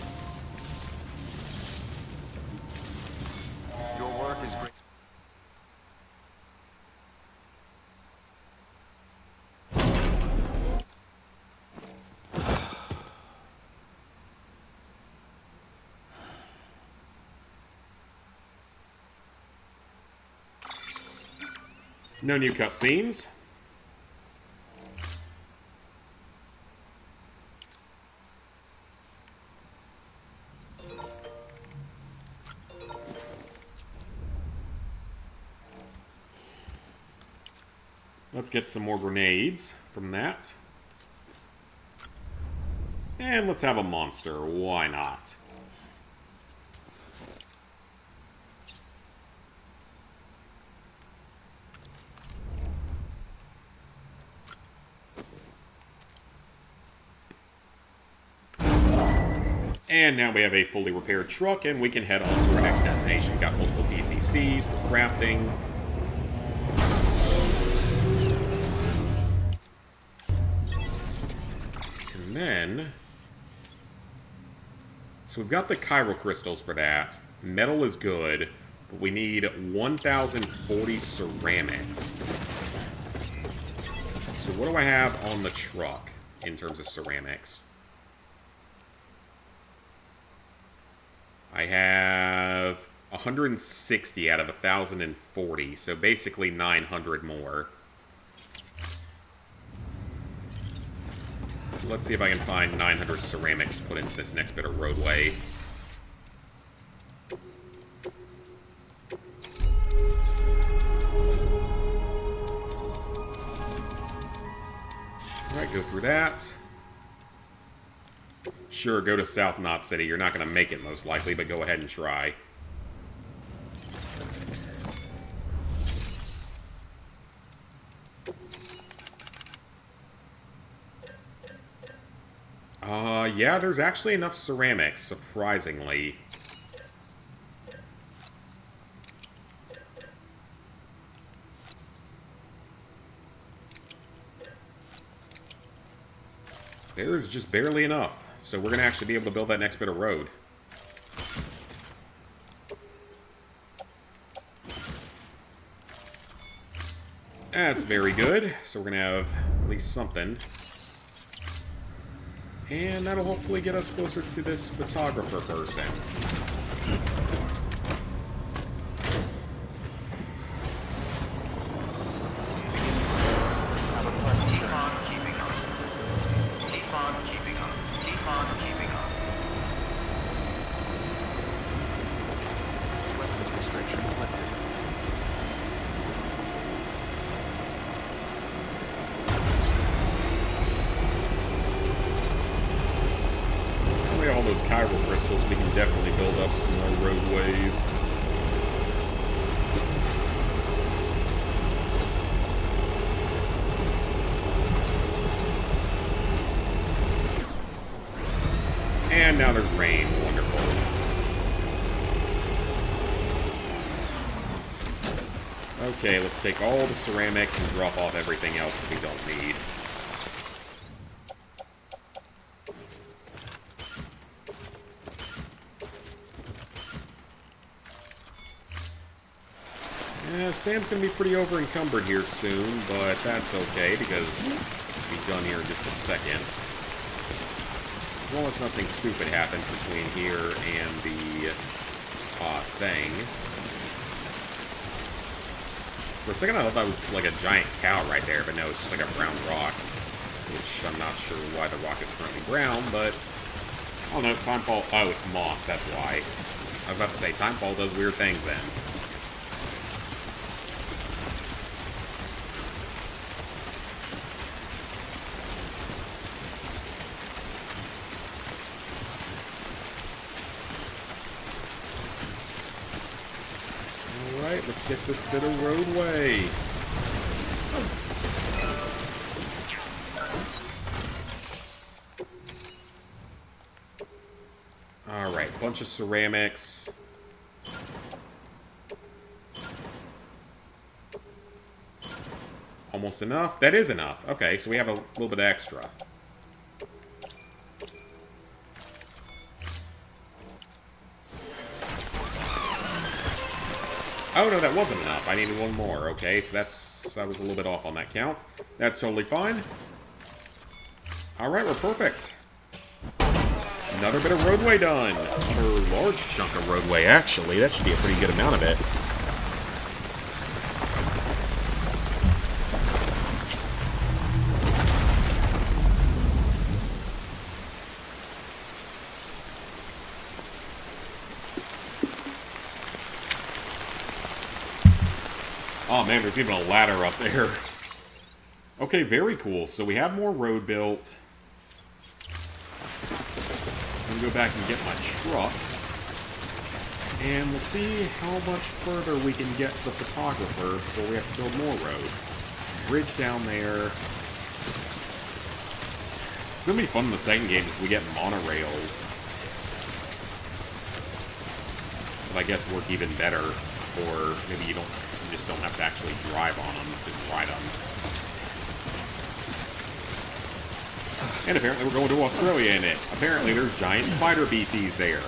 Your work is great. No new cutscenes. Let's get some more grenades from that. And let's have a monster. Why not? And now we have a fully repaired truck, and we can head on to our next destination. We've got multiple PCCs for crafting. And then... so we've got the chiral crystals for that. Metal is good, but we need 1,040 ceramics. So what do I have on the truck in terms of ceramics? I have 160 out of 1,040, so basically 900 more. So let's see if I can find 900 ceramics to put into this next bit of roadway. Alright, go through that. Sure, go to South Knot City. You're not going to make it, most likely, but go ahead and try. Yeah, there's actually enough ceramics, surprisingly. There's just barely enough. So we're going to actually be able to build that next bit of road. That's very good. So we're going to have at least something. And that'll hopefully get us closer to this photographer person. All those chiral crystals, we can definitely build up some more roadways. And now there's rain. Wonderful. Okay, let's take all the ceramics and drop off everything else that we don't need. Sam's going to be pretty over-encumbered here soon, but that's okay, because we'll be done here in just a second. As long as nothing stupid happens between here and the thing. For a second I thought that was like a giant cow right there, but no, it's just like a brown rock. Which I'm not sure why the rock is currently brown, but... I don't know, Timefall... Oh, it's moss, that's why. I was about to say, Timefall does weird things then. Alright, let's get this bit of roadway. Alright, bunch of ceramics. Almost enough? That is enough. Okay, so we have a little bit extra. Oh, no, that wasn't enough. I needed one more. Okay, so I was a little bit off on that count. That's totally fine. Alright, we're perfect. Another bit of roadway done. Another large chunk of roadway, actually. That should be a pretty good amount of it. Oh man, there's even a ladder up there. Okay, very cool. So we have more road built. I'm gonna go back and get my truck. And we'll see how much further we can get to the photographer before we have to build more road. Bridge down there. It's gonna be fun in the second game as we get monorails. But I guess work even better. Or maybe you just don't have to actually drive on them, just ride them. And apparently we're going to Australia in it. Apparently there's giant spider BTs there.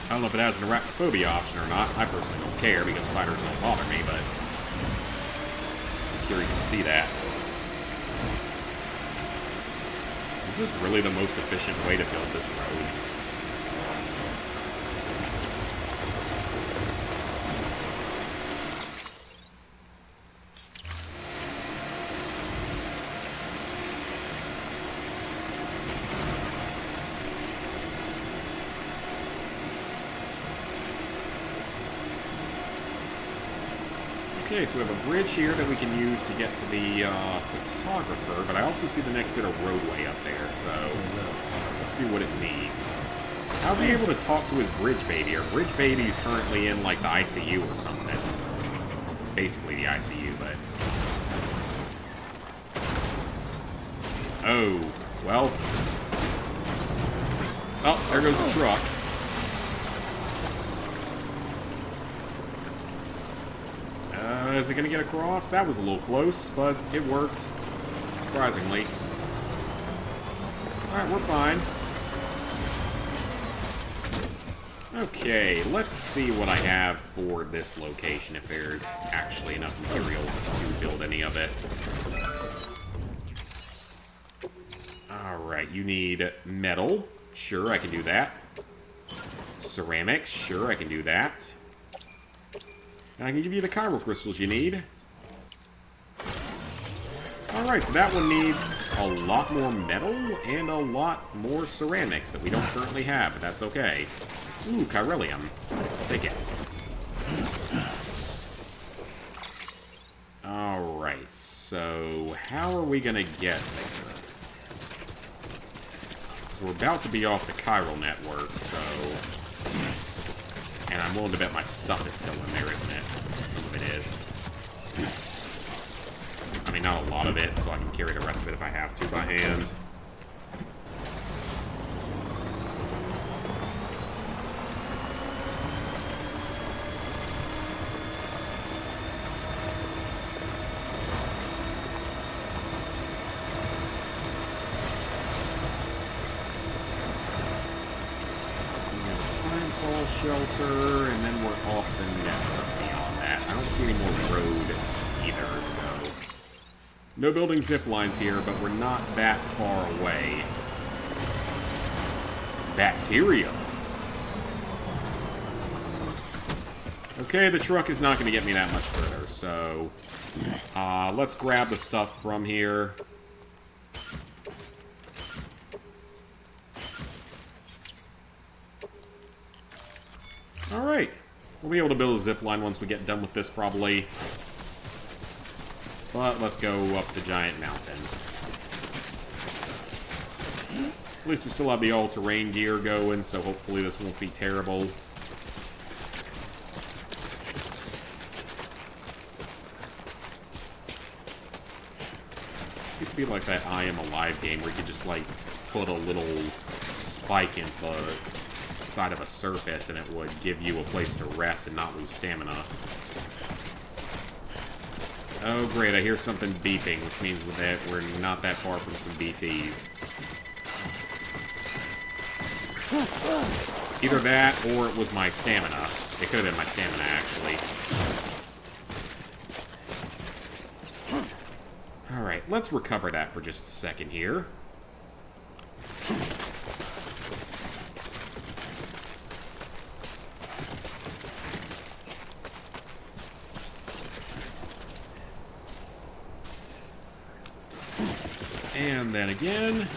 I don't know if it has an arachnophobia option or not. I personally don't care because spiders don't bother me, but I'm curious to see that. Is this really the most efficient way to build this road? Okay, so we have a bridge here that we can use to get to the photographer, but I also see the next bit of roadway up there, so let's see what it needs. How's he able to talk to his bridge baby? Our bridge baby's currently in, like, the ICU or something. Basically the ICU, but... Oh, well... Oh, there goes the truck. Is it going to get across? That was a little close, but it worked. Surprisingly. Alright, we're fine. Okay, let's see what I have for this location, if there's actually enough materials to build any of it. Alright, you need metal. Sure, I can do that. Ceramics. Sure, I can do that. And I can give you the chiral crystals you need. Alright, so that one needs a lot more metal and a lot more ceramics that we don't currently have, but that's okay. Ooh, chiralium. Take it. Alright, so how are we gonna get there? We're about to be off the chiral network, so... And I'm willing to bet my stuff is still in there, isn't it? Some of it is. I mean, not a lot of it, so I can carry the rest of it if I have to by hand. shelter, and then we're off the network beyond that. I don't see any more road either, so... No building zip lines here, but we're not that far away. Bacteria. Okay, the truck is not going to get me that much further, so... let's grab the stuff from here. Alright. We'll be able to build a zip line once we get done with this, probably. But let's go up the giant mountain. At least we still have the all-terrain gear going, so hopefully this won't be terrible. Used to be like that I Am Alive game where you could just, like, put a little spike into the side of a surface and it would give you a place to rest and not lose stamina. Oh, great, I hear something beeping, which means that we're not that far from some BTs. Either that, or it was my stamina. It could have been my stamina, actually. Alright, let's recover that for just a second here. And then again.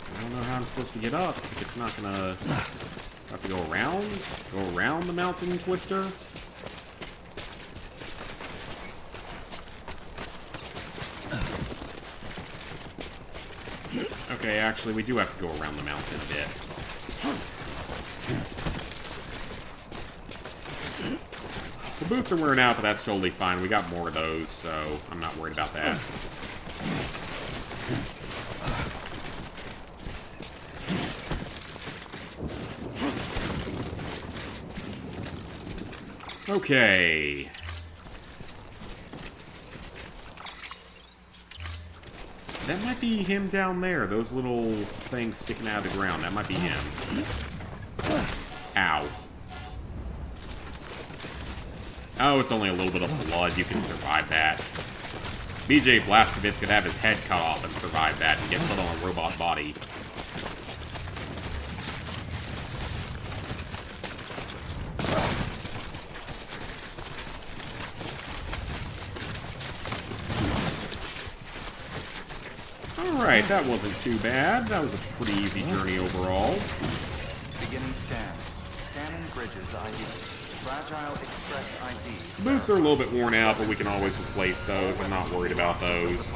I don't know how I'm supposed to get up. It's not gonna... have to go around? Go around the mountain twister? Okay, actually, we do have to go around the mountain a bit. The boots are wearing out, but that's totally fine. We got more of those, so I'm not worried about that. Okay. That might be him down there. Those little things sticking out of the ground. That might be him. Ow. Oh, it's only a little bit of blood. You can survive that. BJ Blazkowicz could have his head cut off and survive that and get put on a robot body. Alright, that wasn't too bad. That was a pretty easy journey overall. Beginning scan. Scanning Bridges ID. Fragile Express ID. The boots are a little bit worn out, but we can always replace those. I'm not worried about those.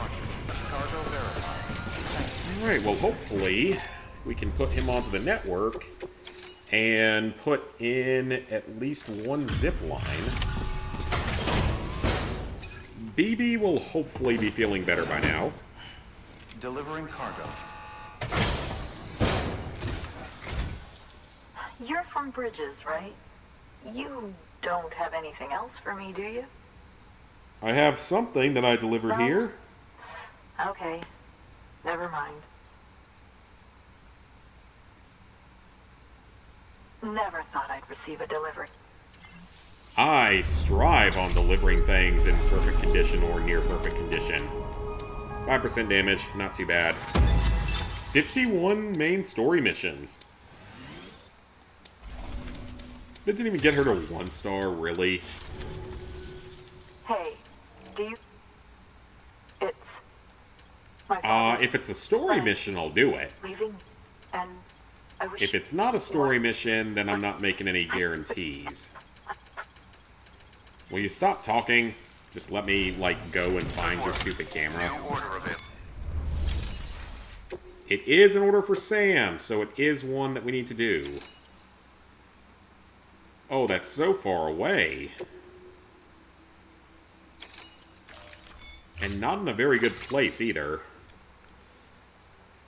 Cargo verified. Alright, well, hopefully we can put him onto the network and put in at least one zip line. BB will hopefully be feeling better by now. Delivering cargo. You're from Bridges, right? You don't have anything else for me, do you? I have something that I delivered No. here. Okay. Never mind. Never thought I'd receive a delivery. I strive on delivering things in perfect condition or near perfect condition. 5% damage, not too bad. 51 main story missions. That didn't even get her to 1 star, really? Hey, do you... It's... my father If it's a story mission, I'll do it. leaving, and I wish... If it's not a story mission, then I'm not making any guarantees. Will you stop talking? Just let me, like, go and find your stupid camera. It is an order for Sam, so it is one that we need to do. Oh, that's so far away. And not in a very good place, either.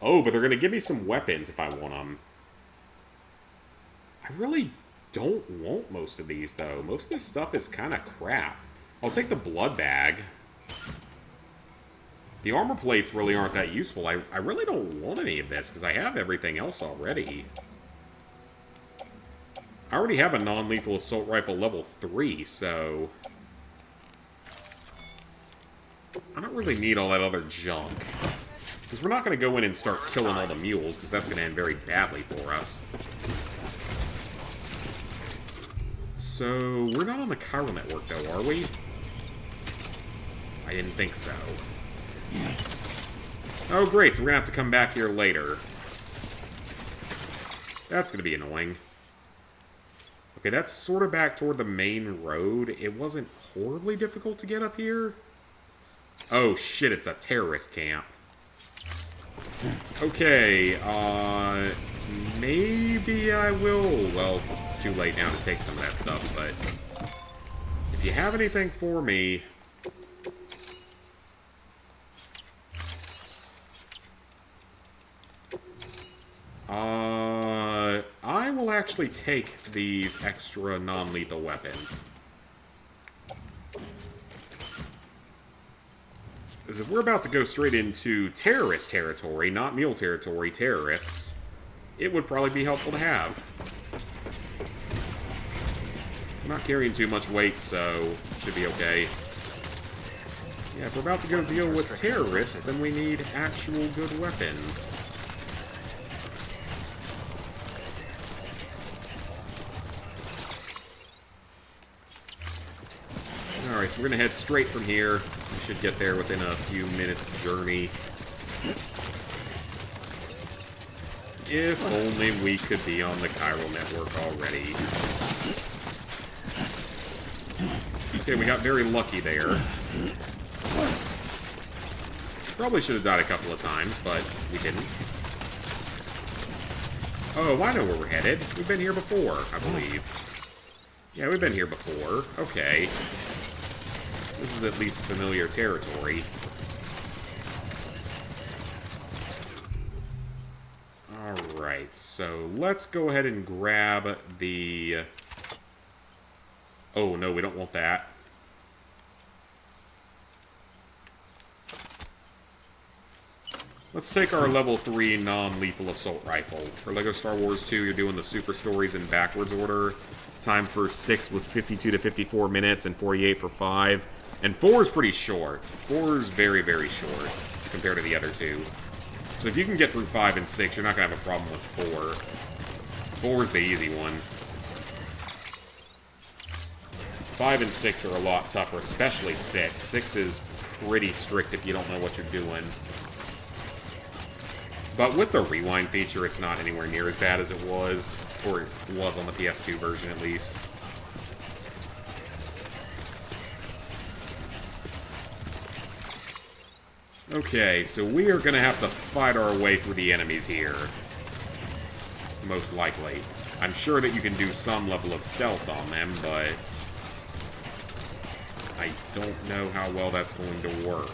Oh, but they're going to give me some weapons if I want them. I really don't want most of these, though. Most of this stuff is kind of crap. I'll take the blood bag. The armor plates really aren't that useful. I really don't want any of this, because I have everything else already. I already have a non-lethal assault rifle level 3, so... I don't really need all that other junk. Because we're not going to go in and start killing all the mules, because that's going to end very badly for us. So, we're not on the chiral network, though, are we? I didn't think so. Oh, great, so we're going to have to come back here later. That's going to be annoying. Okay, that's sort of back toward the main road. It wasn't horribly difficult to get up here. Oh, shit, it's a terrorist camp. Okay, maybe I will... Well, it's too late now to take some of that stuff, but... If you have anything for me... I will actually take these extra non-lethal weapons. Because if we're about to go straight into terrorist territory, not mule territory, terrorists, it would probably be helpful to have. I'm not carrying too much weight, so should be okay. Yeah, if we're about to go deal with terrorists, then we need actual good weapons. Alright, so we're going to head straight from here. We should get there within a few minutes' journey. If only we could be on the chiral network already. Okay, we got very lucky there. Probably should have died a couple of times, but we didn't. Oh, I know where we're headed. We've been here before, I believe. Yeah, we've been here before. Okay. This is at least familiar territory. Alright, so let's go ahead and grab the... Oh, no, we don't want that. Let's take our level 3 non-lethal assault rifle. For LEGO Star Wars 2, you're doing the super stories in backwards order. Time for 6 with 52 to 54 minutes and 48 for 5. And 4 is pretty short. 4 is very, very short compared to the other two. So if you can get through 5 and 6, you're not going to have a problem with 4. 4 is the easy one. 5 and 6 are a lot tougher, especially 6. 6 is pretty strict if you don't know what you're doing. But with the rewind feature, it's not anywhere near as bad as it was, or it was on the PS2 version at least. Okay, so we are going to have to fight our way through the enemies here. Most likely. I'm sure that you can do some level of stealth on them, but... I don't know how well that's going to work.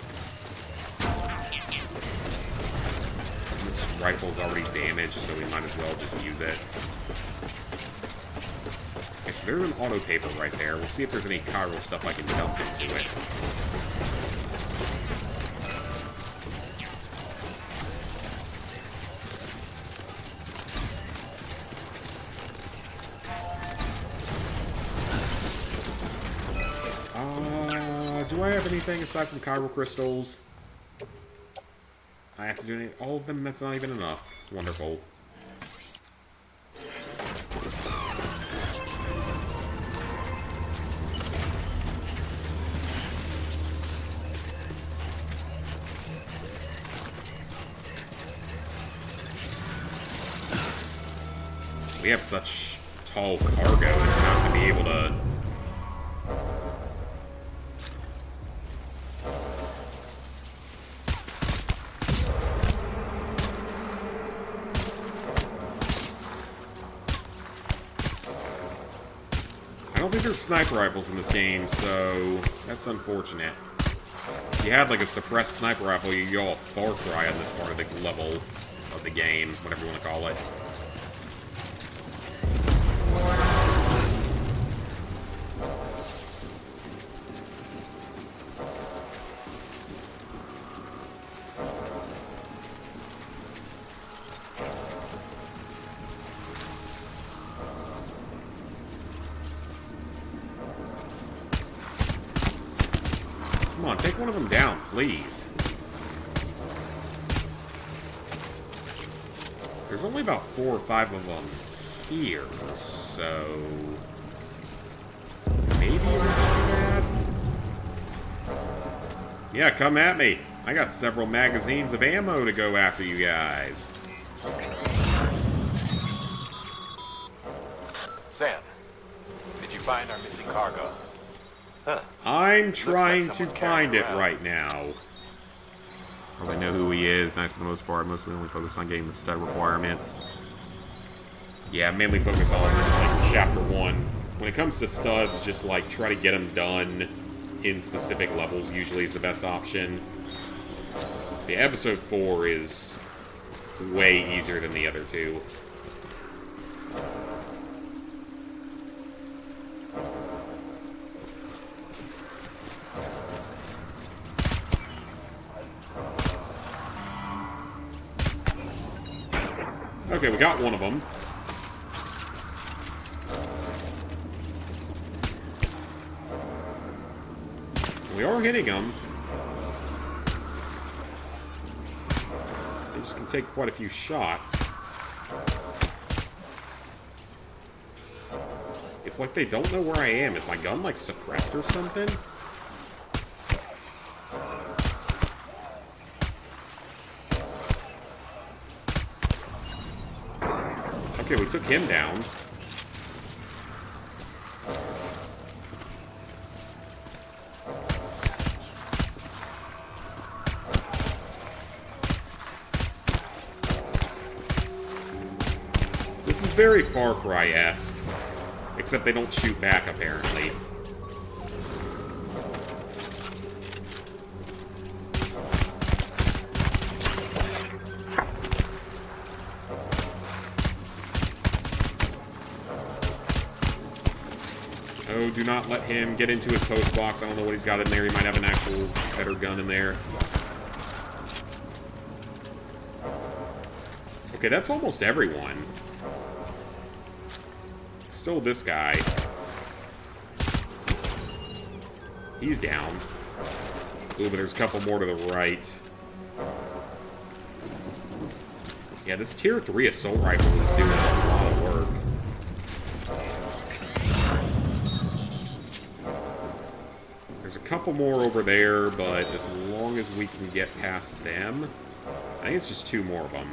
This rifle's already damaged, so we might as well just use it. Okay, so there's an auto paper right there. We'll see if there's any chiral stuff I can dump into it. Do I have anything aside from chiral crystals? I have to do all of them? That's not even enough. Wonderful. We have such tall cargo that we're not going to be able to... I don't think there's sniper rifles in this game, so that's unfortunate. If you had like a suppressed sniper rifle, you'd go all Far Cry on this part of the level of the game, whatever you want to call it. one of them down, please. There's only about 4 or 5 of them here, so... maybe it won't be too bad? Yeah, come at me. I got several magazines of ammo to go after you guys. Sam, did you find our missing cargo? Huh. I'm trying to someone's find carrying it around. right now. Probably know who he is. Nice for the most part. Mostly only focused on getting the stud requirements. Yeah, mainly focus on like chapter 1. When it comes to studs, just like try to get them done in specific levels usually is the best option. The episode 4 is way easier than the other two. Okay, we got one of them. We are hitting them. They just can take quite a few shots. It's like they don't know where I am. Is my gun, like, suppressed or something? Okay, we took him down. This is very Far Cry-esque, except they don't shoot back, apparently. Oh, do not let him get into his post box. I don't know what he's got in there. He might have an actual better gun in there. Okay, that's almost everyone. Still this guy. He's down. Ooh, but there's a couple more to the right. Yeah, this tier 3 assault rifle is doing a lot of work. There's a couple more over there, but as long as we can get past them... I think it's just 2 more of them.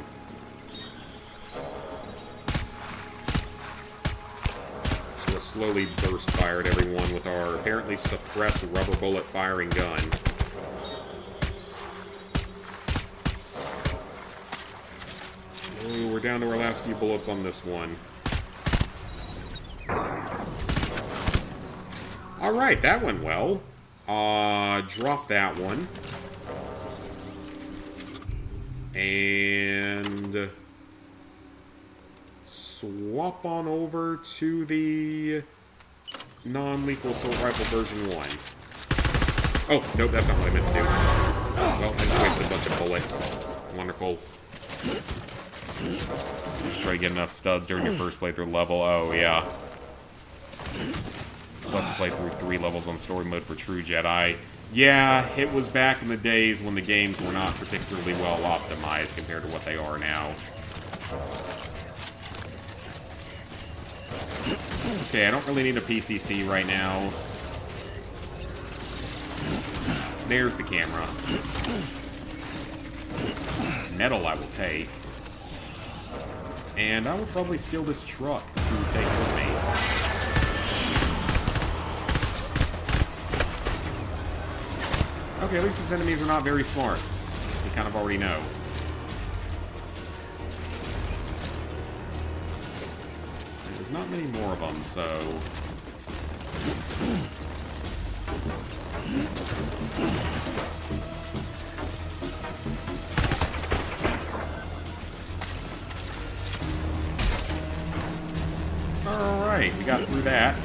So we'll slowly burst fire at everyone with our apparently suppressed rubber bullet firing gun. Ooh, we're down to our last few bullets on this one. Alright, that went well. Drop that one. And... swap on over to the non-lethal assault rifle version 1. Oh, nope, that's not what I meant to do. Well, I just wasted a bunch of bullets. Wonderful. Just try to get enough studs during your first playthrough level. Oh, yeah. Still have to play through 3 levels on story mode for True Jedi. Yeah, it was back in the days when the games were not particularly well optimized compared to what they are now. Okay, I don't really need a PCC right now. There's the camera. Metal I will take. And I will probably steal this truck to take with me. Okay, at least his enemies are not very smart. We kind of already know. There's not many more of them, so... Alright, we got through that.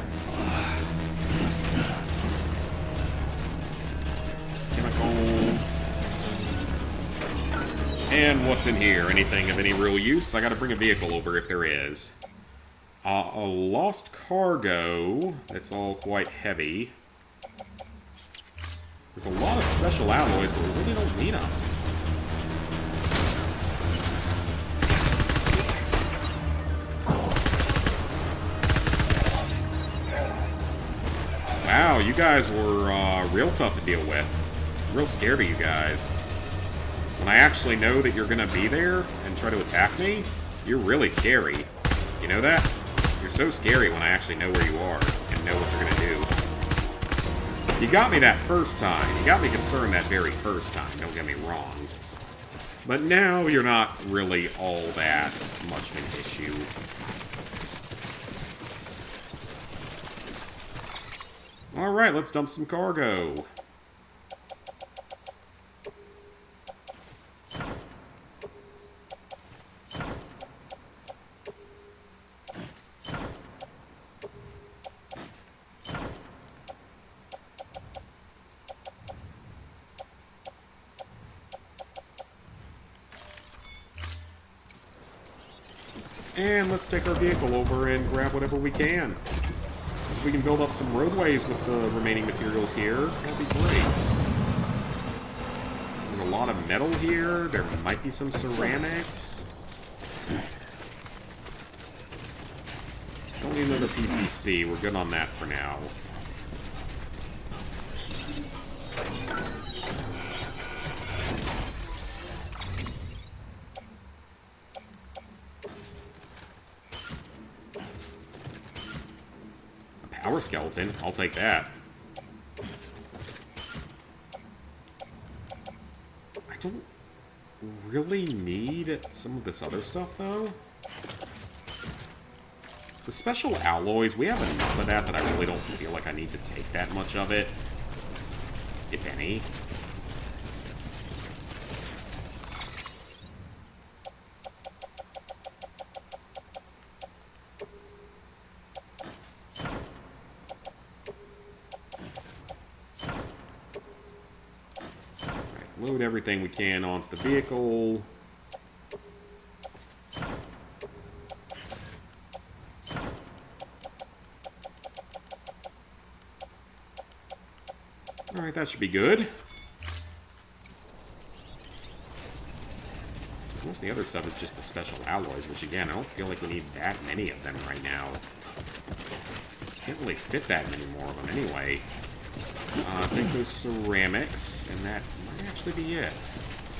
Chemicals. And what's in here? Anything of any real use? I gotta bring a vehicle over if there is. A lost cargo. That's all quite heavy. There's a lot of special alloys, but we really don't need them. Wow, you guys were real tough to deal with. Real scared of you guys. When I actually know that you're gonna be there and try to attack me, you're really scary. You know that? You're so scary when I actually know where you are and know what you're gonna do. You got me that first time. You got me concerned that very first time, don't get me wrong. But now you're not really all that much of an issue. Alright, let's dump some cargo. And let's take our vehicle over and grab whatever we can. So we can build up some roadways with the remaining materials here. That'd be great. There's a lot of metal here. There might be some ceramics. Don't need another PCC. We're good on that for now. Power skeleton. I'll take that. I don't really need some of this other stuff, though. The special alloys, we have enough of that I really don't feel like I need to take that much of it. If any. Load everything we can onto the vehicle. Alright, that should be good. Most of the other stuff is just the special alloys, which again, I don't feel like we need that many of them right now. Can't really fit that many more of them anyway. Take those ceramics, and that might actually be it.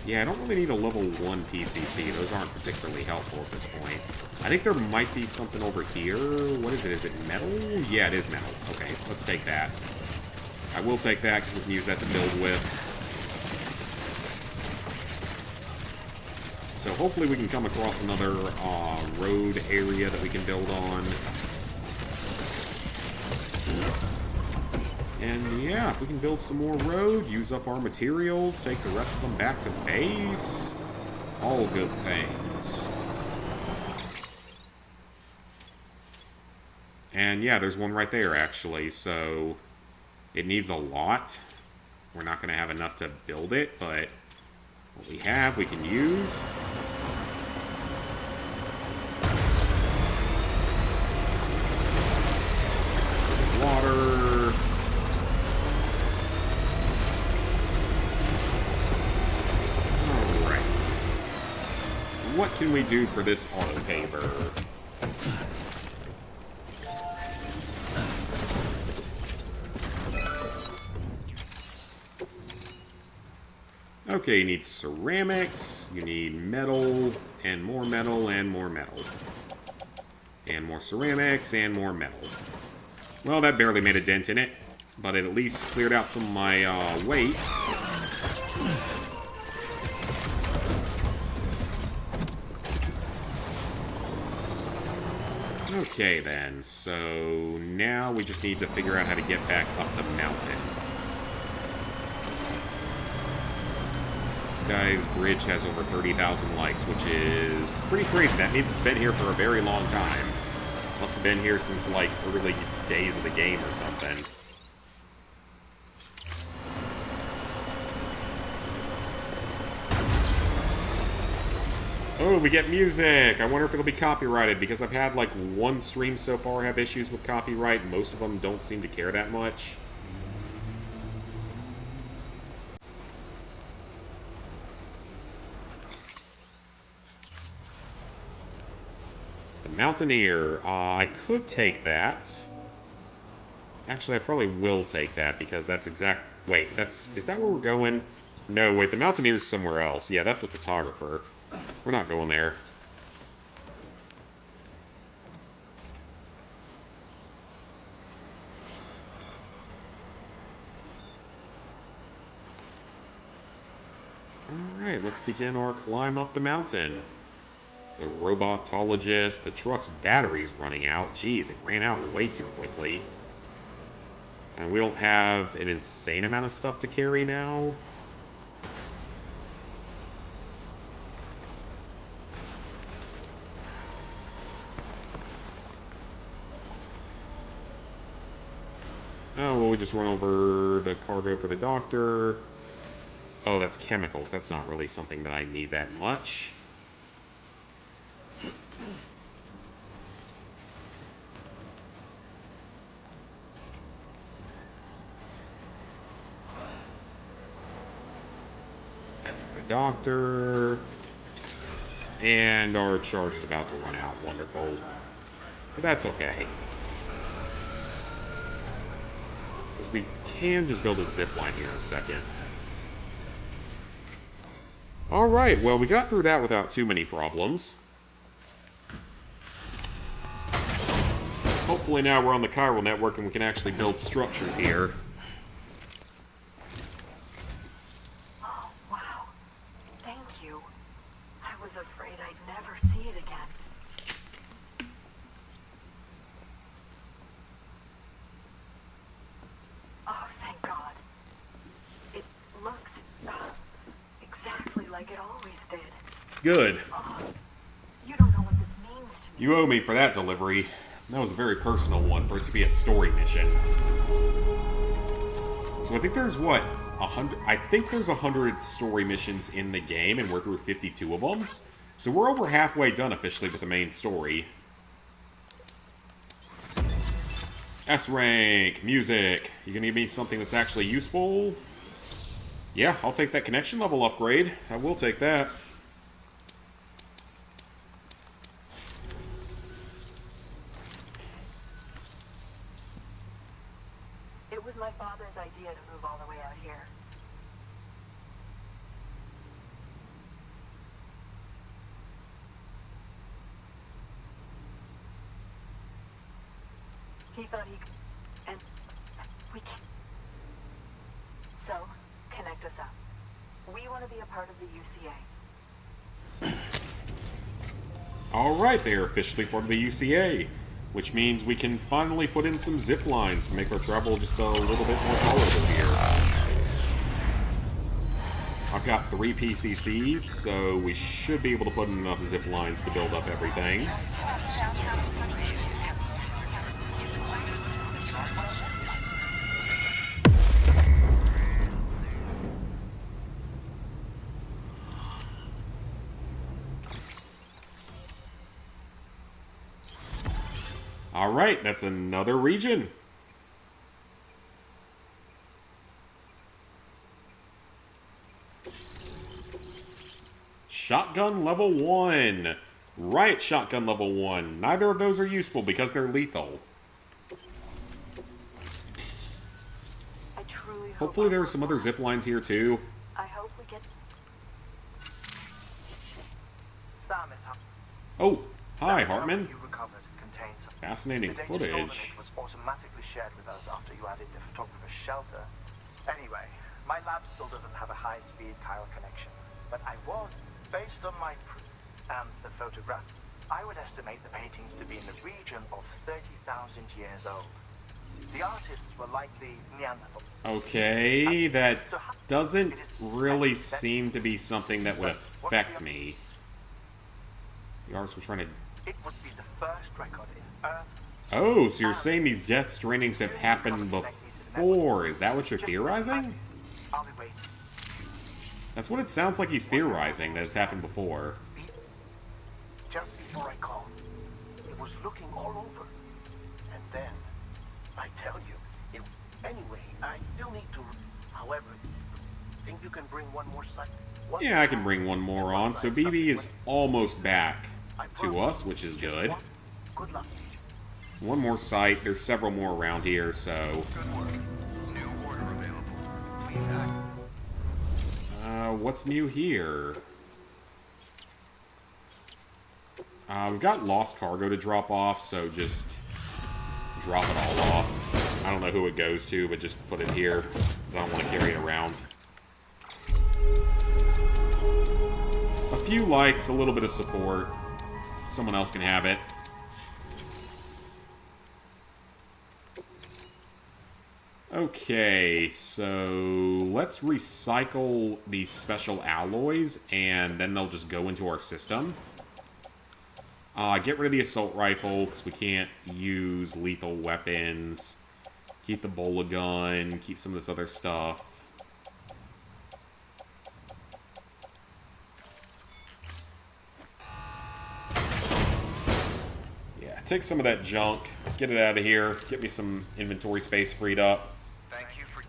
Yeah, I don't really need a level 1 PCC. Those aren't particularly helpful at this point. I think there might be something over here. What is it? Is it metal? Yeah, it is metal. Okay, let's take that. I will take that because we can use that to build with. So hopefully we can come across another road area that we can build on. And yeah, if we can build some more road, use up our materials, take the rest of them back to base, all good things. And yeah, there's one right there actually, so it needs a lot. We're not going to have enough to build it, but what we have, we can use. Water. What can we do for this auto paver? Okay, you need ceramics, you need metal, and more metal, and more metal. And more ceramics, and more metal. Well, that barely made a dent in it, but it at least cleared out some of my weight. Okay then, so now we just need to figure out how to get back up the mountain. This guy's bridge has over 30,000 likes, which is pretty crazy. That means it's been here for a very long time. Must have been here since, like, early days of the game or something. Oh, we get music! I wonder if it'll be copyrighted, because I've had, like, one stream so far have issues with copyright, and most of them don't seem to care that much. Mountaineer. I could take that. Actually, I probably will take that because that's exact... Wait, is that where we're going? No, wait, the Mountaineer's somewhere else. Yeah, that's the photographer. We're not going there. Alright, let's begin our climb up the mountain. The robotologist, the truck's battery's running out. Jeez, it ran out way too quickly. And we don't have an insane amount of stuff to carry now. Oh, well, we just run over the cargo for the doctor. Oh, that's chemicals. That's not really something that I need that much. That's for the doctor. And our charge is about to run out. Wonderful. But that's okay. Because we can just build a zip line here in a second. Alright, well, we got through that without too many problems. Hopefully now we're on the chiral network and we can actually build structures here. Oh, wow. Thank you. I was afraid I'd never see it again. Oh, thank God. It looks exactly like it always did. Good. Oh, you don't know what this means to me. You owe me for that delivery. That was a very personal one for it to be a story mission. So I think there's, what, 100? I think there's 100 story missions in the game, and we're through 52 of them. So we're over halfway done officially with the main story. S rank, music. You gonna give me something that's actually useful? Yeah, I'll take that connection level upgrade. I will take that. It was my father's idea to move all the way out here. He thought he could, and we can't. So, connect us up. We want to be a part of the UCA. Alright, they are officially part of the UCA, which means we can finally put in some zip lines to make our travel just a little bit more tolerable here. I've got 3 PCCs, so we should be able to put in enough zip lines to build up everything. Alright, that's another region. Shotgun level 1. Right, shotgun level 1. Neither of those are useful because they're lethal. I truly hope Hopefully there are some other zip lines here too. I hope we get... Sam, it's up. Oh, hi That Hartman. you recovered contains some... Fascinating The data stored in footage. it was automatically shared with us after you added the photographer's shelter. Anyway, my lab still doesn't have a high-speed chiral connection, but I was, based on my proof and the photograph, I would estimate the paintings to be in the region of 30,000 years old. The artists were likely Neanderthal. Okay, that doesn't really seem to be something that would affect me. The artists were trying to... It would be the first record in Earth. Oh, so you're saying these Death Strandings have happened before. Is that what you're theorizing? I'll be waiting. That's what it sounds like he's theorizing, that it's happened before. Just before I called, it was looking all over. And then, I tell you, anyway, I still need to... However, think you can bring one more site? Yeah, I can bring one more on. So BB is almost back to us, which is good. Good luck. One more site. There's several more around here, so... Good work. New order available. Please act. What's new here? We've got lost cargo to drop off, so just drop it all off. I don't know who it goes to, but just put it here, because I don't want to carry it around. A few likes, a little bit of support. Someone else can have it. Okay, so let's recycle these special alloys, and then they'll just go into our system. Get rid of the assault rifle, because we can't use lethal weapons. Keep the bola gun, keep some of this other stuff. Yeah, take some of that junk, get it out of here, get me some inventory space freed up. Thank you for...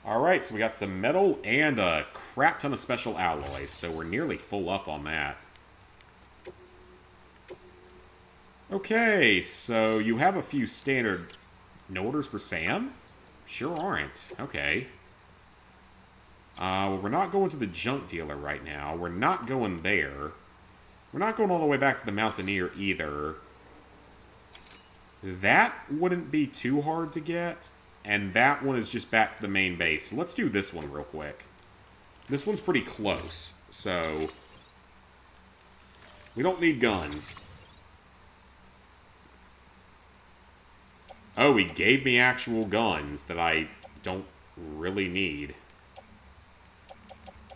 Alright, so we got some metal and a crap ton of special alloys, so we're nearly full up on that. Okay, so you have a few standard... No orders for Sam? Sure aren't. Okay. Well, we're not going to the junk dealer right now. We're not going there. We're not going all the way back to the Mountaineer either. That wouldn't be too hard to get. And that one is just back to the main base. So let's do this one real quick. This one's pretty close, so... We don't need guns. Oh, he gave me actual guns that I don't really need.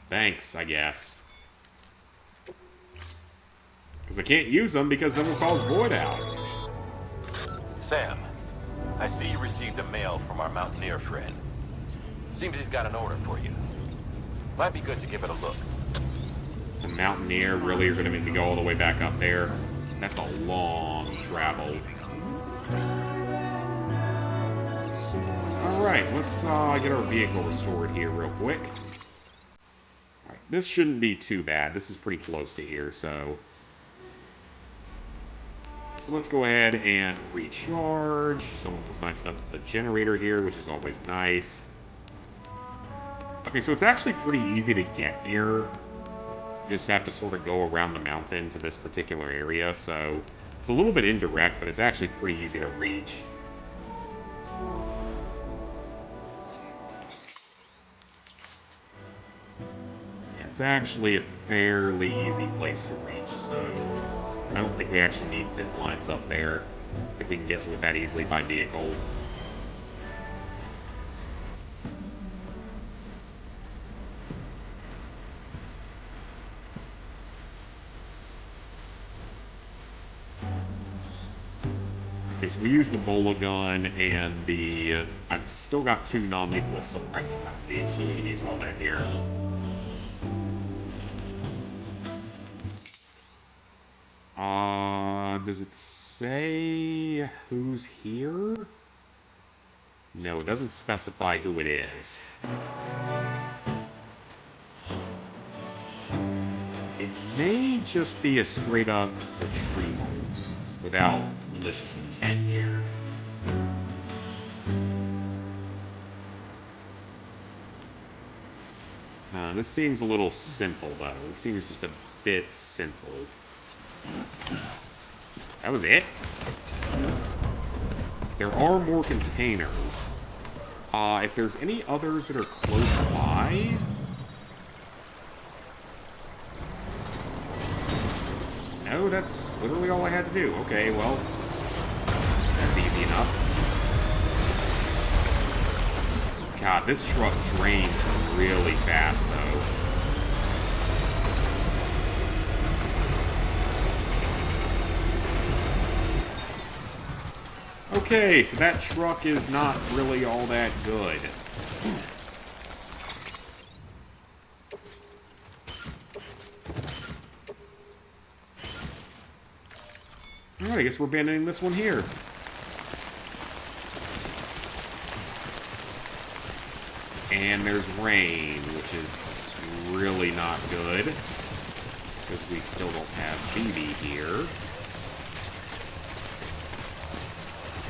Thanks, I guess. Because I can't use them because then we'll cause void outs. Sam, I see you received a mail from our Mountaineer friend. Seems he's got an order for you. Might be good to give it a look. The Mountaineer, really? You're going to make me go all the way back up there? That's a long travel. Alright, let's get our vehicle restored here real quick. Alright, this shouldn't be too bad. This is pretty close to here, so let's go ahead and recharge. Someone was nice enough to put the generator here, which is always nice. Okay, so it's actually pretty easy to get here. You just have to sort of go around the mountain to this particular area, so it's a little bit indirect, but it's actually pretty easy to reach. It's actually a fairly easy place to reach, so I don't think we actually need zip lines up there. I think we can get to it that easily by vehicle. Okay, so we used the bola gun and the... I've still got 2 non-lethal assault rifle rounds, so we can use all that here. Does it say who's here? No, it doesn't specify who it is. It may just be a straight-up retreat without malicious intent here. This seems a little simple, though. It seems just a bit simple. That was it? There are more containers. If there's any others that are close by... No, that's literally all I had to do. Okay, well, that's easy enough. God, this truck drains really fast, though. Okay, so that truck is not really all that good. Alright, I guess we're abandoning this one here. And there's rain, which is really not good. Because we still don't have BB here.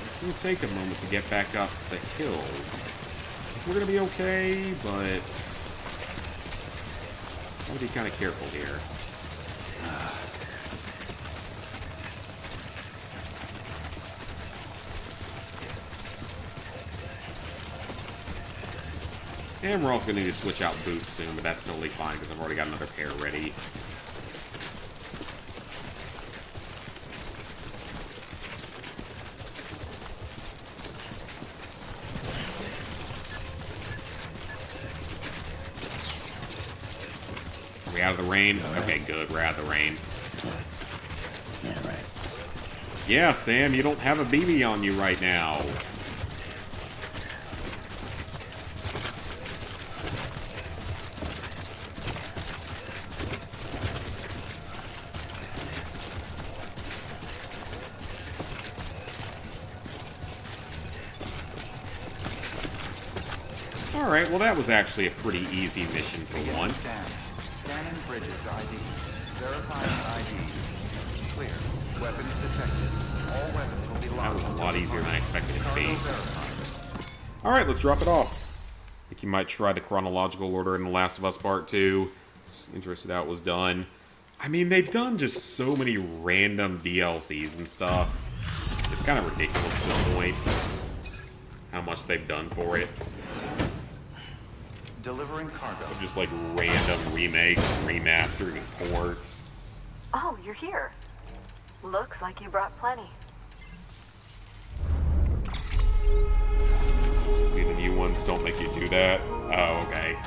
It's going to take a moment to get back up the hill. We're going to be okay, but... I'll be kind of careful here. And we're also going to need to switch out boots soon, but that's totally fine because I've already got another pair ready. Are we out of the rain? Okay, good. We're out of the rain. Yeah, right. Yeah, Sam, you don't have a BB on you right now. Alright, well that was actually a pretty easy mission for once. Scanning Bridges ID. Verifying ID. Clear. Weapons detected. All weapons will be That locked. was a lot easier than I expected it to Cargo be. verified. Alright, let's drop it off. I think you might try the chronological order in The Last of Us Part 2. Just interested how it was done. I mean, they've done just so many random DLCs and stuff. It's kind of ridiculous at this point. How much they've done for it. Delivering cargo. Just like random remakes, and remasters, and ports. Oh, you're here. Looks like you brought plenty. The new ones don't make you do that. Oh, okay.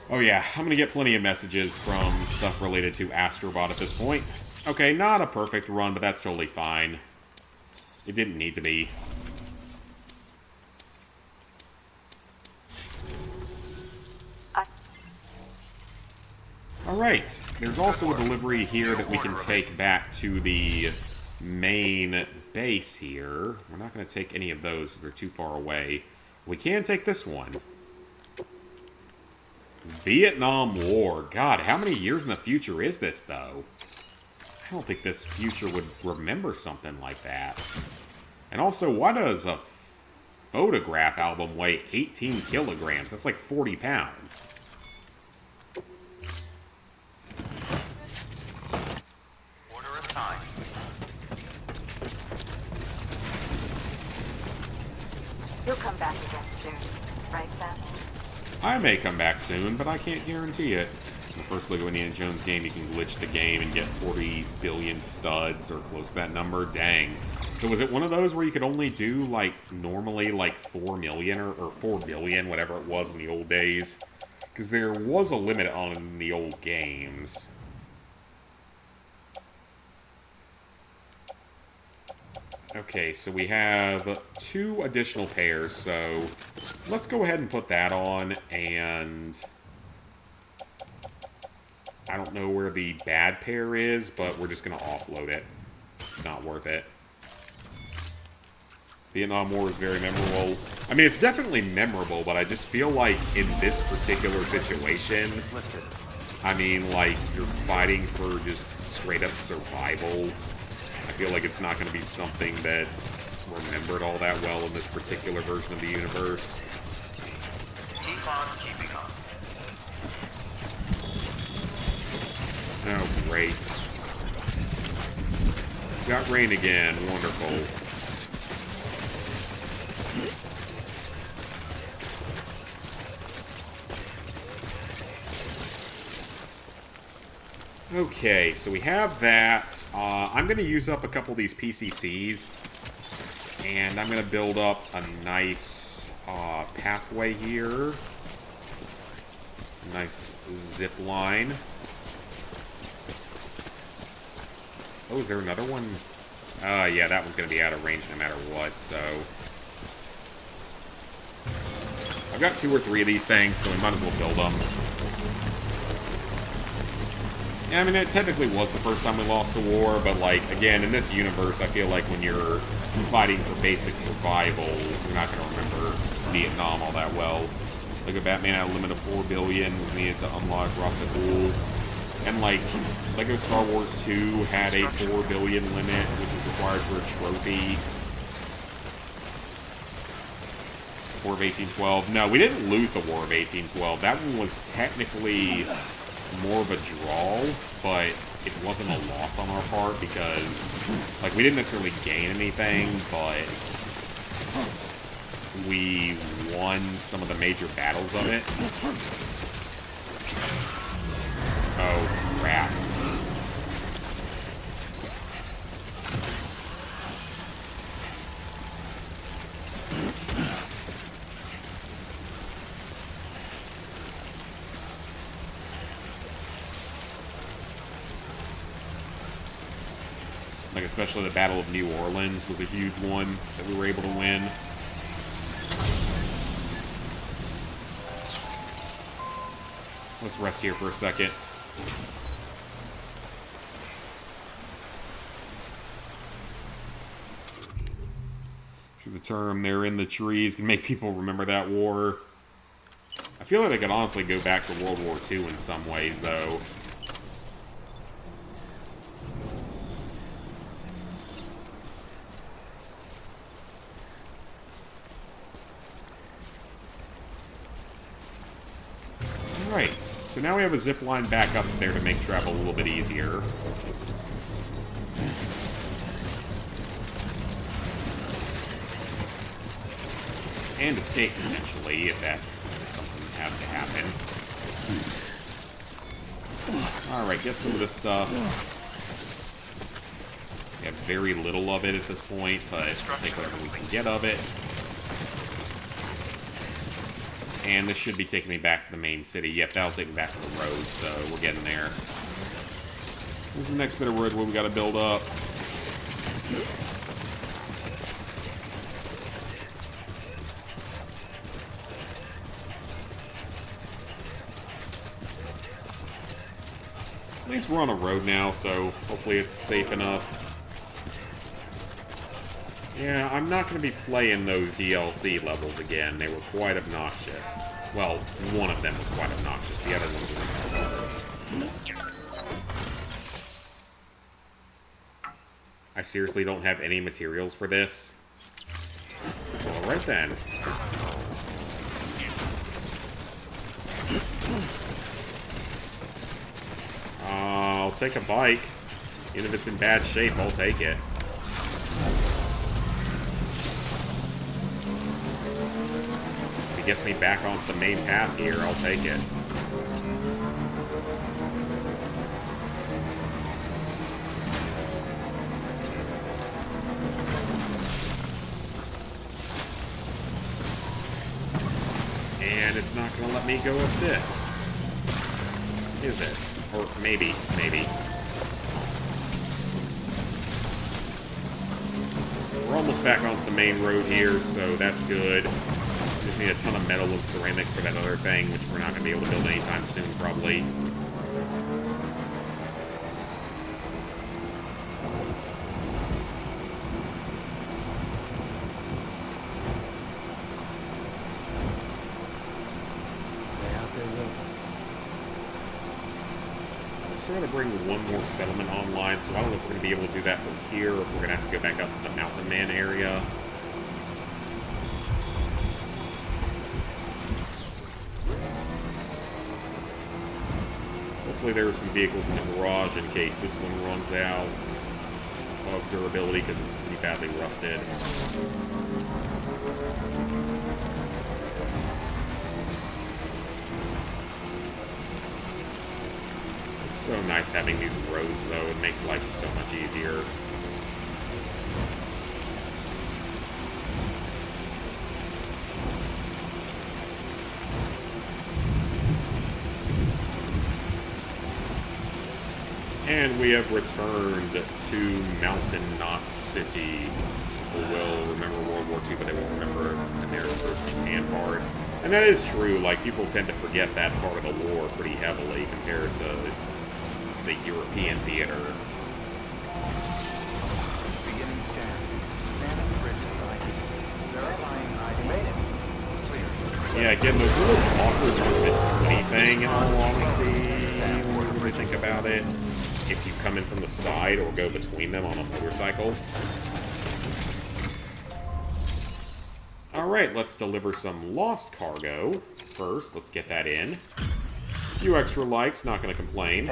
Oh yeah, I'm gonna get plenty of messages from stuff related to Astrobot at this point. Okay, not a perfect run, but that's totally fine. It didn't need to be. Alright, there's also a delivery here that we can take back to the main base here. We're not going to take any of those because they're too far away. We can take this one. Vietnam War. God, how many years in the future is this, though? I don't think this future would remember something like that. And also, why does a photograph album weigh 18 kilograms? That's like 40 pounds. You'll come back again soon, right, Sam? I may come back soon, but I can't guarantee it. In the first Lego Indiana Jones game, you can glitch the game and get 40 billion studs, or close to that number. Dang. So was it one of those where you could only do, like, normally, like, 4 million, or 4 billion, whatever it was in the old days? Because there was a limit on the old games. Okay, so we have 2 additional pairs, so let's go ahead and put that on, and I don't know where the bad pair is, but we're just going to offload it. It's not worth it. Vietnam War is very memorable. I mean, it's definitely memorable, but I just feel like in this particular situation, I mean, like, you're fighting for just straight-up survival. I feel like it's not going to be something that's remembered all that well in this particular version of the universe. Keep on keeping on. Oh, great. Got rain again. Wonderful. Okay, so we have that. I'm going to use up a couple of these PCCs, and I'm going to build up a nice pathway here. A nice zip line. Oh, is there another one? Yeah, that one's going to be out of range no matter what, so... I've got 2 or 3 of these things, so we might as well build them. Yeah, I mean, it technically was the first time we lost a war, but, like, again, in this universe, I feel like when you're fighting for basic survival, you're not going to remember Vietnam all that well. Lego Batman had a limit of 4 billion was needed to unlock Rasa Ghul. And like, Lego Star Wars 2 had a 4 billion limit, which was required for a trophy. War of 1812. No, we didn't lose the War of 1812. That one was technically more of a draw, but it wasn't a loss on our part because, like, we didn't necessarily gain anything, but we won some of the major battles of it. Oh, crap. Like, especially the Battle of New Orleans was a huge one that we were able to win. Let's rest here for a second. Through the term, they're in the trees, can make people remember that war. I feel like they could honestly go back to World War II in some ways, though. Right, so now we have a zip line back up there to make travel a little bit easier. And escape, potentially, if that is something that has to happen. Alright, get some of this stuff. We have very little of it at this point, but we'll take whatever we can get of it. And this should be taking me back to the main city. Yep, that'll take me back to the road, so we're getting there. This is the next bit of road where we gotta build up. At least we're on a road now, so hopefully it's safe enough. Yeah, I'm not going to be playing those DLC levels again. They were quite obnoxious. Well, one of them was quite obnoxious. The other ones were... I seriously don't have any materials for this. Alright then. I'll take a bike. Even if it's in bad shape, I'll take it. If it gets me back onto the main path here, I'll take it. And it's not going to let me go up this. Is it? Or maybe. We're almost back onto the main road here, so that's good. Just need a ton of metal and ceramics for that other thing, which we're not going to be able to build anytime soon, probably. Trying to bring one more settlement online, so I don't know if we're going to be able to do that from here, or if we're going to have to go back up to the Mountain Man area. Hopefully there are some vehicles in the garage in case this one runs out of durability, because it's pretty badly rusted. So nice having these roads, though. It makes life so much easier. And we have returned to Mountain Knot City. People will remember World War II, but they won't remember the American versus Japan part. And that is true. Like, people tend to forget that part of the war pretty heavily compared to the European theater. Beginning scan. Scanning bridges ID. Verifying ID. Made it. Clear. Yeah, again, those little walkers aren't meant to do anything, in all honesty, when you really think about it. If you come in from the side or go between them on a motorcycle. Alright, let's deliver some lost cargo. First, let's get that in. A few extra likes, not gonna complain.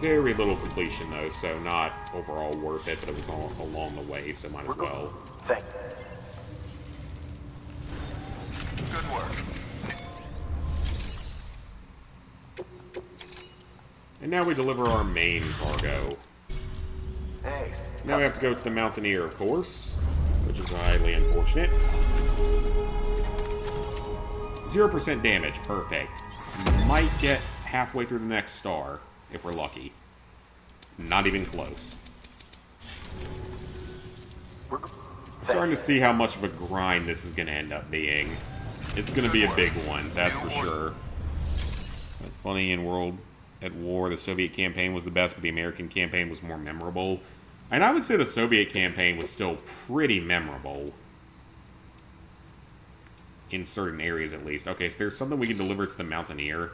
Very little completion, though, so not overall worth it, but it was all along the way, so might as well. Thank Good work. And now we deliver our main cargo. Hey. Now we have to go to the Mountaineer, of course, which is highly unfortunate. 0% damage, perfect. Might get halfway through the next star, if we're lucky. Not even close. I'm starting to see how much of a grind this is going to end up being. It's going to be a big one, that's for sure. But funny, in World at War, the Soviet campaign was the best, but the American campaign was more memorable. And I would say the Soviet campaign was still pretty memorable. In certain areas, at least. Okay, so there's something we can deliver to the Mountaineer.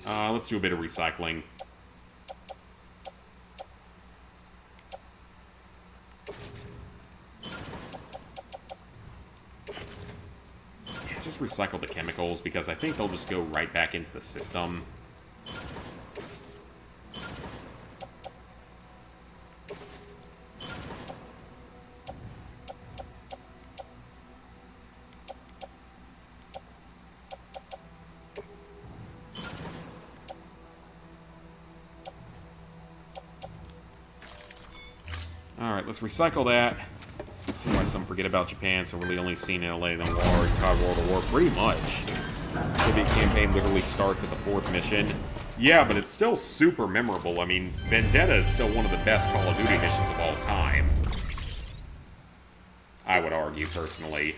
Let's do a bit of recycling. Just recycle the chemicals, because I think they'll just go right back into the system. Alright, let's recycle that. See why some forget about Japan, so really only seen in LA Noire and COD World of War. Pretty much. The Soviet campaign literally starts at the 4th mission. Yeah, but it's still super memorable. I mean, Vendetta is still one of the best Call of Duty missions of all time. I would argue, personally.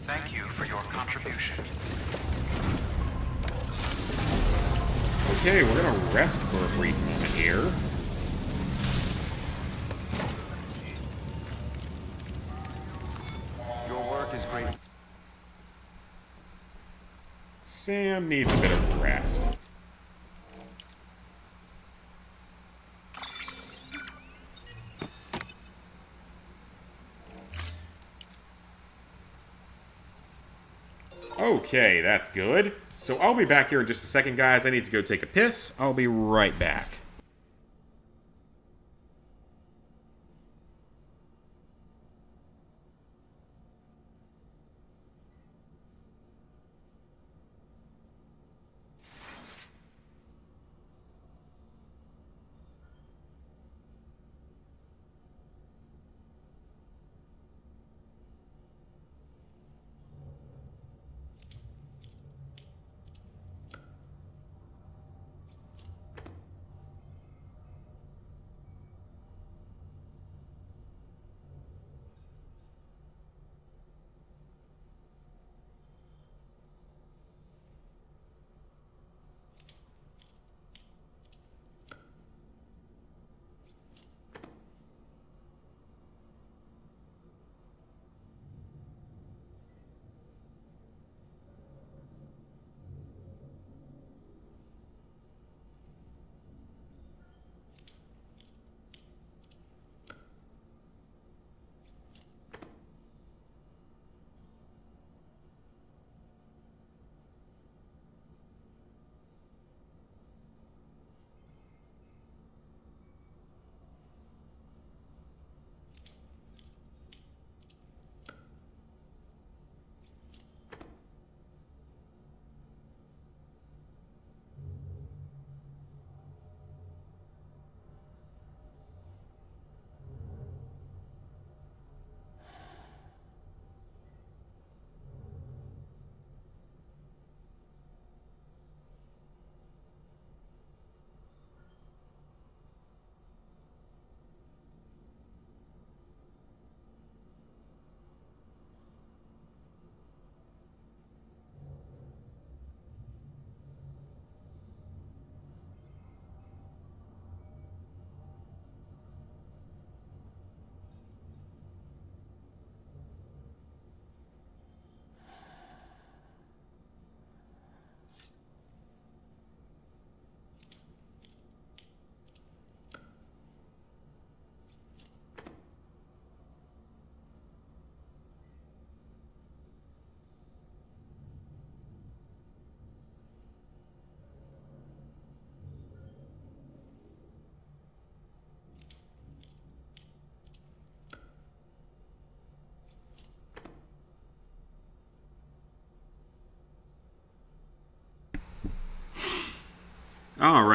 Thank you for your contribution. Okay, we're gonna rest for a brief moment here. Your work is great. Sam needs a bit of rest. Okay, that's good. So I'll be back here in just a second, guys. I need to go take a piss. I'll be right back.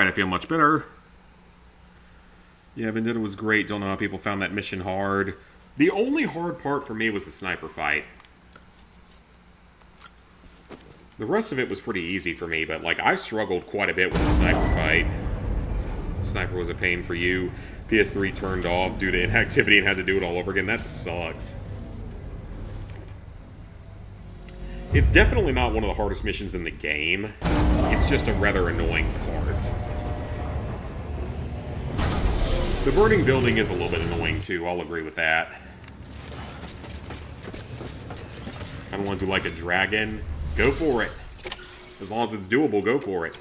Alright, I feel much better. Yeah, Vendetta was great. Don't know how people found that mission hard. The only hard part for me was the sniper fight. The rest of it was pretty easy for me, but, like, I struggled quite a bit with the sniper fight. Sniper was a pain for you. PS3 turned off due to inactivity and had to do it all over again. That sucks. It's definitely not one of the hardest missions in the game. It's just a rather annoying part. The burning building is a little bit annoying, too. I'll agree with that. I don't want to do like a dragon. Go for it. As long as it's doable, go for it.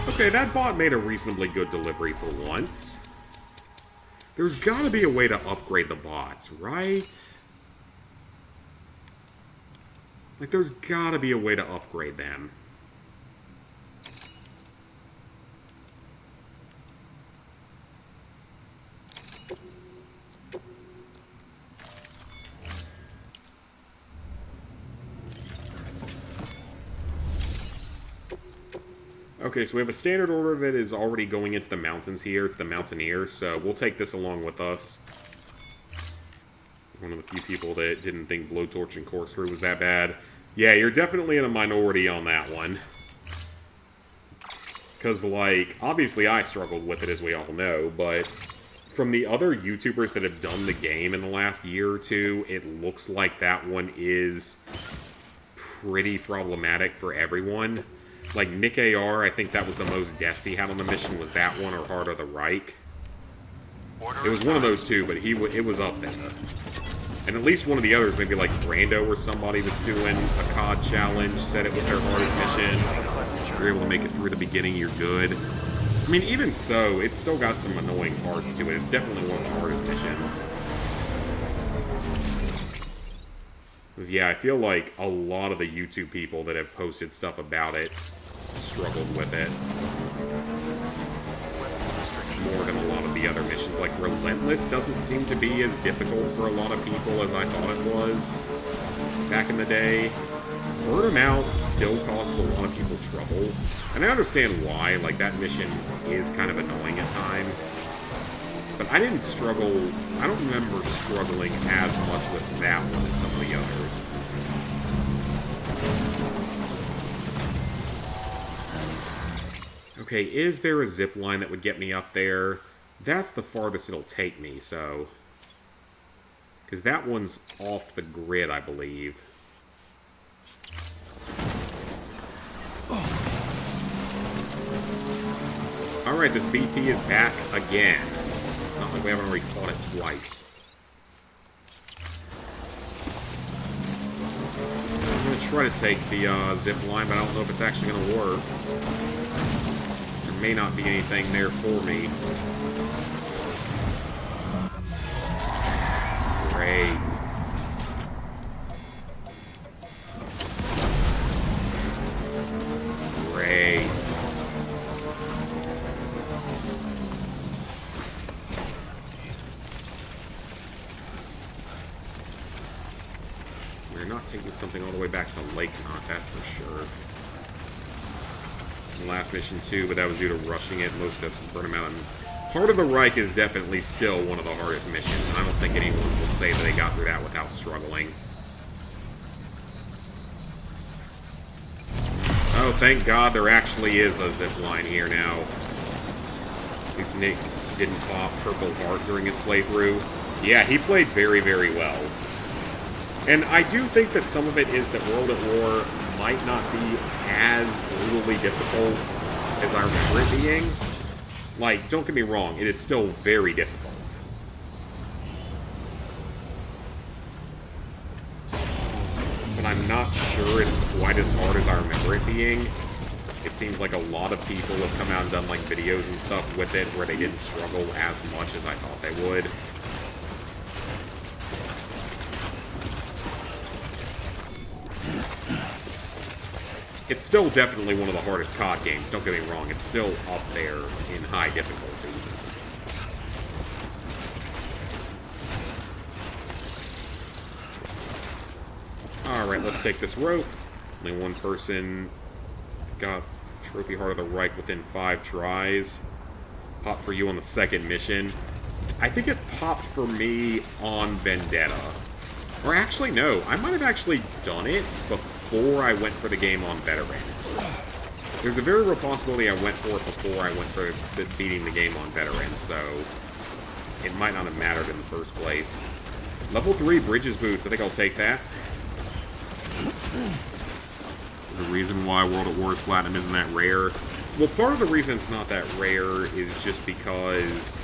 Okay, that bot made a reasonably good delivery for once. There's gotta be a way to upgrade the bots, right? Like, there's gotta be a way to upgrade them. Okay, so we have a standard order that is already going into the mountains here, to the Mountaineers, so we'll take this along with us. One of the few people that didn't think Blowtorch and Corkscrew was that bad. Yeah, you're definitely in a minority on that one. Because, like, obviously I struggled with it, as we all know, but from the other YouTubers that have done the game in the last year or two, it looks like that one is pretty problematic for everyone. Like, Nick AR, I think that was the most deaths he had on the mission, was that one or Heart of the Reich. It was one of those two, but it was up there. And at least one of the others, maybe like Brando or somebody that's doing a COD challenge, said it was their hardest mission. If you're able to make it through the beginning, you're good. I mean, even so, it's still got some annoying parts to it. It's definitely one of the hardest missions. Because, yeah, I feel like a lot of the YouTube people that have posted stuff about it struggled with it more than a lot of the other missions. Like, Relentless doesn't seem to be as difficult for a lot of people as I thought it was back in the day. Burn 'em out still causes a lot of people trouble. And I understand why. Like, that mission is kind of annoying at times. But I didn't struggle... I don't remember struggling as much with that one as some of the others. Okay, is there a zip line that would get me up there? That's the farthest it'll take me, so... Because that one's off the grid, I believe. Alright, this BT is back again. It's not like we haven't already fought it twice. I'm going to try to take the zip line, but I don't know if it's actually going to work. There may not be anything there for me. Great. Great. We're not taking something all the way back to Lake Knot, that's for sure. The last mission too, but that was due to rushing it. Most of us burn them out. And Heart of the Reich is definitely still one of the hardest missions, and I don't think anyone will say that they got through that without struggling. Oh, thank God there actually is a zip line here now. At least Nick didn't pop Purple Heart during his playthrough. Yeah, he played very, very well. And I do think that some of it is that World at War might not be as brutally difficult as I remember it being. Like, don't get me wrong, it is still very difficult. But I'm not sure it's quite as hard as I remember it being. It seems like a lot of people have come out and done, like, videos and stuff with it where they didn't struggle as much as I thought they would. It's still definitely one of the hardest COD games, don't get me wrong. It's still up there in high difficulty. Alright, let's take this rope. Only one person got Trophy Heart of the Reich within 5 tries. Popped for you on the second mission. I think it popped for me on Vendetta. Or actually, no. I might have actually done it before I went for the game on Veteran. There's a very real possibility I went for it before I went for beating the game on Veteran, so it might not have mattered in the first place. Level 3 Bridges Boots. I think I'll take that. There's a reason why World at War's Platinum isn't that rare. Well, part of the reason it's not that rare is just because...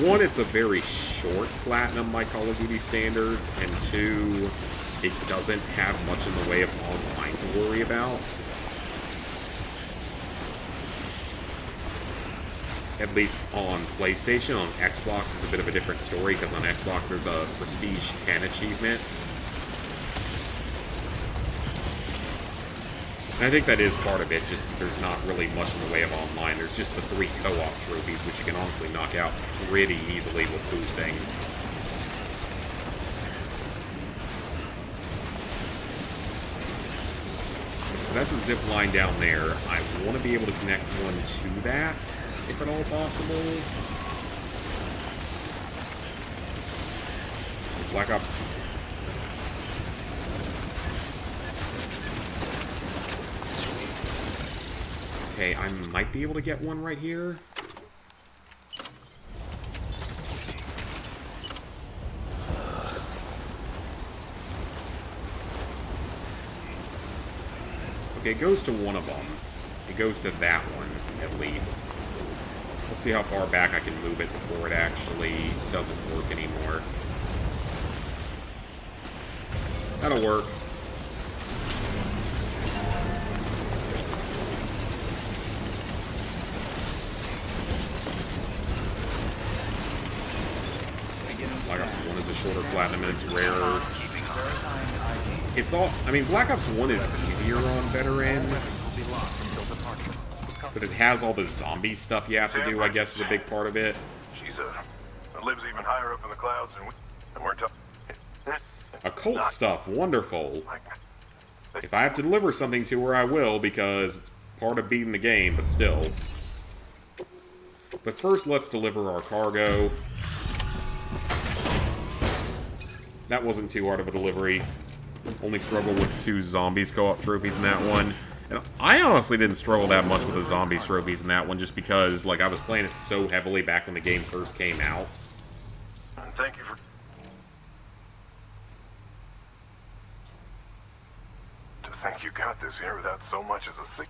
one, it's a very short Platinum by Call of Duty standards, and two, it doesn't have much in the way of online to worry about. At least on PlayStation. On Xbox is a bit of a different story, because on Xbox there's a Prestige 10 achievement. And I think that is part of it, just that there's not really much in the way of online. There's just the 3 co-op trophies, which you can honestly knock out pretty easily with boosting. So that's a zip line down there. I want to be able to connect one to that, if at all possible. Black Ops 2. Okay, I might be able to get one right here. Okay, it goes to one of them. It goes to that one, at least. Let's see how far back I can move it before it actually doesn't work anymore. That'll work. Black Ops 1 is a shorter Platinum and it's rarer. It's all... I mean, Black Ops 1 is easier on Veteran, but it has all the zombie stuff you have to do, I guess, is a big part of it. She's lives even higher up in the clouds, and we're Occult stuff, wonderful. If I have to deliver something to her, I will, because it's part of beating the game, but still. But first, let's deliver our cargo. That wasn't too hard of a delivery. Only struggled with 2 zombies co-op trophies in that one. And I honestly didn't struggle that much with the zombies trophies in that one, just because, like, I was playing it so heavily back when the game first came out. Thank you for... To think you got this here without so much as a sick...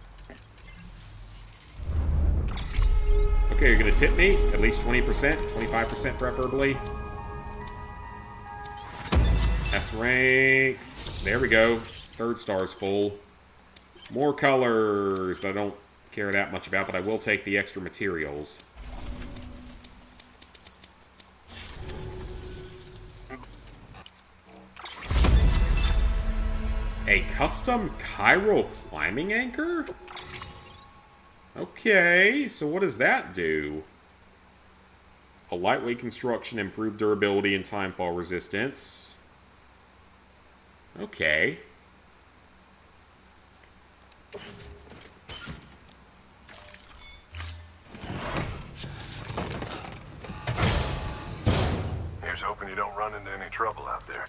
Okay, you're gonna tip me? At least 20%? 25% preferably? S rank. There we go. 3rd star's full. More colors that I don't care that much about, but I will take the extra materials. A custom chiral climbing anchor? Okay, so what does that do? A lightweight construction, improved durability, and timefall resistance. Okay. Here's hoping you don't run into any trouble out there.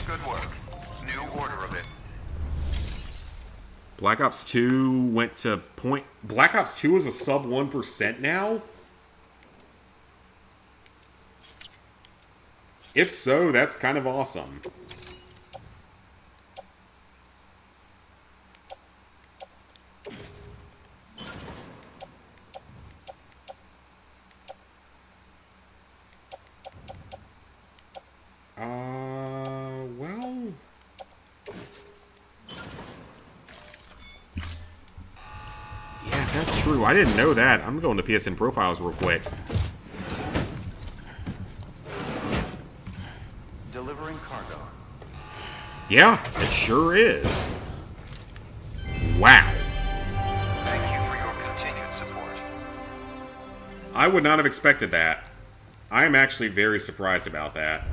Good work. New order of it. Black Ops 2 went to point... Black Ops 2 is a sub 1% now? If so, that's kind of awesome. Well... Yeah, that's true. I didn't know that. I'm going to PSN profiles real quick. Delivering cargo. Yeah, it sure is. Wow. Thank you for your continued support. I would not have expected that. I am actually very surprised about that.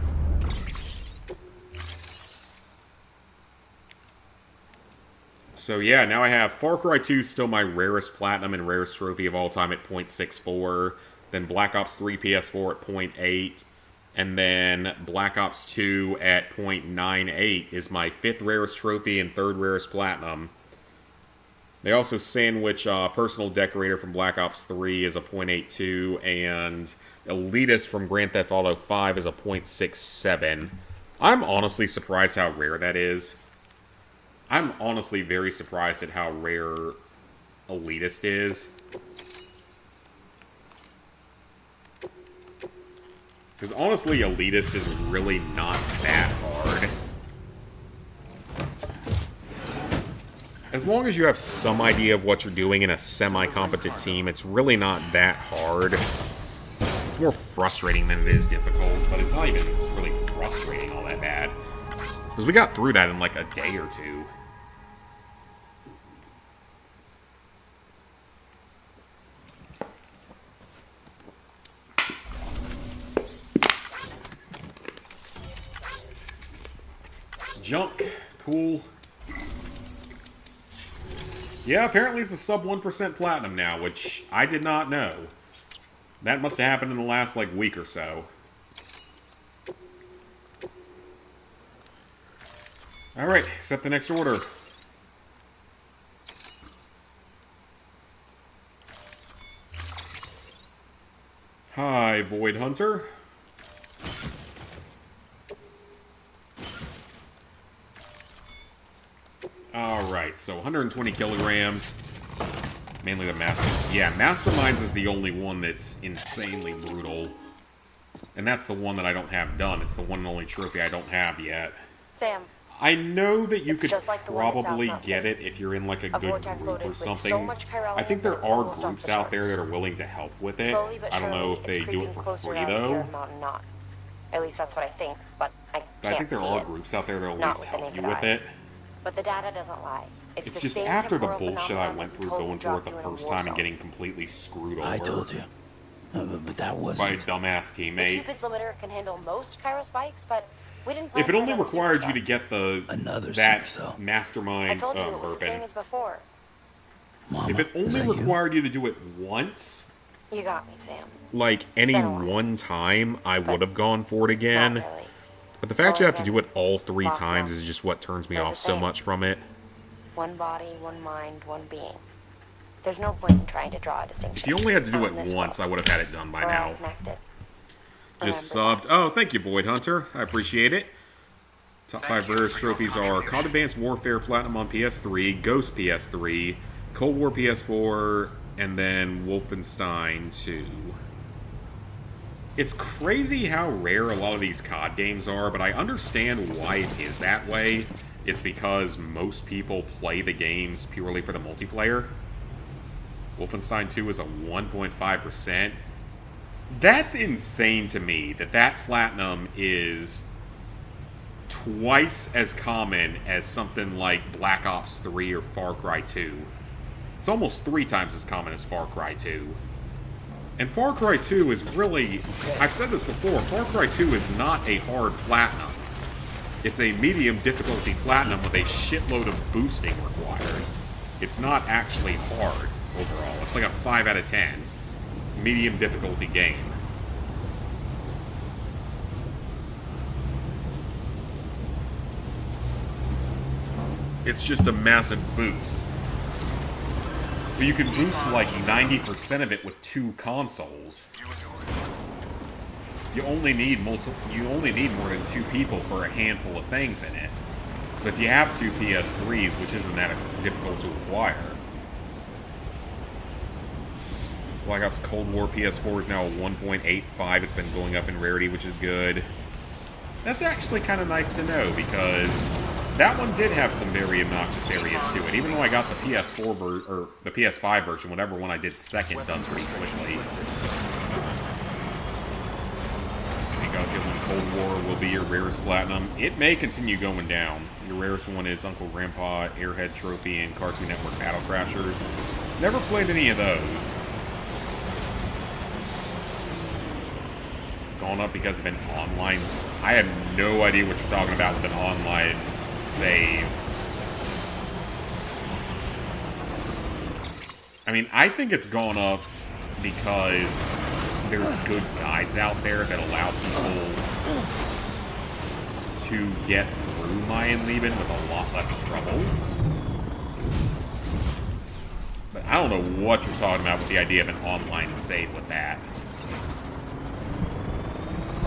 So yeah, now I have Far Cry 2 still my rarest platinum and rarest trophy of all time at 0.64. Then Black Ops 3 PS4 at 0.8. And then Black Ops 2 at 0.98 is my 5th rarest trophy and 3rd rarest platinum. They also sandwich Personal Decorator from Black Ops 3 as a 0.82, and Elitist from Grand Theft Auto 5 as a 0.67. I'm honestly surprised how rare that is. I'm honestly very surprised at how rare Elitist is. Because honestly, Elitist is really not that hard. As long as you have some idea of what you're doing in a semi-competent team, it's really not that hard. It's more frustrating than it is difficult, but it's not even really frustrating all that bad. Because we got through that in like a day or two. Junk. Cool. Yeah, apparently it's a sub 1% platinum now, which I did not know. That must have happened in the last, like, week or so. Alright, accept the next order. Hi, Void Hunter. Alright, so 120 kilograms. Mainly the Master... Yeah, Masterminds is the only one that's insanely brutal. And that's the one that I don't have done. It's the one and only trophy I don't have yet. Sam. I know that you could like probably get it if you're in like a good group or something. I think there are groups out there that are willing to help with it. I don't know if they do it for free though. At least that's what I think, but I can't I think there are groups out there that will at least help you with it. But the data doesn't lie. It's just after the bullshit I went through going through it the first time and getting completely screwed over. I told you. But that wasn't... By a dumbass teammate. The Cupid's limiter can handle most Kairos spikes, but we didn't... If it only required you to get the... that mastermind... I told you it was the same as before. Mama, if it only required you to do it once... You got me, Sam. Like, any one time, I would have gone for it again. But the fact you have to do it all 3 times is just what turns me off so much from it. One body, one mind, one being. There's no point in trying to draw a distinction. If you only had to do it once, I would have had it done by now. Just subbed. Oh, thank you, Void Hunter. I appreciate it. Top 5 rarest trophies are COD Advanced Warfare Platinum on PS3, Ghost PS3, Cold War PS4, and then Wolfenstein 2. It's crazy how rare a lot of these COD games are, but I understand why it is that way. It's because most people play the games purely for the multiplayer. Wolfenstein 2 is a 1.5%. That's insane to me that platinum is twice as common as something like Black Ops 3 or Far Cry 2. It's almost 3 times as common as Far Cry 2. And Far Cry 2 is really... I've said this before, Far Cry 2 is not a hard platinum. It's a medium difficulty platinum with a shitload of boosting required. It's not actually hard overall. It's like a 5 out of 10. Medium difficulty game. It's just a massive boost. But you can boost like 90% of it with 2 consoles. You only need more than 2 people for a handful of things in it. So if you have 2 PS3s, which isn't that difficult to acquire. Black Ops Cold War PS4 is now a 1.85. It's been going up in rarity, which is good. That's actually kind of nice to know, because that one did have some very obnoxious areas to it. Even though I got the PS4 or the PS5 version, whatever one I did second, done pretty quickly. I think Cold War will be your rarest platinum. It may continue going down. Your rarest one is Uncle Grandpa, Airhead Trophy, and Cartoon Network Battle Crashers. Never played any of those. Gone up because of an online... I have no idea what you're talking about with an online save. I mean, I think it's gone up because there's good guides out there that allow people to get through Mayan Leben with a lot less trouble. But I don't know what you're talking about with the idea of an online save with that.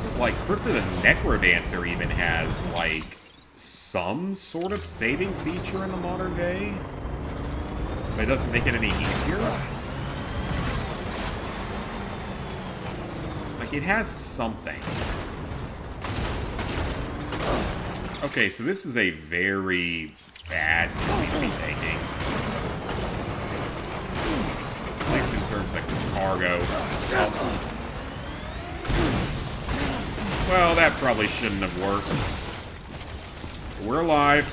It's like, Crypt of the Necrodancer even has, like, some sort of saving feature in the modern day. But it doesn't make it any easier. Like, it has something. Okay, so this is a very bad journey to be taking. At least in terms of the cargo. Well, that probably shouldn't have worked. We're alive.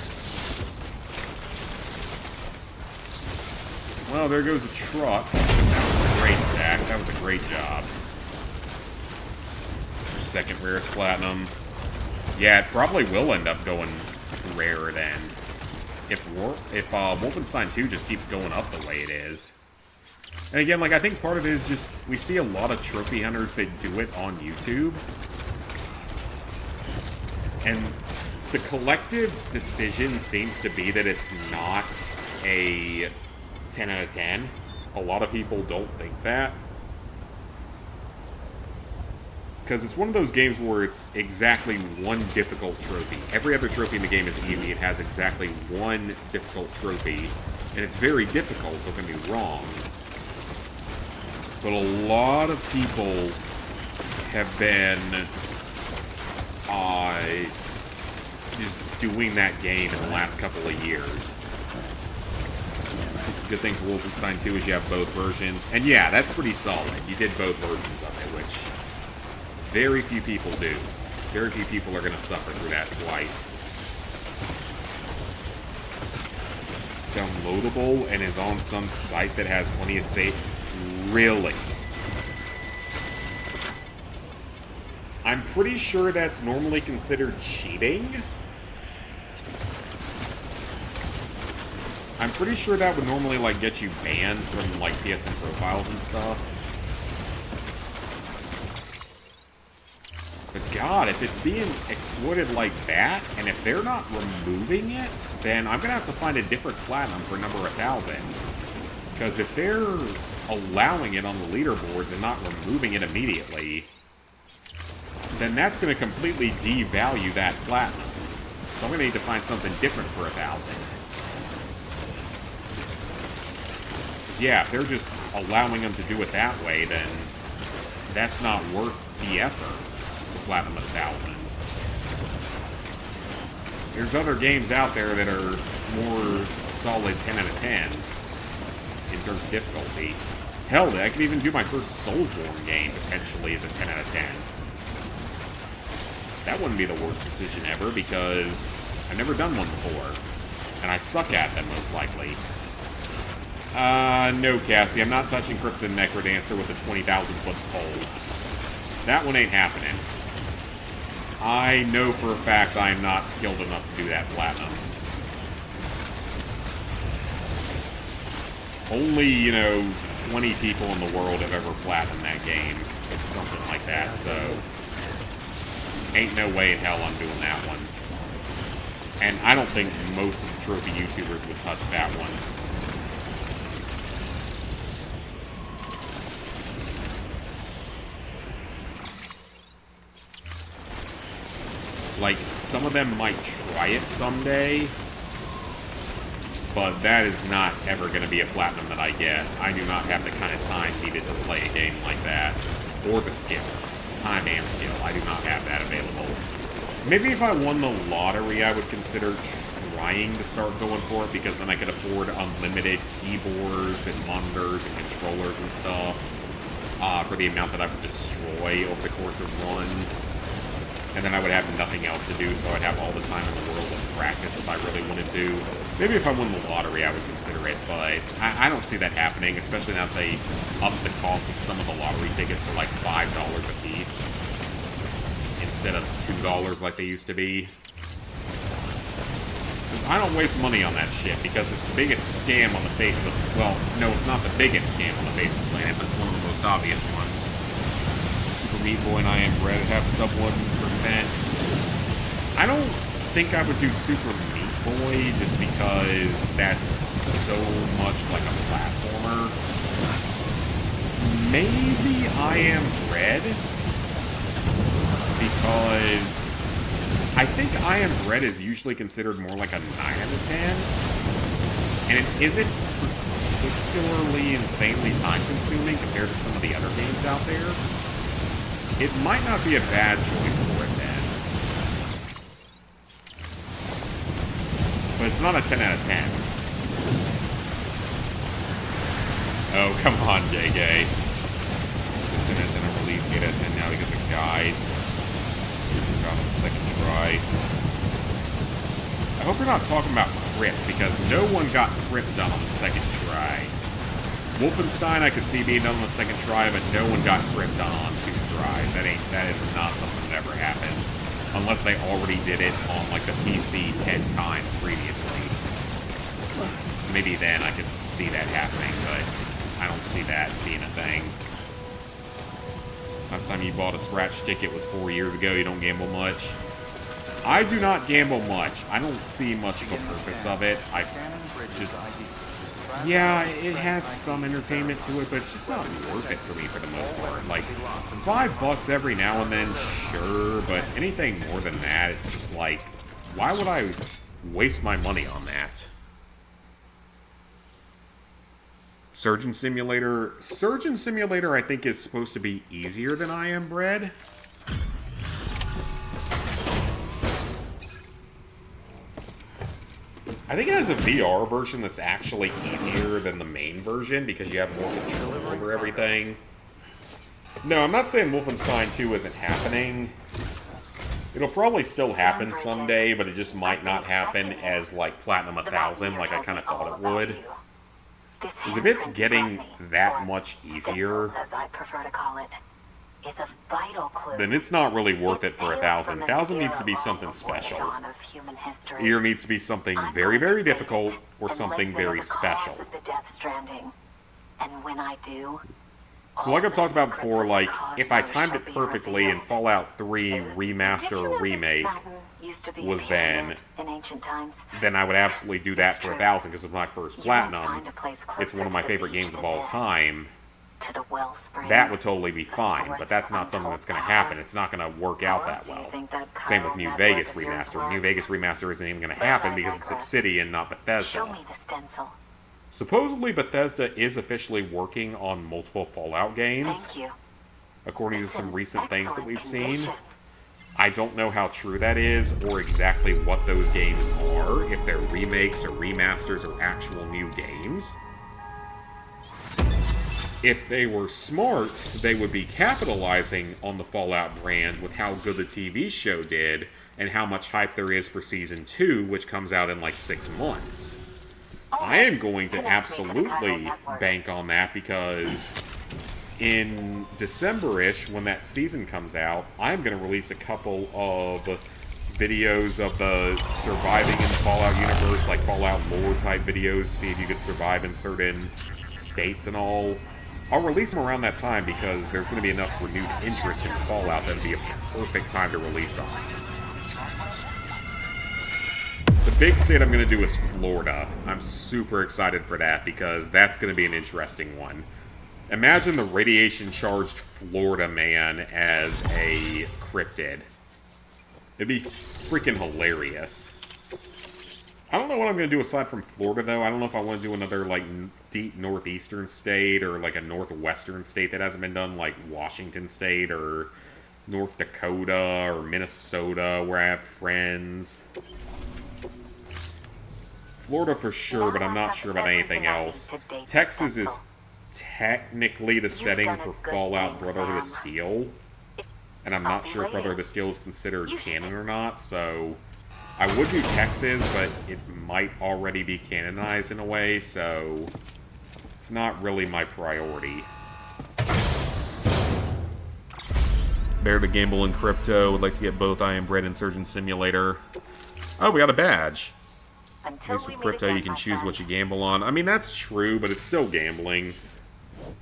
Well, there goes a truck. That was a great attack. That was a great job. Your second rarest platinum. Yeah, it probably will end up going rarer then. If Wolfenstein 2 just keeps going up the way it is. And again, like, I think part of it is just, we see a lot of trophy hunters that do it on YouTube. And the collective decision seems to be that it's not a 10 out of 10. A lot of people don't think that. Because it's one of those games where it's exactly one difficult trophy. Every other trophy in the game is easy. It has exactly one difficult trophy. And it's very difficult, don't get me wrong. But a lot of people have been just doing that game in the last couple of years. It's a good thing for Wolfenstein 2 is you have both versions. And yeah, that's pretty solid. You did both versions of it, which very few people do. Very few people are going to suffer through that twice. It's downloadable and is on some site that has plenty of save. Really? I'm pretty sure that's normally considered cheating. I'm pretty sure that would normally, like, get you banned from, like, PSN profiles and stuff. But God, if it's being exploited like that, and if they're not removing it, then I'm gonna have to find a different platinum for number 1,000. Because if they're allowing it on the leaderboards and not removing it immediately, then that's gonna completely devalue that platinum. So I'm gonna need to find something different for 1,000. Because yeah, if they're just allowing them to do it that way, then that's not worth the effort. Platinum 1,000. There's other games out there that are more solid 10 out of 10s in terms of difficulty. Hell, I could even do my first Soulsborne game potentially as a 10 out of 10. That wouldn't be the worst decision ever because I've never done one before. And I suck at them most likely. No, Cassie, I'm not touching Crypt of the Necrodancer with a 20,000 foot pole. That one ain't happening. I know for a fact I am not skilled enough to do that platinum. Only, 20 people in the world have ever platinumed that game. It's something like that, so ain't no way in hell I'm doing that one. And I don't think most of the trophy YouTubers would touch that one. Like, some of them might try it someday, but that is not ever going to be a platinum that I get. I do not have the kind of time needed to play a game like that, or the skill. Time and skill. I do not have that available. Maybe if I won the lottery, I would consider trying to start going for it, because then I could afford unlimited keyboards and monitors and controllers and stuff for the amount that I would destroy over the course of runs. And then I would have nothing else to do, so I'd have all the time in the world to practice if I really wanted to. Maybe if I won the lottery, I would consider it, but I don't see that happening, especially now that they upped the cost of some of the lottery tickets to like $5 a piece instead of $2 like they used to be. Because I don't waste money on that shit because it's the biggest scam on the face of the... Well, no, it's not the biggest scam on the face of the planet, but it's one of the most obvious ones. Super Meat Boy and I Am Bread have sub 1%. I don't think I would do Super Meat Boy just because that's so much like a platformer. Maybe I Am Bread because I think I Am Bread is usually considered more like a 9 out of 10, and it isn't particularly insanely time-consuming compared to some of the other games out there. It might not be a bad choice for it then. But it's not a 10 out of 10. Oh, come on, JK. 10 out of 10 on release, 8 out of 10 now because of guides. On the second try. I hope we're not talking about crypt, because no one got crypt done on the second try. Wolfenstein I could see being done on the second try, but no one got crypt done on 2 tries. That is not something that ever happened. Unless they already did it on like the PC 10 times previously. Maybe then I could see that happening, but I don't see that being a thing. Last time you bought a scratch ticket was 4 years ago. You don't gamble much. I do not gamble much. I don't see much of a purpose of it. I just... Yeah, it has some entertainment to it, but it's just not worth it for me for the most part. Like, $5 every now and then, sure, but anything more than that, it's just like, why would I waste my money on that? Surgeon Simulator. Surgeon Simulator, I think, is supposed to be easier than I Am Bread. I think it has a VR version that's actually easier than the main version because you have more control over everything. No, I'm not saying Wolfenstein 2 isn't happening. It'll probably still happen someday, but it just might not happen as, like, Platinum 1000, like I kind of thought it would. Because if it's getting that much easier, as I prefer to call it, is a vital clue. Then it's not really worth it for 1,000. 1,000 needs to be something special. Either needs to be something very, very difficult or something very special. And when I do, so like I've talked about before, like, if I timed it perfectly and Fallout 3 Remaster or Remake was then I would absolutely do that for 1,000 because it's my first Platinum. It's one of my favorite games of all time. That would totally be fine, but that's not something that's going to happen. It's not going to work out that well. Same with New Vegas Remaster. New Vegas Remaster isn't even going to happen because it's Obsidian, not Bethesda. Supposedly Bethesda is officially working on multiple Fallout games, according to some recent things that we've seen. I don't know how true that is, or exactly what those games are, if they're remakes or remasters or actual new games. If they were smart, they would be capitalizing on the Fallout brand with how good the TV show did, and how much hype there is for Season 2, which comes out in like 6 months. I am going to absolutely bank on that because in December-ish, when that season comes out, I'm going to release a couple of videos of the surviving in the Fallout universe, like Fallout lore type videos, see if you could survive in certain states and all. I'll release them around that time because there's going to be enough renewed interest in Fallout that would be a perfect time to release them. The big state I'm going to do is Florida. I'm super excited for that because that's going to be an interesting one. Imagine the radiation-charged Florida man as a cryptid. It'd be freaking hilarious. I don't know what I'm going to do aside from Florida, though. I don't know if I want to do another, like, deep northeastern state or, like, a northwestern state that hasn't been done, like Washington State or North Dakota or Minnesota, where I have friends. Florida for sure, but I'm not sure about anything else. Texas is technically the setting for Fallout Brotherhood of Steel, and I'm not sure if Brotherhood of Steel is considered canon or not, so I would do Texas, but it might already be canonized in a way, so it's not really my priority. Bear to gamble in crypto. Would like to get both I Am Bread and Surgeon Simulator. Oh, we got a badge. Until least we with meet crypto, again, you can my choose friend. what you gamble on. I mean, that's true, but it's still gambling.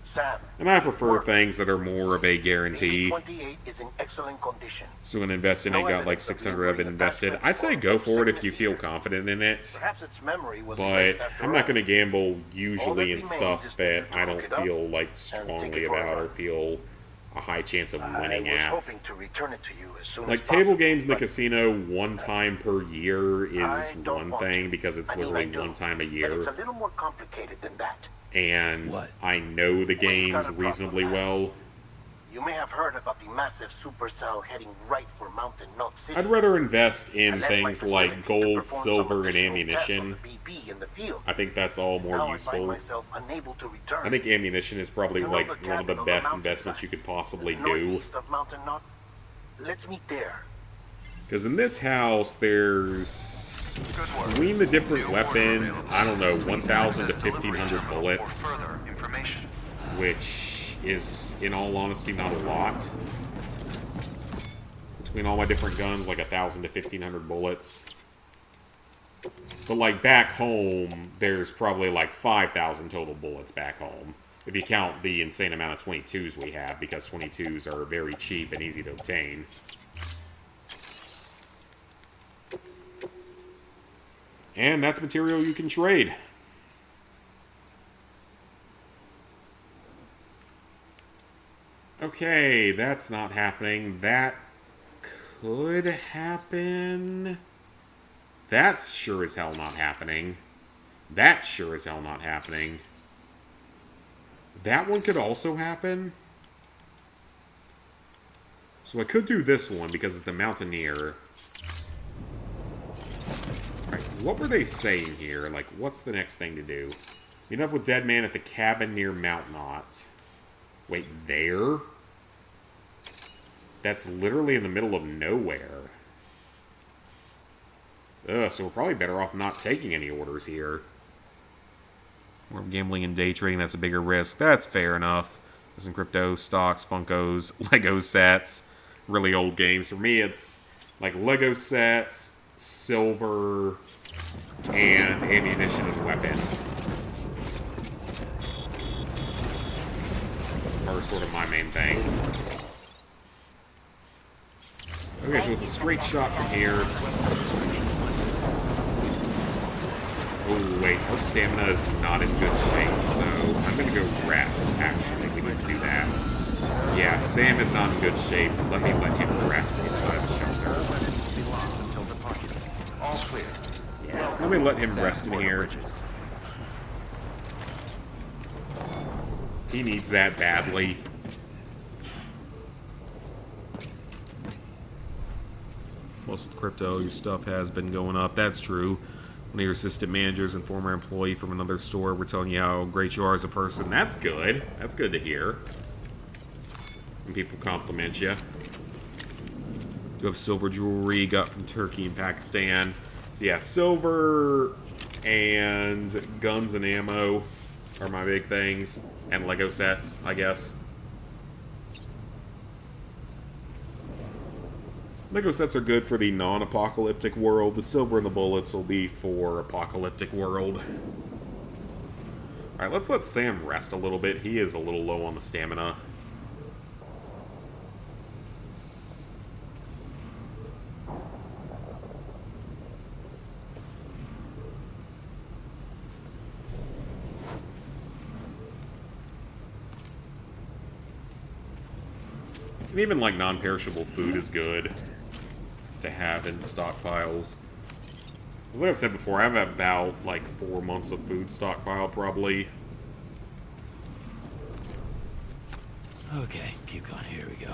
Sam, And I prefer work. things that are more of a guarantee. BB-28 is in excellent condition. So when investing, I No got like evidence of 600 of it lingering invested. attachment I say or go for it if you sickness feel either. confident in it. Perhaps its memory was But erased after I'm not all. going to gamble All that usually in remains stuff is for that you to I look don't it up feel like and take strongly it for a about or run. feel a high chance of I winning was at. hoping to return it to you as soon Like as table possible, games in the but casino one time per year I is don't one want thing to. because it's I mean, literally I do, one time a but year. it's a little more complicated than that. And What? I know the got games a problem, reasonably man. well. You may have heard about the massive supercell heading right for Mountain Knot City. I'd rather invest I in left my things facility like to gold, perform some silver, and additional tests on ammunition. the BB in the field. I think that's all more Now I useful. find myself unable to return. I think ammunition is probably You know like the one of the cabin on best the investments you could possibly do. northeast of Mountain Knot. Let's meet there. Because in this house, there's between the different weapons, I don't know, 1,000 to 1,500 bullets, Further information. which is, in all honesty, not a lot. Between all my different guns, like 1,000 to 1,500 bullets. But like back home, there's probably like 5,000 total bullets back home. If you count the insane amount of 22s we have, because 22s are very cheap and easy to obtain. And that's material you can trade. Okay, that's not happening. That could happen. That's sure as hell not happening. That's sure as hell not happening. That one could also happen. So I could do this one because it's the Mountaineer. Alright, what were they saying here? Like, what's the next thing to do? Meet up with Dead Man at the cabin near Mount Knot. Wait, there? That's literally in the middle of nowhere. Ugh, so we're probably better off not taking any orders here. More gambling and day trading, that's a bigger risk. That's fair enough. There's some crypto, stocks, Funkos, Lego sets, really old games. For me, it's like Lego sets, silver, and ammunition and weapons are sort of my main things. Okay, so it's a straight shot from here. Oh, wait, our stamina is not in good shape, so I'm gonna go rest, actually. We need to do that. Yeah, Sam is not in good shape. Let him rest inside the shelter. Be locked until departure. All clear. Yeah, let me let him rest in here. Bridges. He needs that badly. Plus with crypto, your stuff has been going up. That's true. One of your assistant managers and former employee from another store were telling you how great you are as a person. That's good. That's good to hear. When people compliment you. You have silver jewelry got from Turkey and Pakistan. So yeah, silver and guns and ammo are my big things. And Lego sets, I guess. Lego sets are good for the non-apocalyptic world. The silver and the bullets will be for apocalyptic world. Alright, let's let Sam rest a little bit. He is a little low on the stamina. And even like non-perishable food is good to have in stockpiles. As like I've said before, I have about like 4 months of food stockpile probably. Okay, keep going. Here we go.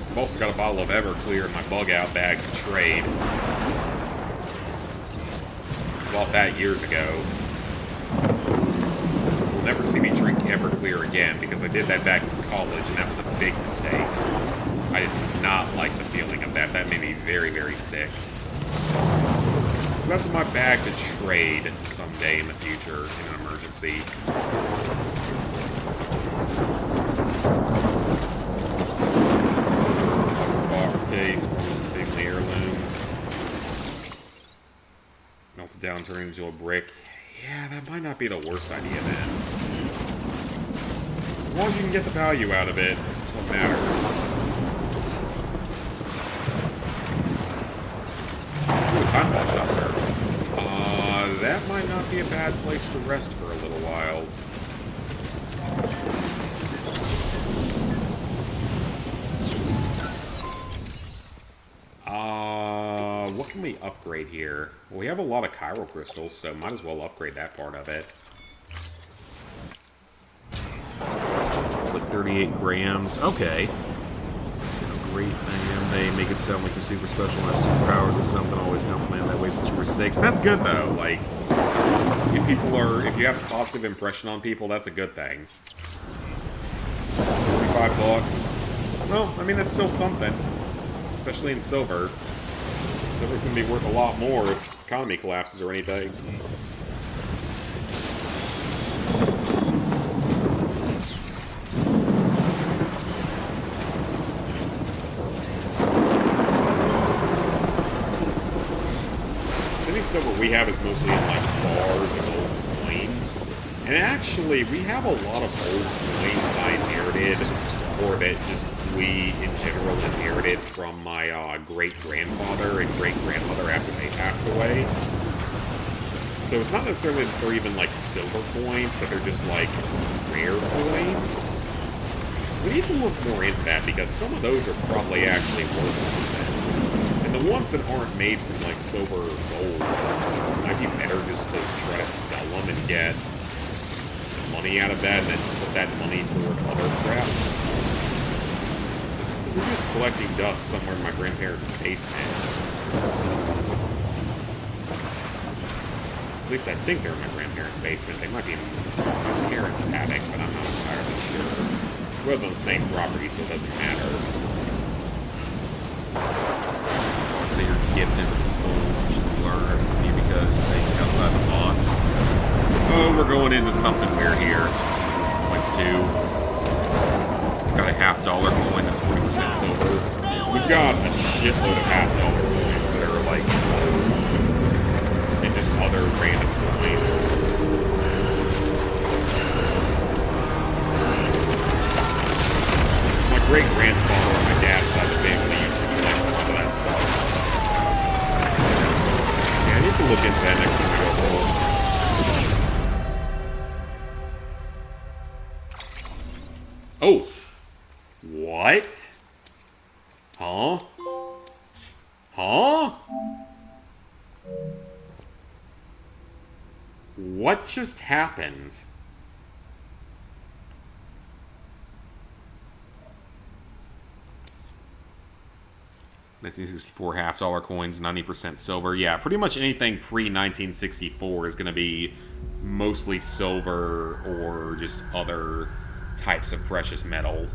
I've also got a bottle of Everclear in my bug out bag to trade. Bought that years ago. You'll never see me drink Everclear again because I did that back in college and that was a big mistake. I did not like the feeling of that. That made me very, very sick. So that's in my bag to trade someday in the future in an emergency. Silver box case, just a big heirloom. Melts it down, turning into a brick. Yeah, that might not be the worst idea then. As long as you can get the value out of it, that's what matters. Ooh, time ball shot there. That might not be a bad place to rest for a little while. What can we upgrade here? Well, we have a lot of chiral crystals, so might as well upgrade that part of it. It's like 38 grams. Okay. That's a great thing. They make it sound like you're super special and have superpowers or something. Always compliment that way since you were 6. That's good, though. Like, if you have a positive impression on people, that's a good thing. 45 bucks. Well, I mean, that's still something. Especially in silver. Silver's going to be worth a lot more if the economy collapses or anything. Any silver we have is mostly in like bars and old coins. And actually, we have a lot of old coins that I inherited, or that just we in general inherited from my great-grandfather and great-grandmother after they passed away. So it's not necessarily that they're even like silver coins, but they're just like rare coins. We need to look more into that because some of those are probably actually worth something. And the ones that aren't made from like silver or gold, might be better just to try to sell them and get money out of that and then put that money toward other craps. Because I'm just collecting dust somewhere in my grandparents' basement. At least I think they're in my grandparents' basement. They might be in my parents' attic, but I'm not entirely sure. We're on the same property, so it doesn't matter. I'll say you're gifted people should learn from you because you think outside the box. Oh, we're going into something weird here. Points 2. Got a $50 coin that's 40% silver. We've got a shitload of $50 coins that are like and just other random coins. My great-grandfather on my dad's side of the family used to collect a lot of that stuff. Yeah, I need to look into that next time we go forward. Oh! What? Huh? Huh? What just happened? $1964 $50 coins, 90% silver. Yeah, pretty much anything pre-1964 is going to be mostly silver or just other types of precious metal.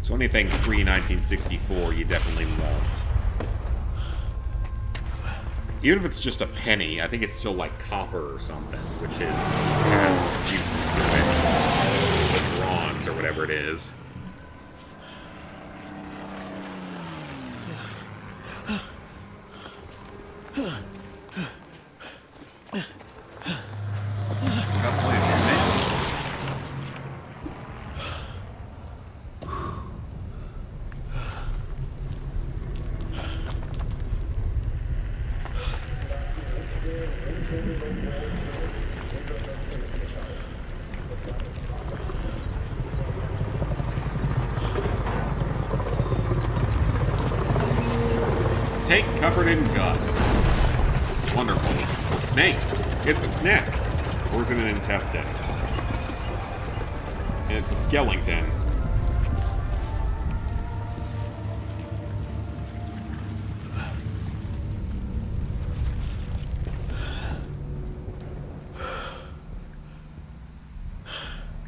So anything pre-1964 you definitely won't. Even if it's just a penny, I think it's still like copper or something, which has uses to it. The bronze or whatever it is. Tank covered in guts. Wonderful. Or snakes. It's a snake. Or is it an intestine? And it's a skeleton.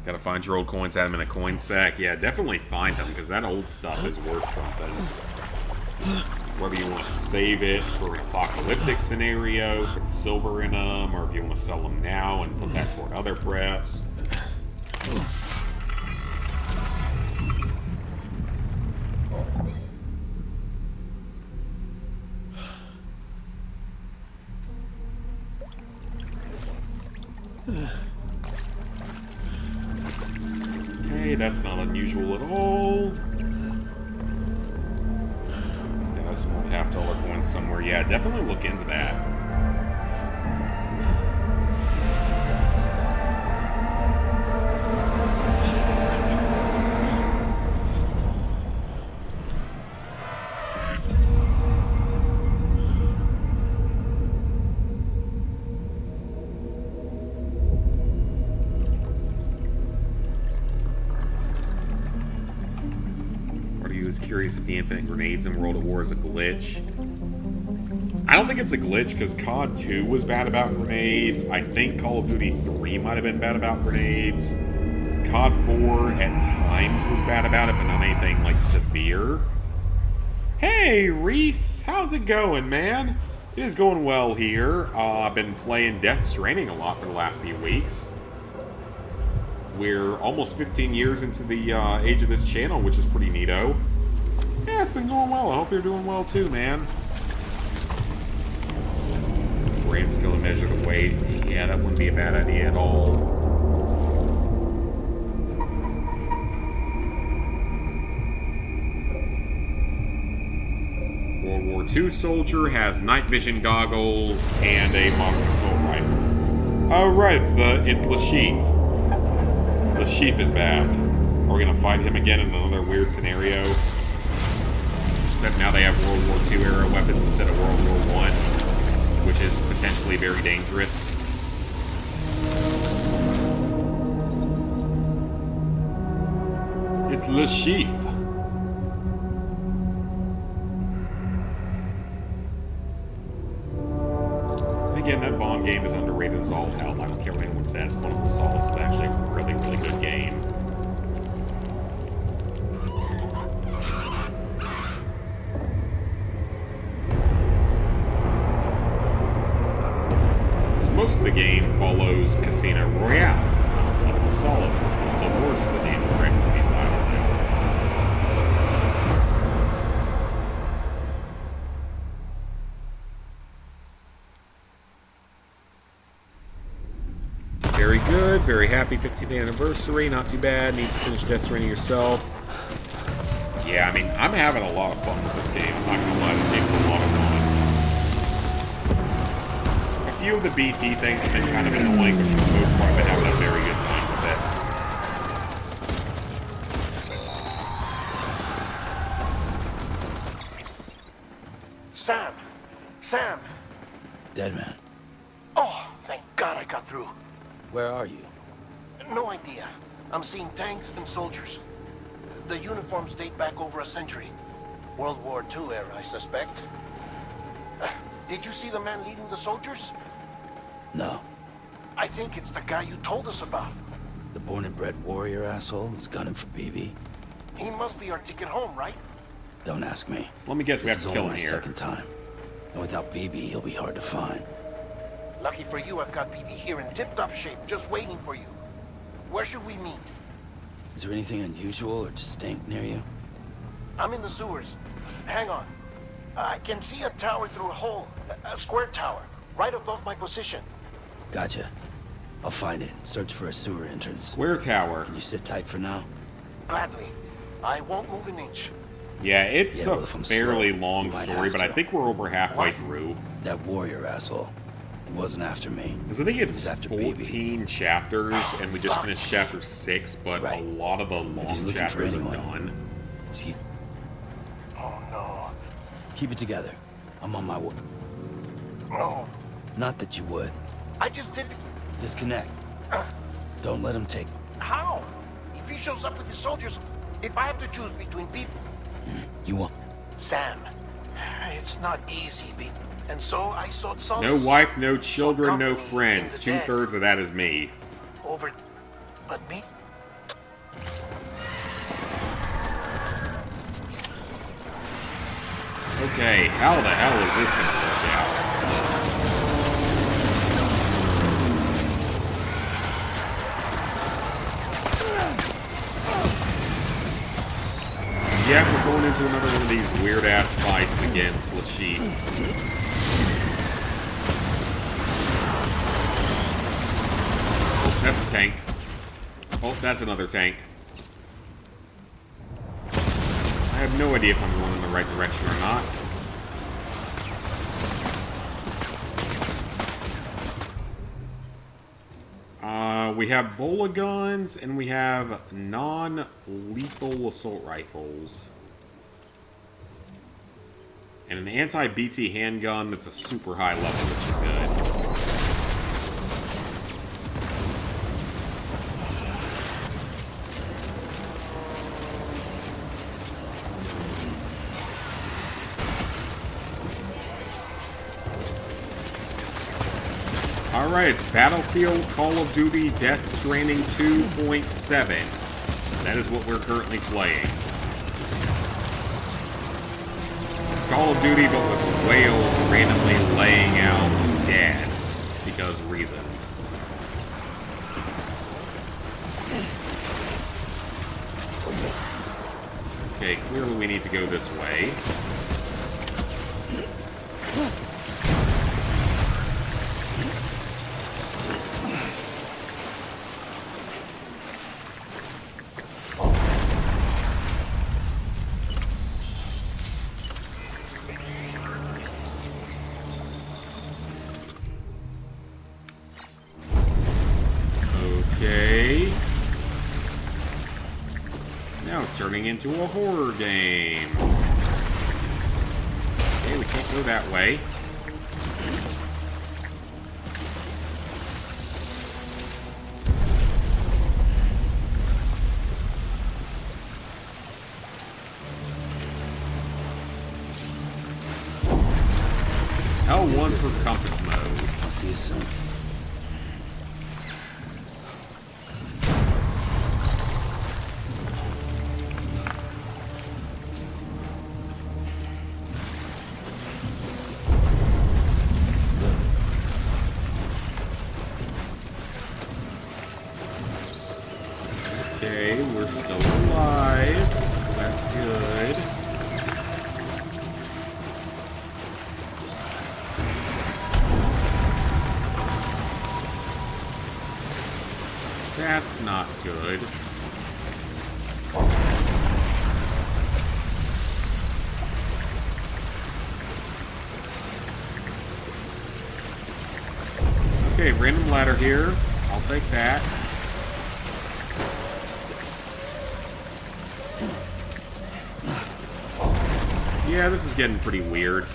Gotta find your old coins, add them in a coin sack. Yeah, definitely find them, because that old stuff is worth something. Whether you want to save it for an apocalyptic scenario, put silver in them, or if you want to sell them now and put that toward other preps. Okay, that's not unusual at all. Some $50 coins somewhere. Yeah, definitely look into that. Curious if the infinite grenades in World at War is a glitch. I don't think it's a glitch because COD 2 was bad about grenades. I think Call of Duty 3 might have been bad about grenades. COD 4 at times was bad about it, but not anything like severe. Hey Reese, how's it going, man? It is going well here. I've been playing Death Stranding a lot for the last few weeks. We're almost 15 years into the age of this channel, which is pretty neato. Yeah, it's been going well. I hope you're doing well too, man. Frame skill to measure the weight. Yeah, that wouldn't be a bad idea at all. World War II soldier has night vision goggles and a modern assault rifle. Oh right, it's Lashif. Lashif is back. Are we gonna fight him again in another weird scenario? Except now they have World War II era weapons instead of World War I, which is potentially very dangerous. It's Le Chief. And again, that Bond game is underrated as all hell. I don't care what anyone says. Quantum of Solace is actually a really, really good game. Most of the game follows Casino Royale, not Quantum of Solace, which was the worst of the Daniel Craig movies by far. Very good, very happy 15th anniversary, not too bad. Need to finish Death Stranding yourself. Yeah, I mean, I'm having a lot of fun with this game. I'm not gonna lie, this game's a lot of fun. A few of the BT things have been kind of annoying, but for the most part, I've been having a very good time with it. Sam! Sam! Dead man. Oh, thank God I got through. Where are you? No idea. I'm seeing tanks and soldiers. The uniforms date back over a century. World War II era, I suspect. Did you see the man leading the soldiers? No. I think it's the guy you told us about. The born and bred warrior asshole who's gunning for BB? He must be our ticket home, right? Don't ask me. So let me guess, we have to kill him This is here. only my second time. And without BB, he'll be hard to find. Lucky for you, I've got BB here in tip-top shape, just waiting for you. Where should we meet? Is there anything unusual or distinct near you? I'm in the sewers. Hang on. I can see a tower through a hole. A square tower, right above my position. Gotcha. I'll find it. Search for a sewer entrance. Square tower. Can you sit tight for now? Gladly. I won't move an inch. Yeah, it's Yeah, a well, if I'm fairly slow, long you might story, have but I to. think we're over halfway What? through. That warrior asshole. He wasn't after me. Because I think it's He's after 14 chapters, and we just finished chapter 6, but Right. a lot of the If long he's looking for chapters are anyone. done. See, Oh, no. keep it together. I'm on my way. No. Not that you would. I just did... Disconnect. Don't let him take... How? If he shows up with his soldiers, if I have to choose between people... You won't. Sam, it's not easy, and so I sought solace. No wife, no children, no company in friends. the dead. 2/3 of that is me. Over... But me? Okay, how the hell is this gonna work out? Yeah, we're going into another one of these weird-ass fights against Lashif. Oh, that's a tank. Oh, that's another tank. I have no idea if I'm going in the right direction or not. We have bola guns, and we have non-lethal assault rifles. And an anti-BT handgun that's a super high level, which is good. Alright, it's Battlefield Call of Duty Death Stranding 2.7. That is what we're currently playing. It's Call of Duty, but with whales randomly laying out dead. Because reasons. Okay, clearly we need to go this way. Okay. Now it's turning into a horror game. Okay, we can't go that way. L1 for compass mode. I'll see you soon. Okay, we're still alive. That's good. That's not good. Okay, random ladder here. I'll take that. Yeah, this is getting pretty weird.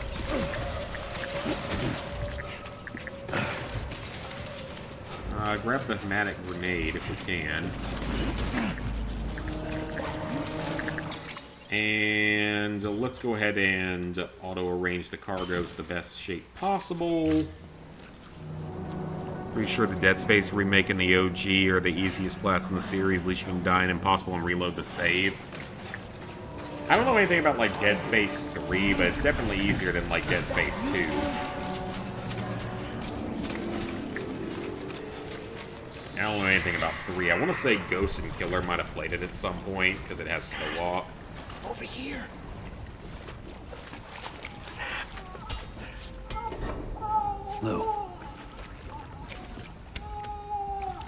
Grab the thematic grenade if we can. And let's go ahead and auto-arrange the cargo to the best shape possible. Pretty sure the Dead Space remake and the OG are the easiest plats in the series. At least you can die in Impossible and reload the save. I don't know anything about, like, Dead Space 3, but it's definitely easier than, like, Dead Space 2. I don't know anything about 3. I want to say Ghost and Killer might have played it at some point, because it has slow walk. Over here. Lou.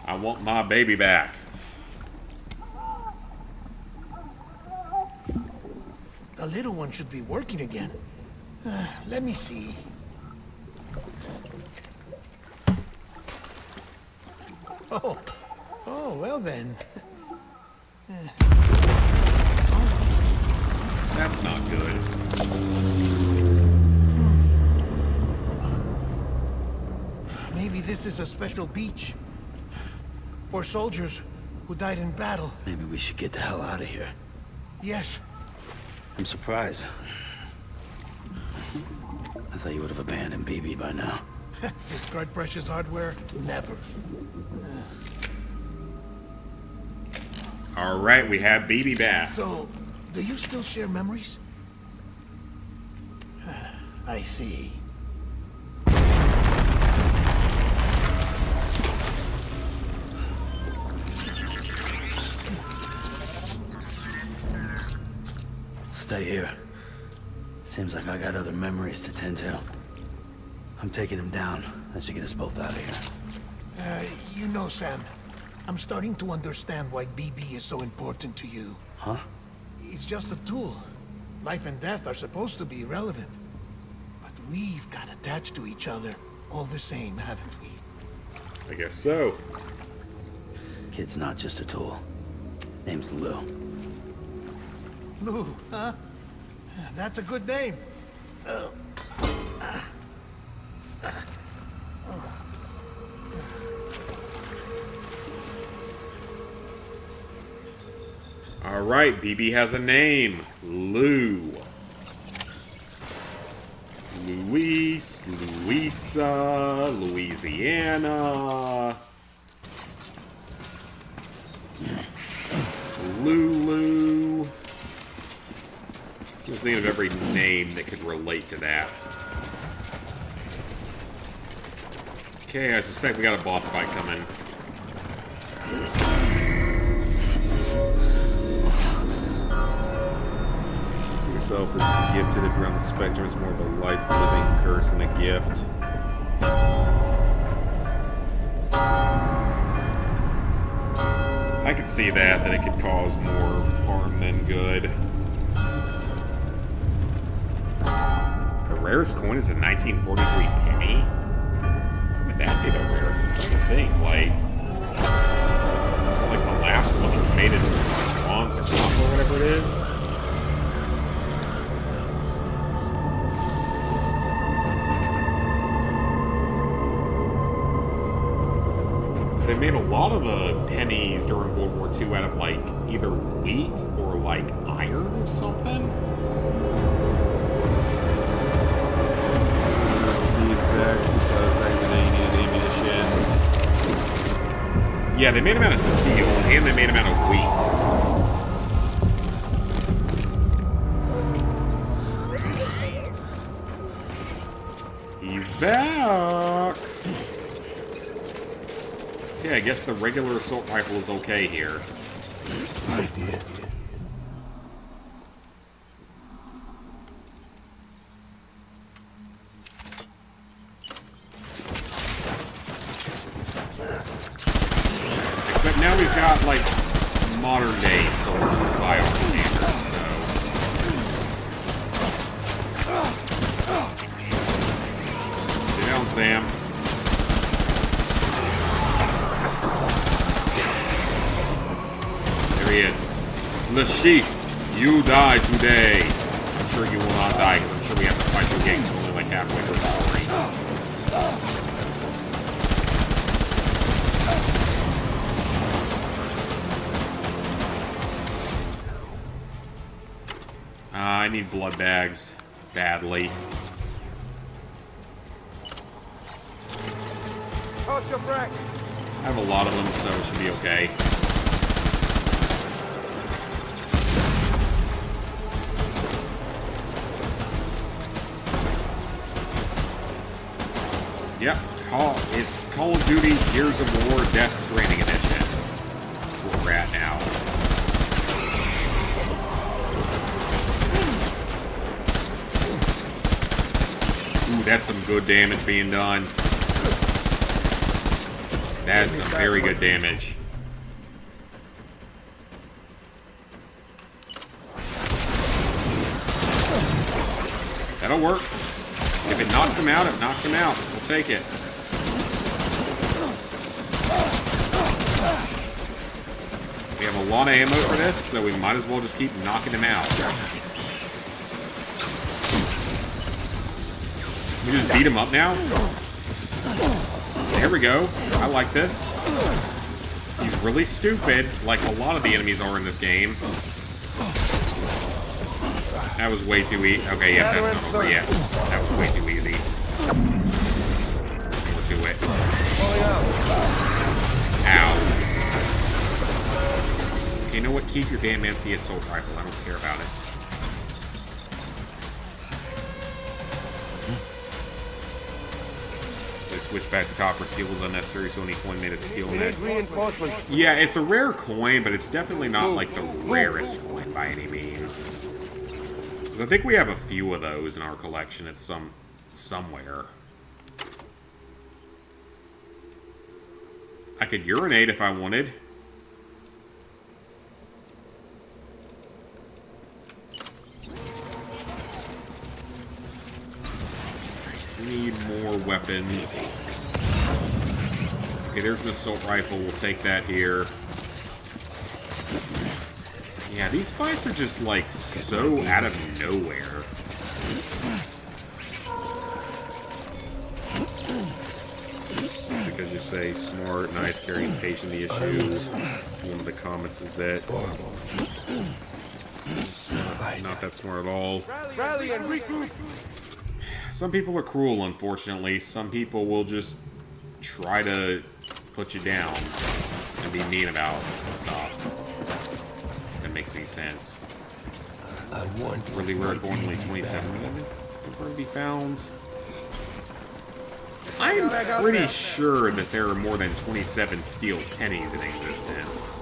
I want my baby back. The little one should be working again. Let me see. Oh, well then. That's not good. Maybe this is a special beach. For soldiers who died in battle. Maybe we should get the hell out of here. Yes. I'm surprised. I thought you would have abandoned BB by now. Discard precious hardware? Never. Alright, we have BB back. So, do you still share memories? I see. Stay here. Seems like I got other memories to tend to. I'm taking him down. That should get us both out of here. You know, Sam, I'm starting to understand why BB is so important to you. Huh? It's just a tool. Life and death are supposed to be irrelevant. But we've got attached to each other all the same, haven't we? I guess so. Kid's not just a tool. Name's Lou. Lou, huh? That's a good name. All right, BB has a name. Lou. Luis, Luisa, Louisiana. Lulu. Just think of every name that could relate to that. Okay, I suspect we got a boss fight coming. See yourself as gifted if you're on the spectrum. It's more of a life-living curse than a gift. I could see that it could cause more harm than good. The rarest coin is a 1943 penny? How would that be the rarest? I'm trying to think, like... It's like the last one was made in bronze or copper or whatever it is. They made a lot of the pennies during World War II out of, like, either wheat or, like, iron or something. To be exact, because they needed ammunition. Yeah, they made them out of steel, and they made them out of wheat. He's back! Yeah, I guess the regular assault rifle is okay here. I did. Except now he's got, like, modern day soldiers by our standards, so... Sit down, Sam. There he is. The sheep, you die today. I'm sure you will not die, because I'm sure we have to fight through gates only like halfway through the story. I need blood bags. Badly. Toss your frack. I have a lot of them, so it should be okay. Yep, it's Call of Duty Gears of War Death Stranding Edition. That's where we're at now. Ooh, that's some good damage being done. That is some very good damage. That'll work. If it knocks him out, it knocks him out. We'll take it. We have a lot of ammo for this, so we might as well just keep knocking him out. We just beat him up now? There we go. I like this. He's really stupid, like a lot of the enemies are in this game. That was way too easy. Okay, yeah, that's not over yet. That was way too easy. Over to it. Ow. You know what? Keep your damn empty assault rifle. I don't care about it. Switch back to copper skill was unnecessary, so any coin made a skill We net. need reinforcements. Yeah, it's a rare coin, but it's definitely not like the rarest coin by any means. 'Cause I think we have a few of those in our collection at somewhere. I could urinate if I wanted. Need more weapons. Okay, there's an assault rifle. We'll take that here. Yeah, these fights are just, like, so out of nowhere. Because you say smart, nice, caring, patient, the issue. One of the comments is that not that smart at all. Rally and regroup. Some people are cruel, unfortunately. Some people will just try to put you down and be mean about stuff. That makes any sense. I want Really rare coin, only 27 to be found. I'm pretty sure that there are more than 27 steel pennies in existence.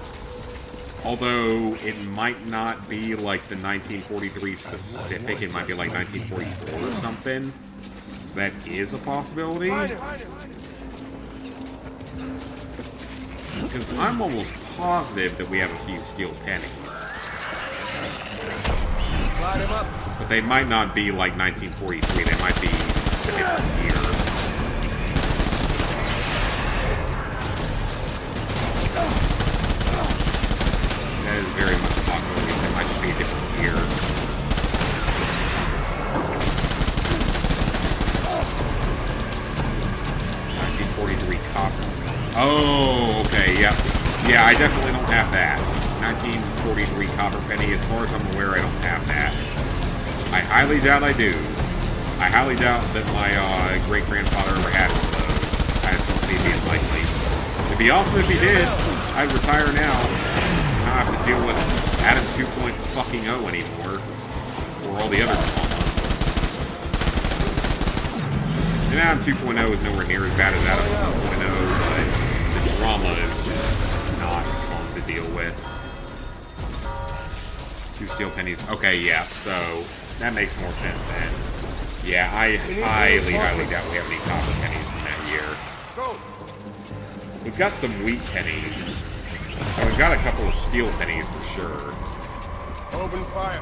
Although it might not be like the 1943 specific, it might be like 1944 or something. So that is a possibility. Because I'm almost positive that we have a few steel pennies. But they might not be like 1943, they might be a different year. That is very much a possibility. That might just be a different year. Copper. Oh, okay, yep. Yeah, I definitely don't have that. 1943 copper penny. As far as I'm aware, I don't have that. I highly doubt I do. I highly doubt that my great-grandfather ever had one of those. I just don't see it being likely. It'd be awesome if he did. I'd retire now. Not have to deal with Adam 2.0 anymore. Or all the other drama. And Adam 2.0 is nowhere near as bad as Adam 1.0, but the drama is just not fun to deal with. 2 steel pennies. Okay, yeah, so that makes more sense then. Yeah, I highly doubt we have any copper pennies from that year. We've got some wheat pennies. And we've got a couple of steel pennies for sure. Open fire.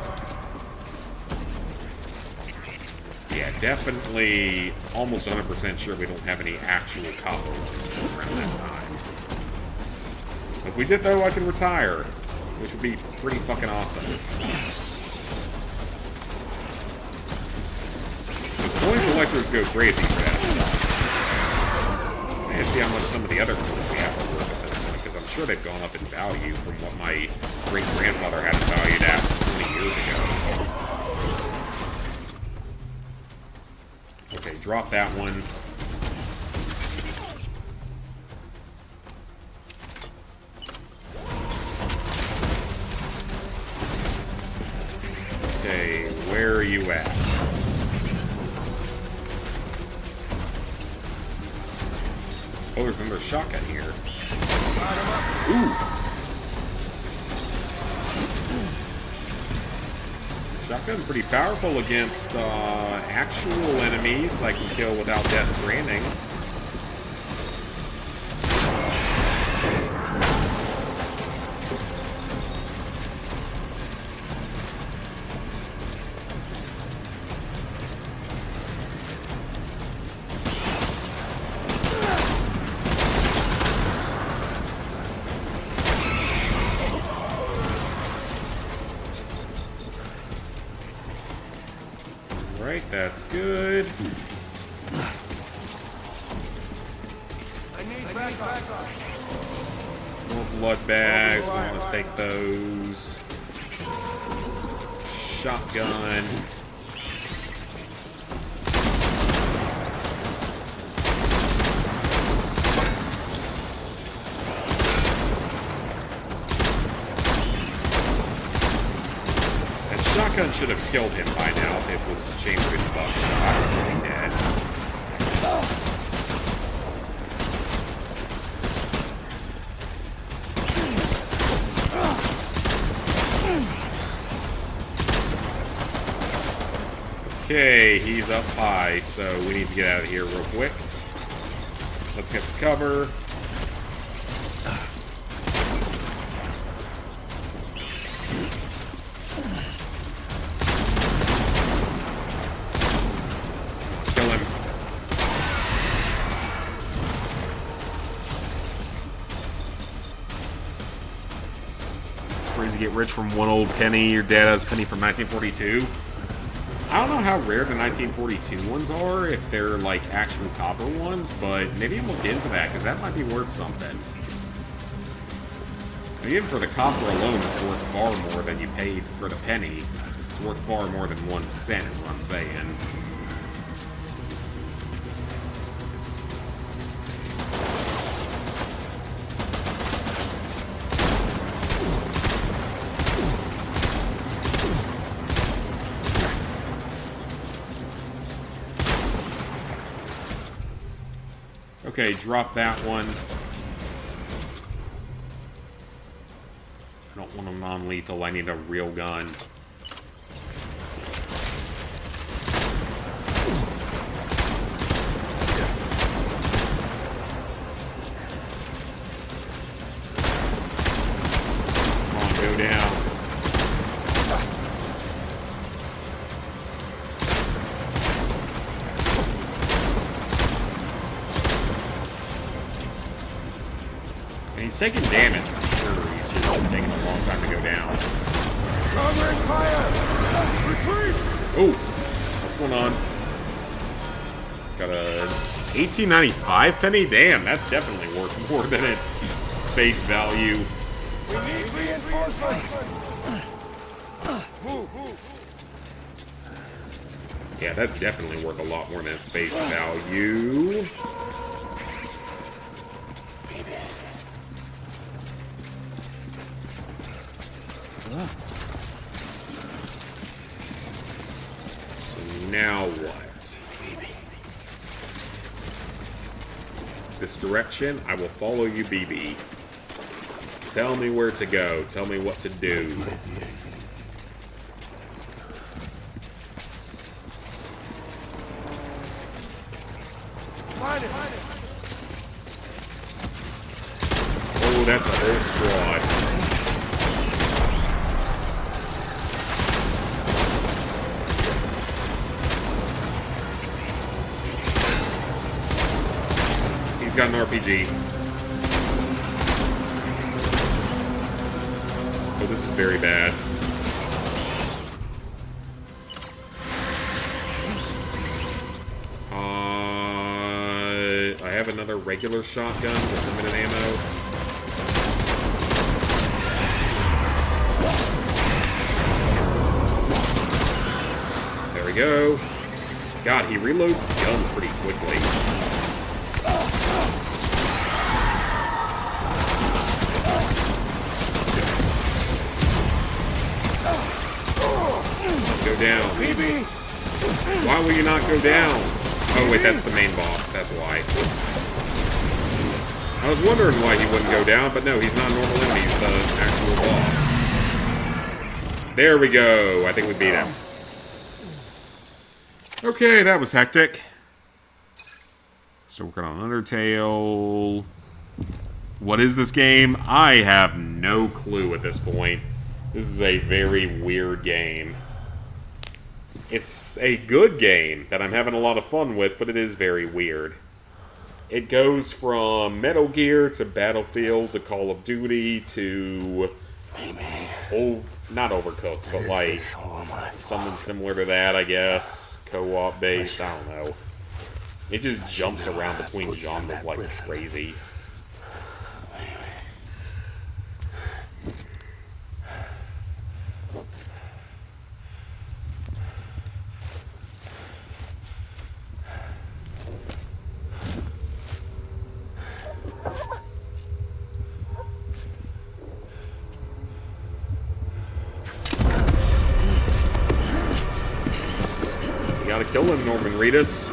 Yeah, definitely almost 100% sure we don't have any actual copper ones around that time. If we did, though, I could retire, which would be pretty fucking awesome. Because coin collectors go crazy for that stuff. And see how much some of the other coins we have are worth at this point, because I'm sure they've gone up in value from what my great-grandfather had it valued at 20 years ago. Okay, drop that one. Okay, where are you at? Oh, there's another shotgun here. Ooh! Shotgun's pretty powerful against actual enemies that I can kill without Death Stranding. Right, that's good. More blood bags, we want to take those. Shotgun. Shotgun should have killed him by now if it was changed with buckshot. He'd be dead. Okay, he's up high, so we need to get out of here real quick. Let's get to cover. Kill him. It's crazy to get rich from one old penny. Your dad has a penny from 1942. I don't know how rare the 1942 ones are, if they're like actual copper ones, but maybe I'll look into that, because that might be worth something. Even for the copper alone, it's worth far more than you paid for the penny. It's worth far more than 1 cent, is what I'm saying. Okay, drop that one. I don't want a non-lethal, I need a real gun. Come on, go down. He's taking damage for sure. He's just taking a long time to go down. Oh, what's going on? Got a 1895 penny. Damn, that's definitely worth more than its base value. We need reinforcements. Yeah, that's definitely worth a lot more than its base value. So now what? This direction, I will follow you, BB. Tell me where to go. Tell me what to do. Oh, that's a whole squad. He's got an RPG. Oh, this is very bad. I have another regular shotgun with limited ammo. There we go. God, he reloads his guns pretty quickly. Go down. Why will you not go down? Oh, wait, that's the main boss. That's why. I was wondering why he wouldn't go down, but no, he's not a normal enemy. He's the actual boss. There we go. I think we beat him. Okay, that was hectic. Still working on Undertale. What is this game? I have no clue at this point. This is a very weird game. It's a good game that I'm having a lot of fun with, but it is very weird. It goes from Metal Gear to Battlefield to Call of Duty to... not Overcooked, but like something similar to that, I guess. Co-op based, I don't know. It just jumps around between genres like crazy. Gotta kill him, Norman Reedus.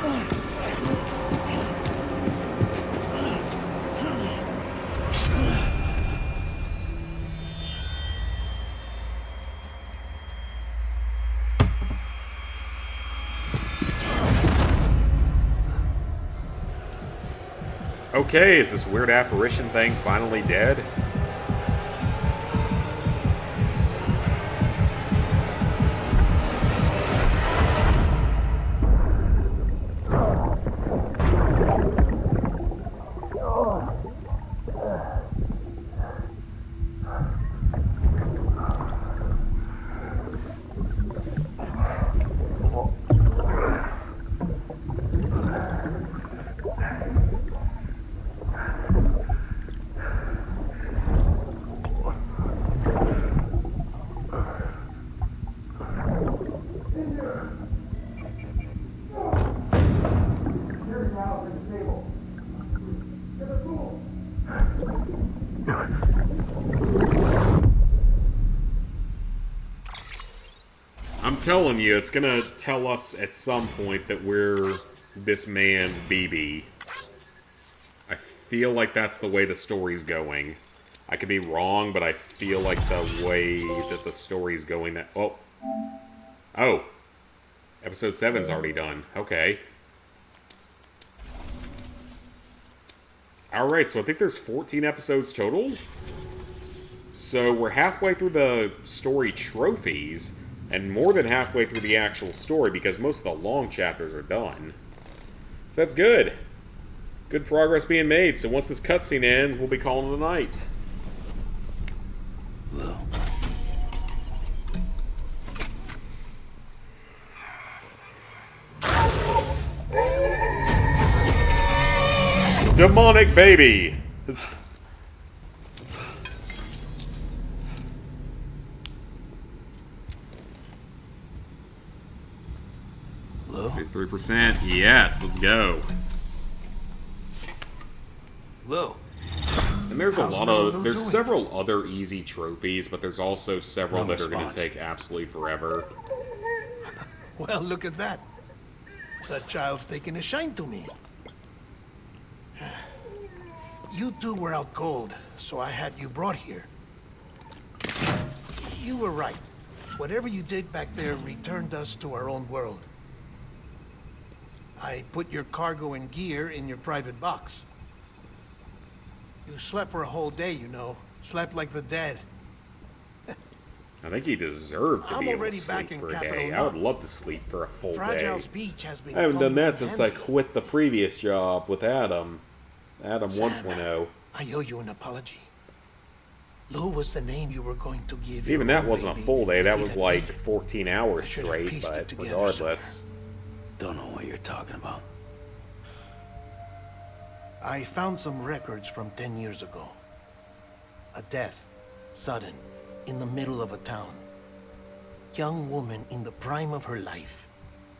Okay, is this weird apparition thing finally dead? I'm telling you, it's gonna tell us at some point that we're this man's BB. I feel like that's the way the story's going. I could be wrong, but I feel like the way that the story's going that... Oh. Oh. Episode 7's already done. Okay. Alright, so I think there's 14 episodes total. So we're halfway through the story trophies, and more than halfway through the actual story, because most of the long chapters are done. So that's good. Good progress being made. So once this cutscene ends, we'll be calling it a night. Lou. Demonic baby! It's... Lou? 3%. Yes, let's go. Lou. And there's a lot of... There's several other easy trophies, but there's also several that are going to take absolutely forever. Well, look at that. That child's taking a shine to me. You two were out cold, so I had you brought here. You were right. Whatever you did back there returned us to our own world. I put your cargo and gear in your private box. You slept for a whole day, you know. Slept like the dead. I think he deserved to I'm be able to already sleep back in for a Capital day. I would Knot. love to sleep for a full day. Fragile's beach has been I haven't done coming in that since I handy. quit the previous job with Adam. Adam Sam, 1.0. I owe you an apology. Lou was the name you were going to give. Even your that own wasn't a baby full day. if That you'd was have like lived. 14 I hours should have straight, pieced it but together regardless. Don't know what you're talking about. I found some records from 10 years ago. A death, sudden, in the middle of a town. Young woman in the prime of her life.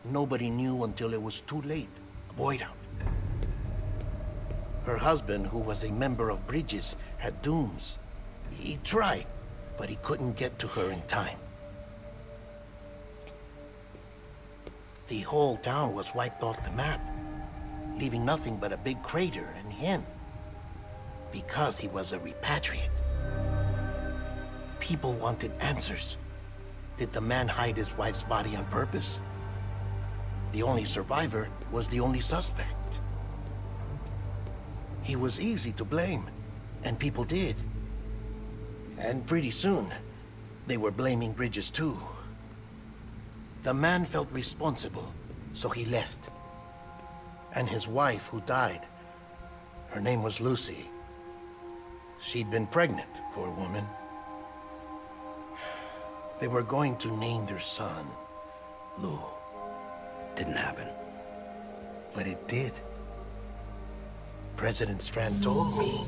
Nobody knew until it was too late. A void out. Her husband, who was a member of Bridges, had dooms. He tried, but he couldn't get to her in time. The whole town was wiped off the map, leaving nothing but a big crater and him. Because he was a repatriate. People wanted answers. Did the man hide his wife's body on purpose? The only survivor was the only suspect. He was easy to blame, and people did. And pretty soon, they were blaming Bridges too. The man felt responsible, so he left. And his wife, who died, her name was Lucy. She'd been pregnant, poor woman. They were going to name their son Lou. Didn't happen. But it did. President Strand told me.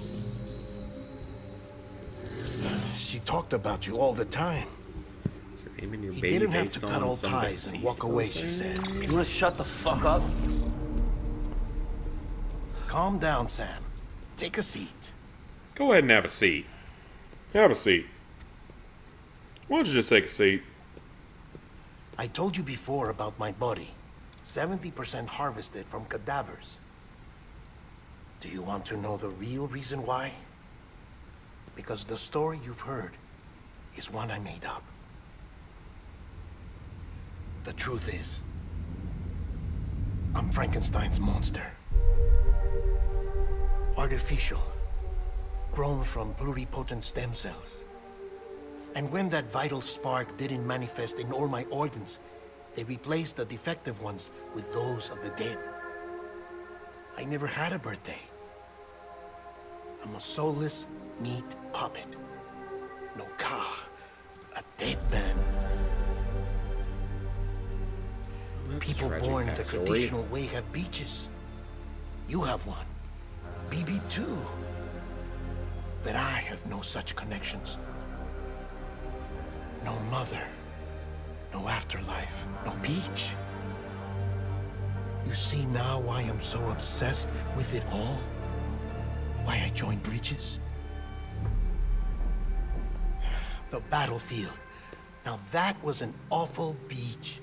She talked about you all the time. So naming your He baby didn't have based to cut on all some ties deceased and walk away, person? she said. You wanna shut the fuck up? Calm down, Sam. Take a seat. Go ahead and have a seat. Have a seat. Why don't you just take a seat? I told you before about my body. 70% harvested from cadavers. Do you want to know the real reason why? Because the story you've heard is one I made up. The truth is, I'm Frankenstein's monster. Artificial. Grown from pluripotent stem cells. And when that vital spark didn't manifest in all my organs, they replaced the defective ones with those of the dead. I never had a birthday. I'm a soulless meat puppet. No car. A dead man. That's People tragic born the backstory. traditional way have beaches. You have one. BB2. But I have no such connections. No mother. No afterlife. No beach. You see now why I'm so obsessed with it all? Why I joined Bridges? The battlefield. Now that was an awful beach.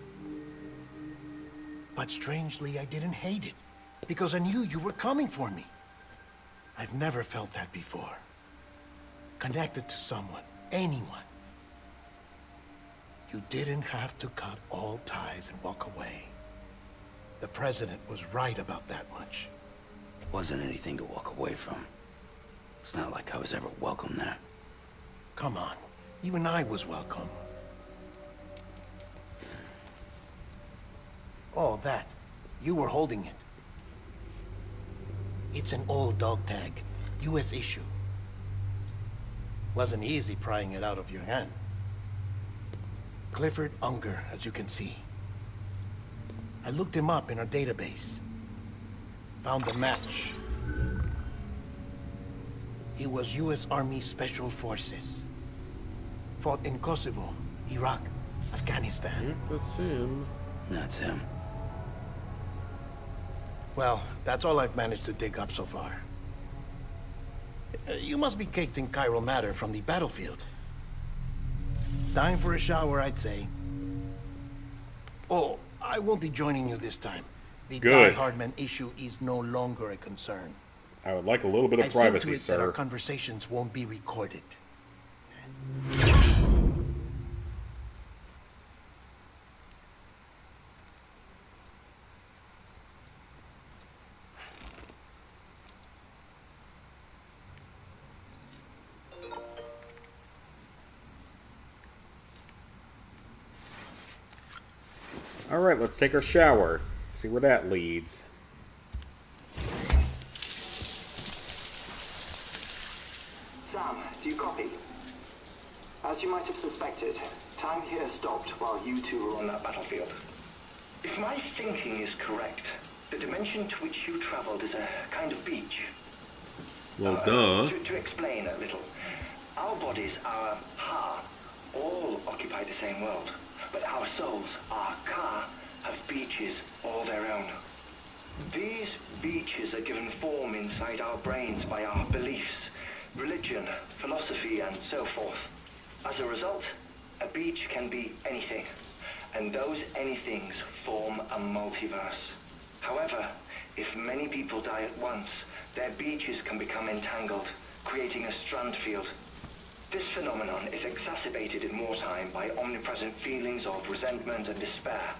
But strangely, I didn't hate it. Because I knew you were coming for me. I've never felt that before. Connected to someone, anyone. You didn't have to cut all ties and walk away. The president was right about that much. It wasn't anything to walk away from. It's not like I was ever welcome there. Come on, even I was welcome. Oh, that. You were holding it. It's an old dog tag, US issue. Wasn't easy prying it out of your hand. Clifford Unger, as you can see. I looked him up in our database. Found a match. He was US Army Special Forces. Fought in Kosovo, Iraq, Afghanistan. That's him. That's him. Well, that's all I've managed to dig up so far. You must be caked in chiral matter from the battlefield. Time for a shower, I'd say. Oh, I won't be joining you this time. The Good. Die Hardman issue is no longer a concern. I would like a little bit of I've seen to privacy, it that our sir. conversations won't be recorded. Alright, let's take our shower. See where that leads. Sam, do you copy? As you might have suspected, time here stopped while you two were on that battlefield. If my thinking is correct, the dimension to which you traveled is a kind of beach. Well, duh. To explain a little, our bodies, our ha, all occupy the same world, but our souls, our ka, have beaches all their own. These beaches are given form inside our brains by our beliefs, religion, philosophy, and so forth. As a result, a beach can be anything, and those anythings form a multiverse. However, if many people die at once, their beaches can become entangled, creating a strand field. This phenomenon is exacerbated in wartime by omnipresent feelings of resentment and despair.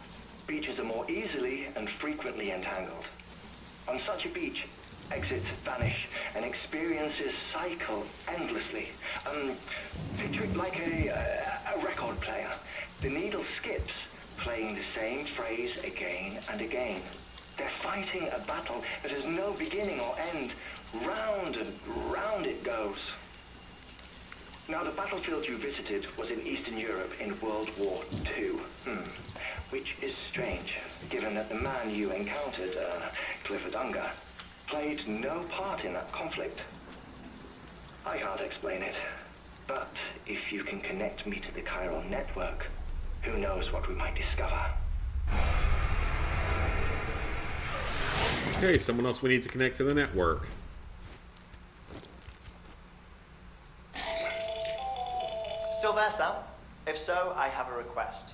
Beaches are more easily and frequently entangled. On such a beach, exits vanish and experiences cycle endlessly. Picture it like a record player. The needle skips, playing the same phrase again and again. They're fighting a battle that has no beginning or end. Round and round it goes. Now, the battlefield you visited was in Eastern Europe in World War II. Which is strange, given that the man you encountered, Clifford Unger, played no part in that conflict. I can't explain it, but if you can connect me to the chiral network, who knows what we might discover. Okay, someone else we need to connect to the network. Still there, Sam? If so, I have a request.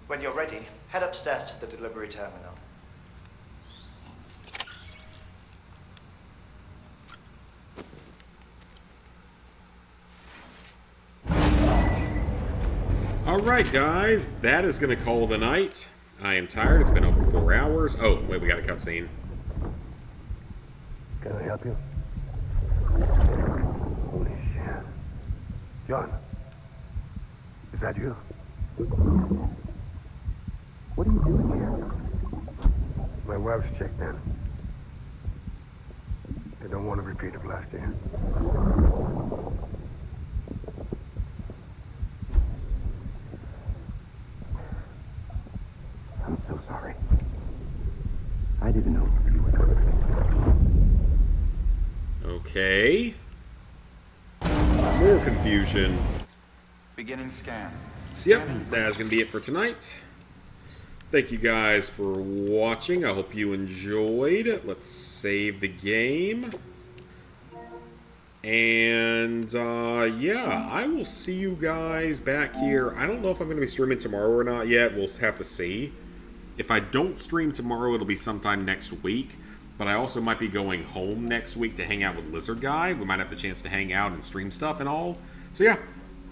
When you're ready, head upstairs to the delivery terminal. Alright, guys, that is going to call the night. I am tired. It's been over 4 hours. Oh, wait, we got a cutscene. Can I help you? John, is that you? What are you doing here? My wife's checked in. They don't want to repeat of last year. I'm so sorry. I didn't know you were coming. Okay. More confusion. Beginning scan. So, yep, that's going to be it for tonight. Thank you guys for watching. I hope you enjoyed. Let's save the game. And, yeah, I will see you guys back here. I don't know if I'm going to be streaming tomorrow or not yet. We'll have to see. If I don't stream tomorrow, it'll be sometime next week. But I also might be going home next week to hang out with Lizard Guy. We might have the chance to hang out and stream stuff and all. So, yeah,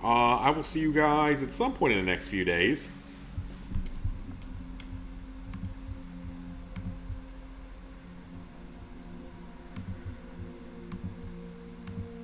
I will see you guys at some point in the next few days.